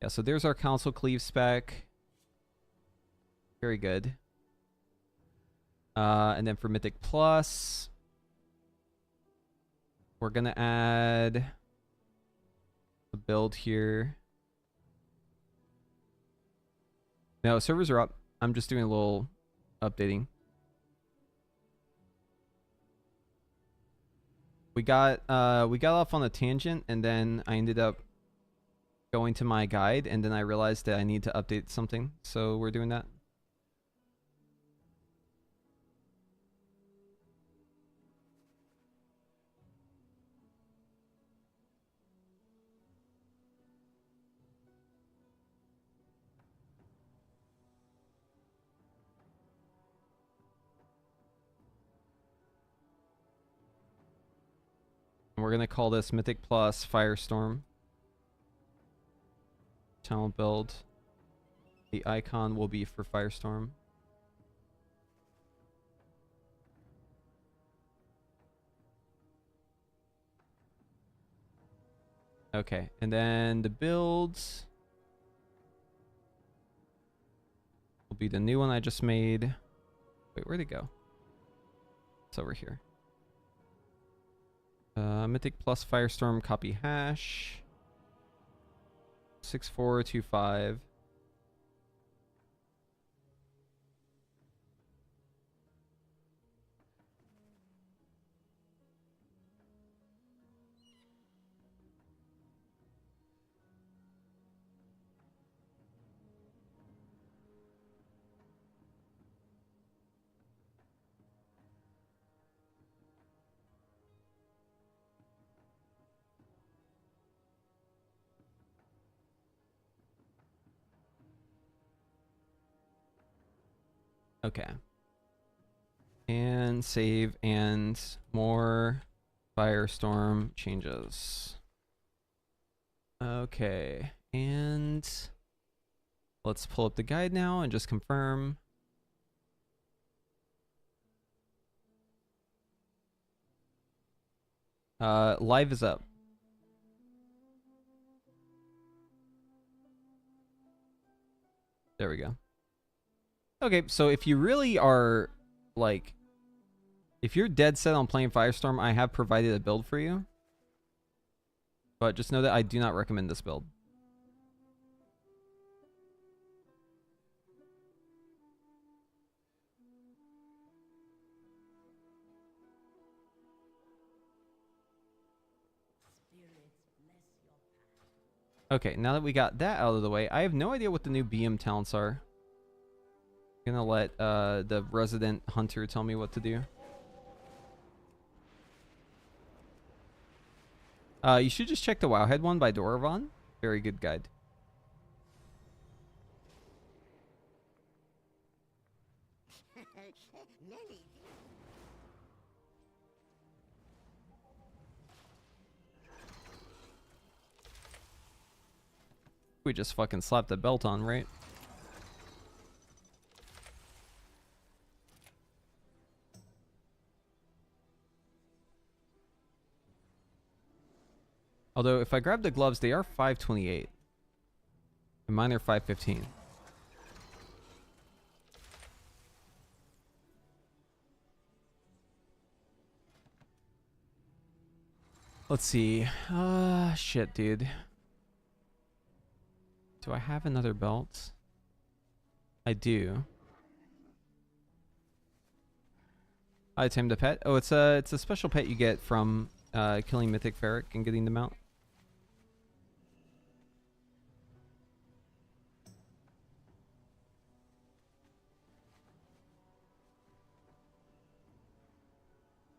Yeah, so there's our Council Cleave spec. Very good. And then for Mythic Plus, we're gonna add a build here. No, servers are up. I'm just doing a little updating. We got off on a tangent, and then I ended up going to my guide, and then I realized that I need to update something, so we're doing that. And we're gonna call this Mythic Plus Firestorm. Talent build. The icon will be for Firestorm. Okay, and then the builds will be the new one I just made. Wait, where'd it go? It's over here. Mythic Plus Firestorm copy hash 6425. Okay. And save and more. Firestorm changes. Okay, and let's pull up the guide now and just confirm. Live is up. There we go. Okay, so if you really are, like, if you're dead set on playing Firestorm, I have provided a build for you. But just know that I do not recommend this build. Okay, now that we got that out of the way, I have no idea what the new BM talents are. I'm gonna let the resident hunter tell me what to do. You should just check the Wowhead one by Doravan. Very good guide. We just fucking slapped the belt on, right? Although, if I grab the gloves, they are 528. And mine are 515. Let's see. Shit, dude. Do I have another belt? I do. I tamed a pet. Oh, it's a special pet you get from killing Mythic Ferric and getting them out.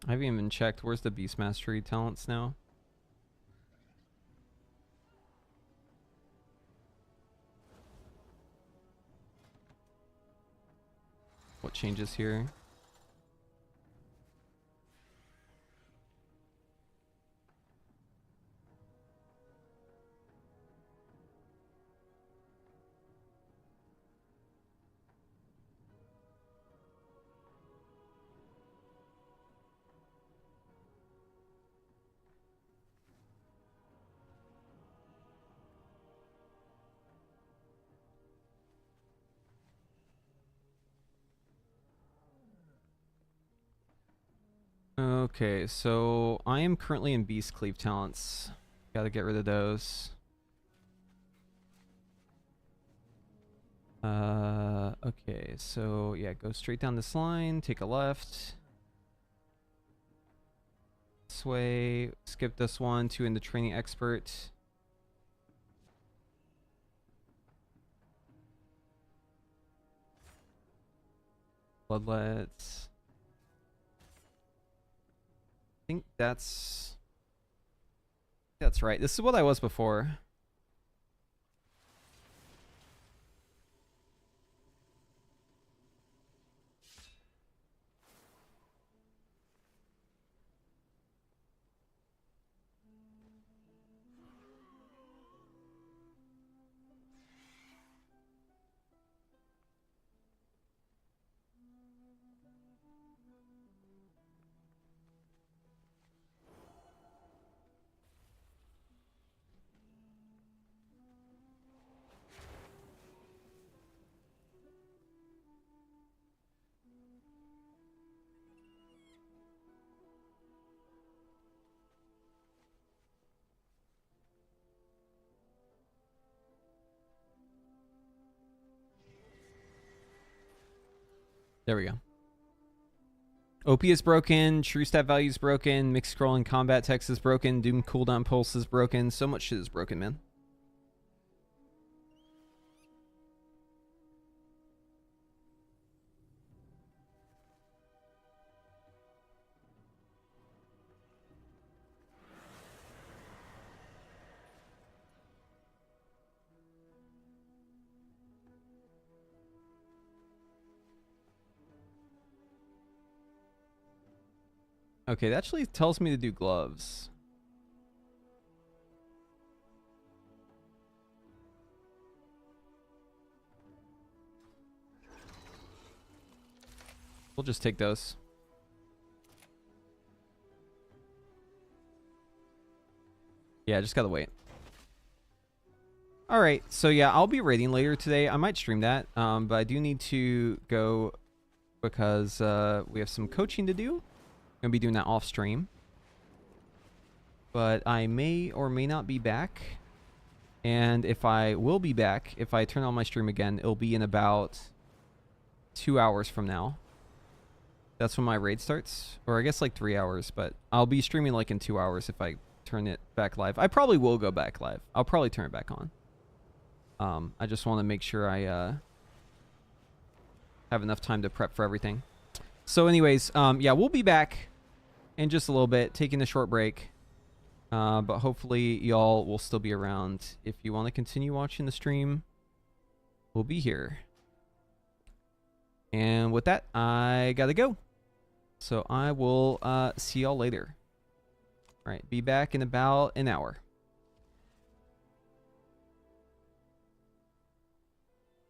I haven't even checked. Where's the Beast Mastery talents now? What changes here? Okay, so I am currently in Beast Cleave talents. Gotta get rid of those. Okay, so yeah, go straight down this line, take a left. Sway, skip this one, to in the training expert. Bloodlets. I think that's right. This is what I was before. There we go. OP is broken, true stat value is broken, mixed scrolling combat text is broken, Doom cooldown pulse is broken, so much shit is broken, man. Okay, that actually tells me to do gloves. We'll just take those. Yeah, just gotta wait. Alright, so yeah, I'll be raiding later today. I might stream that, but I do need to go because we have some coaching to do. I'm gonna be doing that off stream. But I may or may not be back. And if I will be back, if I turn on my stream again, it'll be in about 2 hours from now. That's when my raid starts. Or I guess like 3 hours, but I'll be streaming like in 2 hours if I turn it back live. I probably will go back live. I'll probably turn it back on. I just want to make sure I have enough time to prep for everything. So anyways, yeah, we'll be back in just a little bit, taking a short break. But hopefully y'all will still be around. If you want to continue watching the stream, we'll be here. And with that, I gotta go. So I will see y'all later. All right, be back in about an hour.